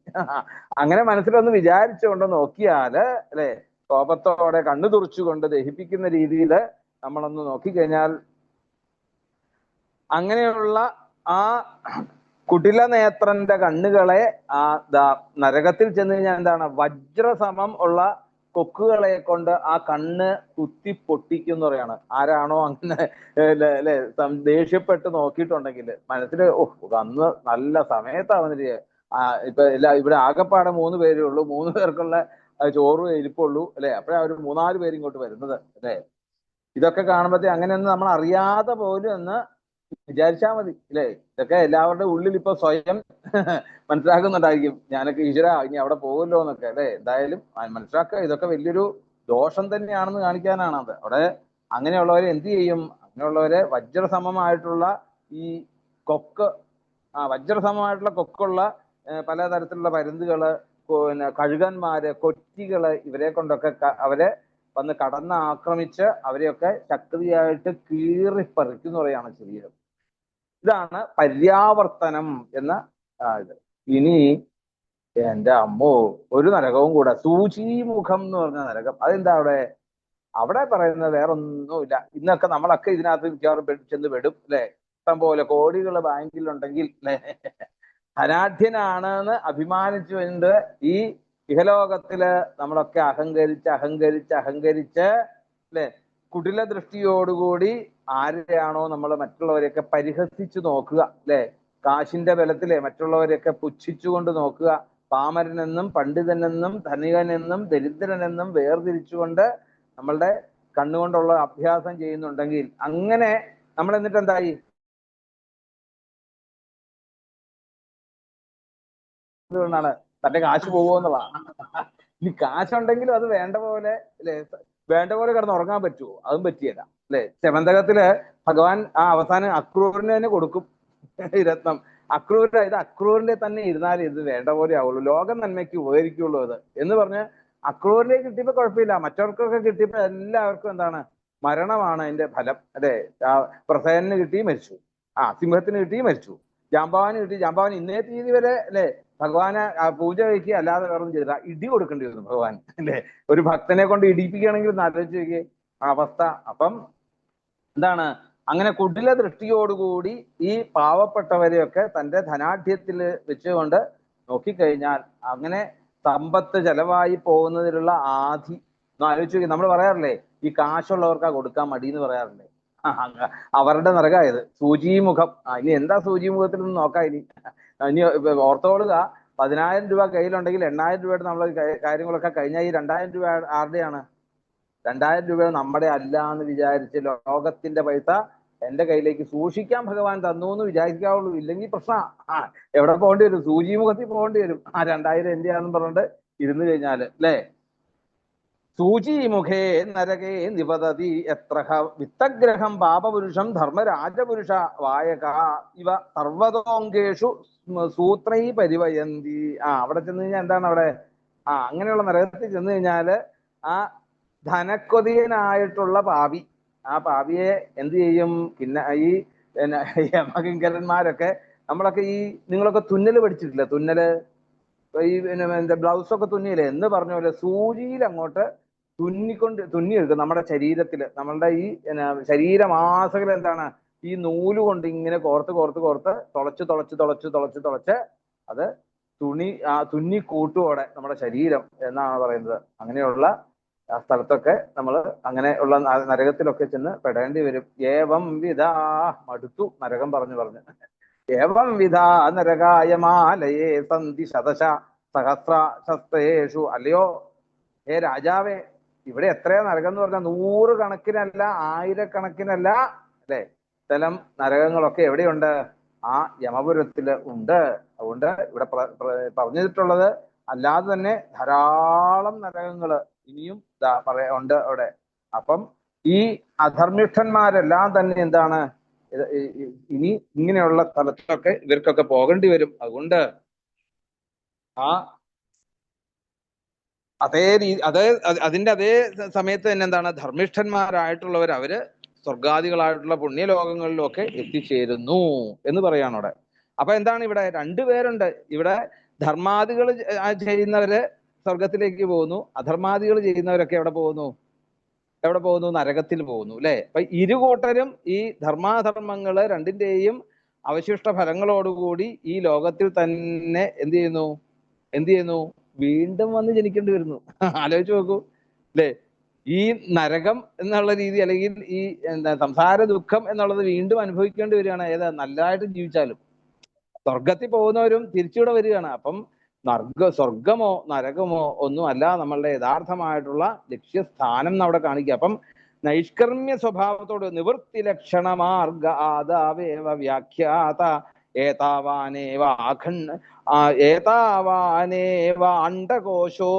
അങ്ങനെ മനസ്സിലൊന്ന് വിചാരിച്ചുകൊണ്ട് നോക്കിയാല് അല്ലെ, കോപത്തോടെ കണ്ണു തുറിച്ചുകൊണ്ട് ദഹിപ്പിക്കുന്ന രീതിയിൽ നമ്മളൊന്ന് നോക്കിക്കഴിഞ്ഞാൽ അങ്ങനെയുള്ള ആ കുടില നേത്രന്റെ കണ്ണുകളെ നരകത്തിൽ ചെന്ന് കഴിഞ്ഞാൽ എന്താണ്, വജ്രസമം ഉള്ള കൊക്കുകളെ കൊണ്ട് ആ കണ്ണ് കുത്തി പൊട്ടിക്കും എന്ന് പറയാണ്. ആരാണോ അങ്ങനെ അല്ലെ ദേഷ്യപ്പെട്ട് നോക്കിയിട്ടുണ്ടെങ്കിൽ മനസ്സിൽ അന്ന് നല്ല സമയത്താ വന്നിട്ട് ഇപ്പൊ ഇവിടെ ആകെപ്പാടെ 3 പേരേ ഉള്ളൂ, 3 പേർക്കുള്ള ചോറും ഇരിപ്പുള്ളൂ അല്ലെ, അപ്പോഴാ ഒരു 3-4 പേര് ഇങ്ങോട്ട് വരുന്നത് അല്ലെ. ഇതൊക്കെ കാണുമ്പോഴത്തേ അങ്ങനെയൊന്നും നമ്മൾ അറിയാതെ പോലും എന്ന് വിചാരിച്ചാൽ മതി അല്ലേ. ഇതൊക്കെ എല്ലാവരുടെ ഉള്ളിൽ ഇപ്പൊ സ്വയം മനസ്സിലാക്കുന്നുണ്ടായിരിക്കും, ഞാനൊക്കെ ഈശ്വര ഇനി അവിടെ പോകുമല്ലോ എന്നൊക്കെ അല്ലെ. എന്തായാലും മനസ്സിലാക്കുക, ഇതൊക്കെ വലിയൊരു ദോഷം തന്നെയാണെന്ന് കാണിക്കാനാണ് അത്. അവിടെ അങ്ങനെയുള്ളവരെ എന്ത് ചെയ്യും, അങ്ങനെയുള്ളവരെ വജ്രസമമായിട്ടുള്ള ഈ കൊക്ക് വജ്രസമമായിട്ടുള്ള കൊക്കുള്ള പലതരത്തിലുള്ള പരുന്തുകള് പിന്നെ കഴുകന്മാര്, കൊറ്റികള്, ഇവരെ കൊണ്ടൊക്കെ അവരെ വന്ന് കടന്ന് ആക്രമിച്ച് അവരെയൊക്കെ ശക്തിയായിട്ട് കീറിപ്പറിക്കുന്ന പറയാണ് ശരീരം. ഇതാണ് പര്യാവർത്തനം എന്ന ഇത്. ഇനി എന്റെ അമ്മോ, ഒരു നരകവും കൂടെ, സൂചീമുഖം എന്ന് പറഞ്ഞ നരകം. അതെന്താ അവിടെ? അവിടെ പറയുന്നത് വേറൊന്നുമില്ല. ഇന്നൊക്കെ നമ്മളൊക്കെ ഇതിനകത്ത് മിക്കവാറും ചെന്ന് പെടും അല്ലെ? ഇഷ്ടം പോലെ കോടികൾ ബാങ്കിലുണ്ടെങ്കിൽ അല്ലെ, ധനാഢ്യനാണെന്ന് അഭിമാനിച്ചുകൊണ്ട് ഈ ഇഹലോകത്തില് നമ്മളൊക്കെ അഹങ്കരിച്ച് അല്ലെ, കുടില ദൃഷ്ടിയോടുകൂടി ആരെയാണോ നമ്മൾ മറ്റുള്ളവരെയൊക്കെ പരിഹസിച്ചു നോക്കുക അല്ലെ, കാശിന്റെ ബലത്തിലെ മറ്റുള്ളവരെയൊക്കെ പുച്ഛിച്ചുകൊണ്ട് നോക്കുക, പാമരനെന്നും പണ്ഡിതനെന്നും ധനികനെന്നും ദരിദ്രനെന്നും വേർതിരിച്ചുകൊണ്ട് നമ്മളുടെ കണ്ണുകൊണ്ടുള്ള അഭ്യാസം ചെയ്യുന്നുണ്ടെങ്കിൽ, അങ്ങനെ നമ്മൾ എന്നിട്ട് എന്തായി? ാണ് തന്റെ കാശ് പോകുമെന്നുള്ളതാണ്. ഇനി കാശുണ്ടെങ്കിലും അത് വേണ്ട പോലെ അല്ലെ, വേണ്ട പോലെ കിടന്ന് ഉറങ്ങാൻ പറ്റുമോ? അതും പറ്റിയല്ല അല്ലെ. ചെമന്തകത്തില് ഭഗവാൻ ആ അവസാനം അക്രൂരിന് തന്നെ കൊടുക്കും ഈ രത്നം. ഇത് അക്രൂരിന്റെ തന്നെ ഇരുന്നാലേ ഇത് വേണ്ട പോലെ ആവുള്ളൂ, ലോകം നന്മയ്ക്ക് ഉപകരിക്കുള്ളൂ അത് എന്ന് പറഞ്ഞ് അക്രൂരിലേക്ക് കിട്ടിയപ്പോ കുഴപ്പമില്ല, മറ്റവർക്കൊക്കെ കിട്ടിയപ്പോ എല്ലാവർക്കും എന്താണ്? മരണമാണ് അതിന്റെ ഫലം അല്ലെ. പ്രസേനന് കിട്ടി മരിച്ചു, സിംഹത്തിന് കിട്ടി മരിച്ചു, ജാമ്പവാന് കിട്ടി. ജാമ്പവാൻ ഇന്നേ തീയതി വരെ അല്ലെ ഭഗവാനെ പൂജ കഴിക്കുക അല്ലാതെ വേറൊന്നും ചെയ്തില്ല, ഇടി കൊടുക്കേണ്ടി വന്നു ഭഗവാൻ അല്ലെ. ഒരു ഭക്തനെ കൊണ്ട് ഇടിപ്പിക്കുകയാണെങ്കിൽ ഒന്ന് ആലോചിച്ച് നോക്കിയേ അവസ്ഥ. അപ്പം എന്താണ്? അങ്ങനെ കുടില ദൃഷ്ടിയോടുകൂടി ഈ പാവപ്പെട്ടവരെയൊക്കെ തന്റെ ധനാഢ്യത്തിൽ വെച്ചുകൊണ്ട് നോക്കിക്കഴിഞ്ഞാൽ അങ്ങനെ സമ്പത്ത് ചെലവായി പോകുന്നതിലുള്ള ആധി ഒന്ന് ആലോചിച്ച് നോക്കി. നമ്മൾ പറയാറില്ലേ, ഈ കാശുള്ളവർക്കാ കൊടുക്കാൻ മടി എന്ന് പറയാറില്ലേ? അവരുടെ നരകായത് സൂചിമുഖം. ഇനി എന്താ സൂചിമുഖത്തിൽ നിന്ന് നോക്കാം. ഇനി ഓർത്തോളുക, 10,000 രൂപ കയ്യിലുണ്ടെങ്കിൽ 8,000 രൂപയുടെ നമ്മൾ കാര്യങ്ങളൊക്കെ കഴിഞ്ഞാൽ ഈ 2,000 രൂപ ആരുടെയാണ്? 2,000 രൂപ നമ്മുടെ അല്ല എന്ന് വിചാരിച്ച് ലോകത്തിന്റെ പൈസ എന്റെ കയ്യിലേക്ക് സൂക്ഷിക്കാൻ ഭഗവാൻ തന്നു എന്ന് വിചാരിക്കാവുള്ളൂ. ഇല്ലെങ്കിൽ പ്രശ്ന എവിടെ പോകേണ്ടി വരും? സൂചിമുഖത്തിൽ പോകേണ്ടി വരും. 2,000 എന്റെയാണെന്ന് പറഞ്ഞിട്ട് ഇരുന്ന് കഴിഞ്ഞാല് അല്ലേ. സൂചിമുഖേ നരകേ നിപതതി എത്ര വിത്തഗ്രഹം പാപപുരുഷം ധർമ്മരാജപുരുഷ വായക ഇവ സർവതോങ്കേഷു സൂത്രൈ പരിവയന്തി. അവിടെ ചെന്ന് കഴിഞ്ഞാൽ എന്താണ് അവിടെ? അങ്ങനെയുള്ള നരകത്തിൽ ചെന്ന് കഴിഞ്ഞാല് ആ ധനക്കൊതിയനായിട്ടുള്ള പാപി, ആ പാപിയെ എന്ത് ചെയ്യും? പിന്നെ ഈ യമകിങ്കരന്മാരൊക്കെ, നമ്മളൊക്കെ ഈ നിങ്ങളൊക്കെ തുന്നല് പഠിച്ചിട്ടില്ല? തുന്നല് ഈ പിന്നെ ബ്ലൗസൊക്കെ തുന്നിയില്ലേ എന്ന് പറഞ്ഞ പോലെ സൂചിയിൽ അങ്ങോട്ട് തുന്നിയെടുക്കും നമ്മുടെ ശരീരത്തില്. നമ്മളുടെ ഈ ശരീരമാസകല എന്താണ്? ഈ നൂല് കൊണ്ട് ഇങ്ങനെ തുളച്ച് അത് തുന്നി കൂട്ടുവോടെ നമ്മുടെ ശരീരം എന്നാണ് പറയുന്നത്. അങ്ങനെയുള്ള ആ സ്ഥലത്തൊക്കെ നമ്മൾ അങ്ങനെയുള്ള നരകത്തിലൊക്കെ ചെന്ന് പെടേണ്ടി വരും. ഏവം വിധാ, മടുത്തു നരകം പറഞ്ഞു. ഏവം വിധാ നരകായമാലയേ സന്ധി സഹസ്രേഷു. അല്ലയോ ഹേ രാജാവേ, ഇവിടെ എത്രയാ നരകം എന്ന് പറഞ്ഞാൽ 100 കണക്കിനല്ല, 1000 അല്ലെ സ്ഥലം നരകങ്ങളൊക്കെ എവിടെയുണ്ട്? ആ യമപുരത്തില് ഉണ്ട്. അതുകൊണ്ട് ഇവിടെ പറഞ്ഞിട്ടുള്ളത് അല്ലാതെ തന്നെ ധാരാളം നരകങ്ങള് ഇനിയും ഉണ്ട് അവിടെ. അപ്പം ഈ അധർമ്മിഷ്ഠന്മാരെല്ലാം തന്നെ എന്താണ്? ഇനി ഇങ്ങനെയുള്ള സ്ഥലത്തൊക്കെ ഇവർക്കൊക്കെ പോകേണ്ടി വരും. അതുകൊണ്ട് അതിന്റെ അതേ സമയത്ത് തന്നെ എന്താണ്? ധർമ്മിഷ്ഠന്മാരായിട്ടുള്ളവർ അവര് സ്വർഗാദികളായിട്ടുള്ള പുണ്യലോകങ്ങളിലും ഒക്കെ എത്തിച്ചേരുന്നു എന്ന് പറയാണ് അവിടെ. അപ്പൊ എന്താണ്? ഇവിടെ 2 പേരുണ്ട്. ഇവിടെ ധർമാദികൾ ചെയ്യുന്നവര് സ്വർഗത്തിലേക്ക് പോകുന്നു, അധർമാദികൾ ചെയ്യുന്നവരൊക്കെ എവിടെ പോകുന്നു? നരകത്തിൽ പോകുന്നു അല്ലെ. അപ്പൊ ഇരുകൂട്ടരും ഈ ധർമാധർമ്മങ്ങള് രണ്ടിന്റെയും അവശിഷ്ട ഫലങ്ങളോടുകൂടി ഈ ലോകത്തിൽ തന്നെ എന്ത് ചെയ്യുന്നു? വീണ്ടും വന്ന് ജനിക്കേണ്ടി വരുന്നു. ആലോചിച്ച് നോക്കൂ അല്ലെ. ഈ നരകം എന്നുള്ള രീതി, അല്ലെങ്കിൽ ഈ സംസാര ദുഃഖം എന്നുള്ളത് വീണ്ടും അനുഭവിക്കേണ്ടി വരികയാണ്. നല്ലതായിട്ട് ജീവിച്ചാലും. സ്വർഗത്തിൽ പോകുന്നവരും തിരിച്ചിവിടെ വരികയാണ്. അപ്പം സ്വർഗമോ നരകമോ ഒന്നും അല്ല നമ്മളുടെ യഥാർത്ഥമായിട്ടുള്ള ലക്ഷ്യസ്ഥാനം അവിടെ കാണിക്കുക. അപ്പം നൈഷ്കർമ്മ്യ സ്വഭാവത്തോട് നിവൃത്തി ലക്ഷണ മാർഗ ആദാവേവ വ്യാഖ്യാത ഏതാവാനേവ അണ്ഡകോശോ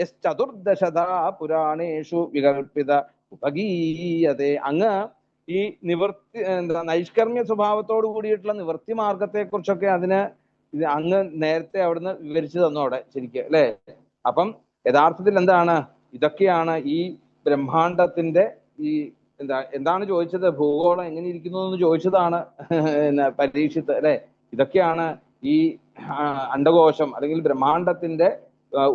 യശ്ചതുർദശതാ പുരാണേഷു വികൽപ്പിത ഉപഗീയതേ. അങ്ങ് ഈ നൈഷ്കർമ്മ്യ സ്വഭാവത്തോട് കൂടിയിട്ടുള്ള നിവൃത്തി മാർഗത്തെ കുറിച്ചൊക്കെ അതിന് ഇത് അങ്ങ് നേരത്തെ അവിടുന്ന് വിവരിച്ചു തന്നു അവിടെ ശരിക്കും അല്ലെ. അപ്പം യഥാർത്ഥത്തിൽ എന്താണ്, ഇതൊക്കെയാണ് ഈ ബ്രഹ്മാണ്ടത്തിന്റെ ഈ എന്താണ് ചോദിച്ചത്, ഭൂഗോളം എങ്ങനെ ഇരിക്കുന്നു എന്ന് ചോദിച്ചതാണ് പരീക്ഷിത്ത് അല്ലെ. ഇതൊക്കെയാണ് ഈ അണ്ടകോശം അല്ലെങ്കിൽ ബ്രഹ്മാണ്ടത്തിന്റെ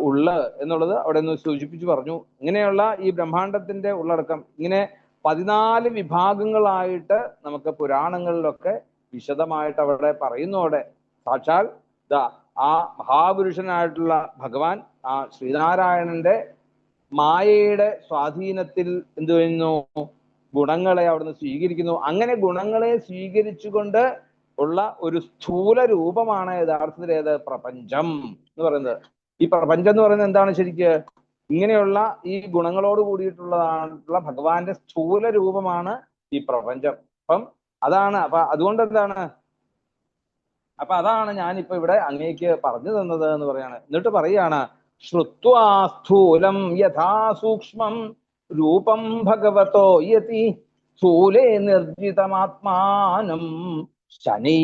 ഉള്ള എന്നുള്ളത് അവിടെ നിന്ന് സൂചിപ്പിച്ചു പറഞ്ഞു. ഇങ്ങനെയുള്ള ഈ ബ്രഹ്മാണ്ടത്തിന്റെ ഉള്ളടക്കം ഇങ്ങനെ 14 വിഭാഗങ്ങളായിട്ട് നമുക്ക് പുരാണങ്ങളിലൊക്കെ വിശദമായിട്ട് അവിടെ പറയുന്നതോടെ സാക്ഷാൽ ആ മഹാപുരുഷനായിട്ടുള്ള ഭഗവാൻ ആ ശ്രീനാരായണന്റെ മായയുടെ സ്വാധീനത്തിൽ എന്ത് ചെയ്യുന്നു, ഗുണങ്ങളെ അവിടുന്ന് സ്വീകരിക്കുന്നു. അങ്ങനെ ഗുണങ്ങളെ സ്വീകരിച്ചുകൊണ്ട് ഉള്ള ഒരു സ്ഥൂല രൂപമാണ് യഥാർത്ഥത്തിൽ ഏത് പ്രപഞ്ചം എന്ന് പറയുന്നത്. ഈ പ്രപഞ്ചം എന്ന് പറയുന്നത് എന്താണ് ശരിക്ക്, ഇങ്ങനെയുള്ള ഈ ഗുണങ്ങളോട് കൂടിയിട്ടുള്ളതായിട്ടുള്ള ഭഗവാന്റെ സ്ഥൂല രൂപമാണ് ഈ പ്രപഞ്ചം. അപ്പം അതാണ്, അതുകൊണ്ട് എന്താണ്, അതാണ് ഞാനിപ്പോ ഇവിടെ അങ്ങേക്ക് പറഞ്ഞു തന്നത് എന്ന് പറയാണ്. എന്നിട്ട് പറയാണ്, ശ്രുത്വാ സ്ഥൂലം യഥാ സൂക്ഷ്മം രൂപം ഭഗവതോ യതി സ്ഥൂലേ നിർജിതമാത്മാനം ശനൈ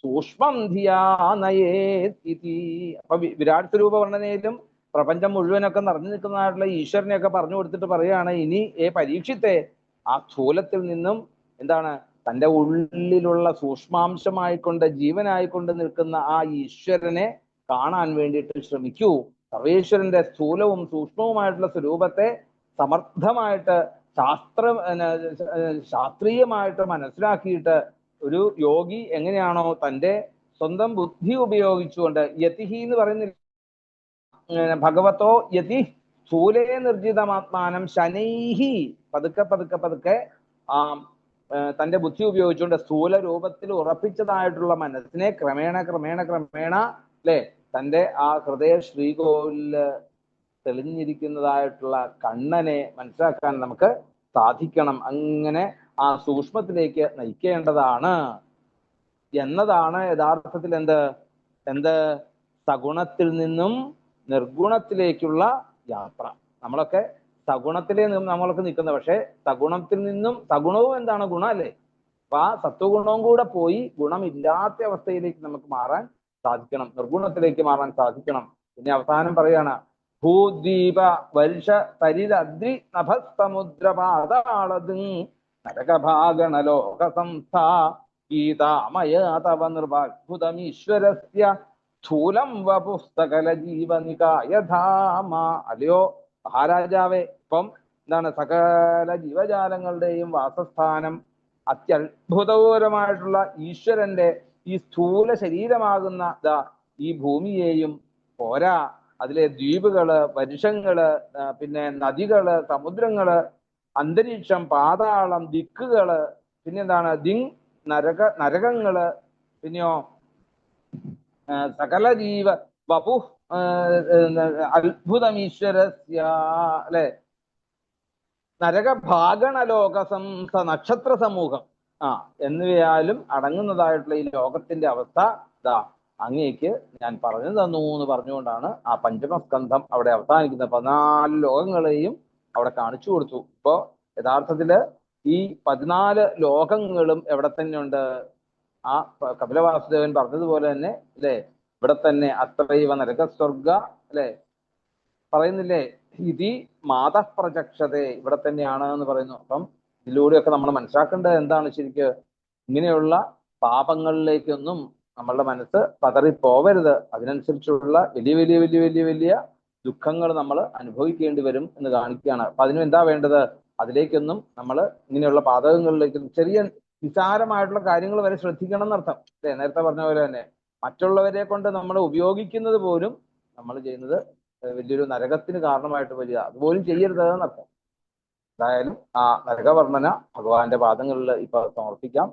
സൂക്ഷ്മം ധിയാനയേതി. അപ്പൊ വിരാട് സ്വരൂപ വർണ്ണനയിലും പ്രപഞ്ചം മുഴുവനൊക്കെ നിറഞ്ഞു നിൽക്കുന്നതായിട്ടുള്ള ഈശ്വരനെയൊക്കെ പറഞ്ഞു കൊടുത്തിട്ട് പറയാണ്, ഇനി പരീക്ഷിത്തെ ആ സ്ഥൂലത്തിൽ നിന്നും എന്താണ്, തൻ്റെ ഉള്ളിലുള്ള സൂക്ഷ്മാംശമായിക്കൊണ്ട് ജീവനായിക്കൊണ്ട് നിൽക്കുന്ന ആ ഈശ്വരനെ കാണാൻ വേണ്ടിയിട്ട് ശ്രമിക്കൂ. സർവേശ്വരന്റെ സ്ഥൂലവും സൂക്ഷ്മവുമായിട്ടുള്ള സ്വരൂപത്തെ സമർത്ഥമായിട്ട് ശാസ്ത്രീയമായിട്ട് മനസ്സിലാക്കിയിട്ട് ഒരു യോഗി എങ്ങനെയാണോ തൻ്റെ സ്വന്തം ബുദ്ധി ഉപയോഗിച്ചുകൊണ്ട്, യതിഹി എന്ന് പറയുന്നില്ല, ഭഗവതോ യതി സ്ഥൂലേ നിർജിതമാത്മാനം ശനൈഹി, പതുക്കെ പതുക്കെ പതുക്കെ തൻ്റെ ബുദ്ധി ഉപയോഗിച്ചുകൊണ്ട് സ്ഥൂല രൂപത്തിൽ ഉറപ്പിച്ചതായിട്ടുള്ള മനസ്സിനെ ക്രമേണ ക്രമേണ ക്രമേണ അല്ലെ തൻ്റെ ആ ഹൃദയ ശ്രീകോവില് തെളിഞ്ഞിരിക്കുന്നതായിട്ടുള്ള കണ്ണനെ മനസ്സിലാക്കാൻ നമുക്ക് സാധിക്കണം. അങ്ങനെ ആ സൂക്ഷ്മത്തിലേക്ക് നയിക്കേണ്ടതാണ് എന്നതാണ് യഥാർത്ഥത്തിൽ എന്ത് സഗുണത്തിൽ നിന്നും നിർഗുണത്തിലേക്കുള്ള യാത്ര. നമ്മളൊക്കെ സഗുണത്തിലേ നമ്മളൊക്കെ നിൽക്കുന്നത്, പക്ഷെ സഗുണത്തിൽ നിന്നും, സഗുണവും എന്താണ്, ഗുണം അല്ലേ. അപ്പൊ ആ സത്വഗുണവും കൂടെ പോയി ഗുണമില്ലാത്ത അവസ്ഥയിലേക്ക് നമുക്ക് മാറാൻ സാധിക്കണം, നിർഗുണത്തിലേക്ക് മാറാൻ സാധിക്കണം. പിന്നെ അവസാനം പറയാണ്, ഭൂദ്വീപ വർഷ തരിരദ്രി നഭസമുദ്ര പാതാളത് നരകഭാഗണലോക സംസ്ഥ ഗീതാമയ തവ നിർവാത്ഭുതമീശ്വരസ്യ സ്ഥൂലം വപുസ്തകല ജീവനികായധാമ. അല്ലയോ മഹാരാജാവേ, ഇപ്പം എന്താണ്, സകല ജീവജാലങ്ങളുടെയും വാസസ്ഥാനം അത്യത്ഭുതപരമായിട്ടുള്ള ഈശ്വരന്റെ ഈ സ്ഥൂല ശരീരമാകുന്ന ഈ ഭൂമിയെയും പോരാ, അതിലെ ദ്വീപുകള്, വരുഷങ്ങള്, പിന്നെ നദികള്, സമുദ്രങ്ങള്, അന്തരീക്ഷം, പാതാളം, ദിക്കുകള്, പിന്നെന്താണ് നരകങ്ങള്, പിന്നെയോ സകല ജീവ വപു അത്ഭുതമീശ്വരസ്യ അല്ലെ നരകഭാഗണലോകസംസ നക്ഷത്ര സമൂഹം എന്നിവയാലും അടങ്ങുന്നതായിട്ടുള്ള ഈ ലോകത്തിന്റെ അവസ്ഥ അങ്ങേക്ക് ഞാൻ പറഞ്ഞു തന്നു എന്ന് പറഞ്ഞുകൊണ്ടാണ് ആ പഞ്ചമസ്കന്ധം അവിടെ അവസാനിക്കുന്നത്. 14 ലോകങ്ങളെയും അവിടെ കാണിച്ചു കൊടുത്തു. ഇപ്പോ യഥാർത്ഥത്തില് ഈ 14 ലോകങ്ങളും എവിടെ തന്നെ ഉണ്ട്? ആ കപിലവാസുദേവൻ പറഞ്ഞതുപോലെ തന്നെ അല്ലെ, ഇവിടെ തന്നെ അത്രൈവ നരകസ്വർഗ അല്ലെ പറയുന്നില്ലേ, ഇതി മാതഃപ്രചക്ഷതേ, ഇവിടെ തന്നെയാണ് എന്ന് പറയുന്നു. അപ്പം ഇതിലൂടെയൊക്കെ നമ്മൾ മനസ്സിലാക്കേണ്ടത് എന്താണ് ശരിക്ക്, ഇങ്ങനെയുള്ള പാപങ്ങളിലേക്കൊന്നും നമ്മളുടെ മനസ്സ് പതറിപ്പോവരുത്. അതിനനുസരിച്ചുള്ള വലിയ വലിയ വലിയ വലിയ വലിയ ദുഃഖങ്ങൾ നമ്മൾ അനുഭവിക്കേണ്ടി വരും എന്ന് കാണിക്കുകയാണ്. അപ്പൊ അതിനും എന്താ വേണ്ടത്? അതിലേക്കൊന്നും നമ്മൾ ഇങ്ങനെയുള്ള പാതകങ്ങളിലേക്കൊന്നും, ചെറിയ നിസാരമായിട്ടുള്ള കാര്യങ്ങൾ വരെ ശ്രദ്ധിക്കണം എന്നർത്ഥം അല്ലെ. നേരത്തെ പറഞ്ഞ പോലെ തന്നെ മറ്റുള്ളവരെ കൊണ്ട് നമ്മൾ ഉപയോഗിക്കുന്നത് പോലും നമ്മൾ ചെയ്യുന്നത് വലിയൊരു നരകത്തിന് കാരണമായിട്ട് വരിക, അതുപോലും ചെയ്യരുത് എന്നർത്ഥം. എന്തായാലും ആ നരകവർണ്ണന ഭഗവാന്റെ പാദങ്ങളിൽ ഇപ്പൊ സമർപ്പിക്കാം.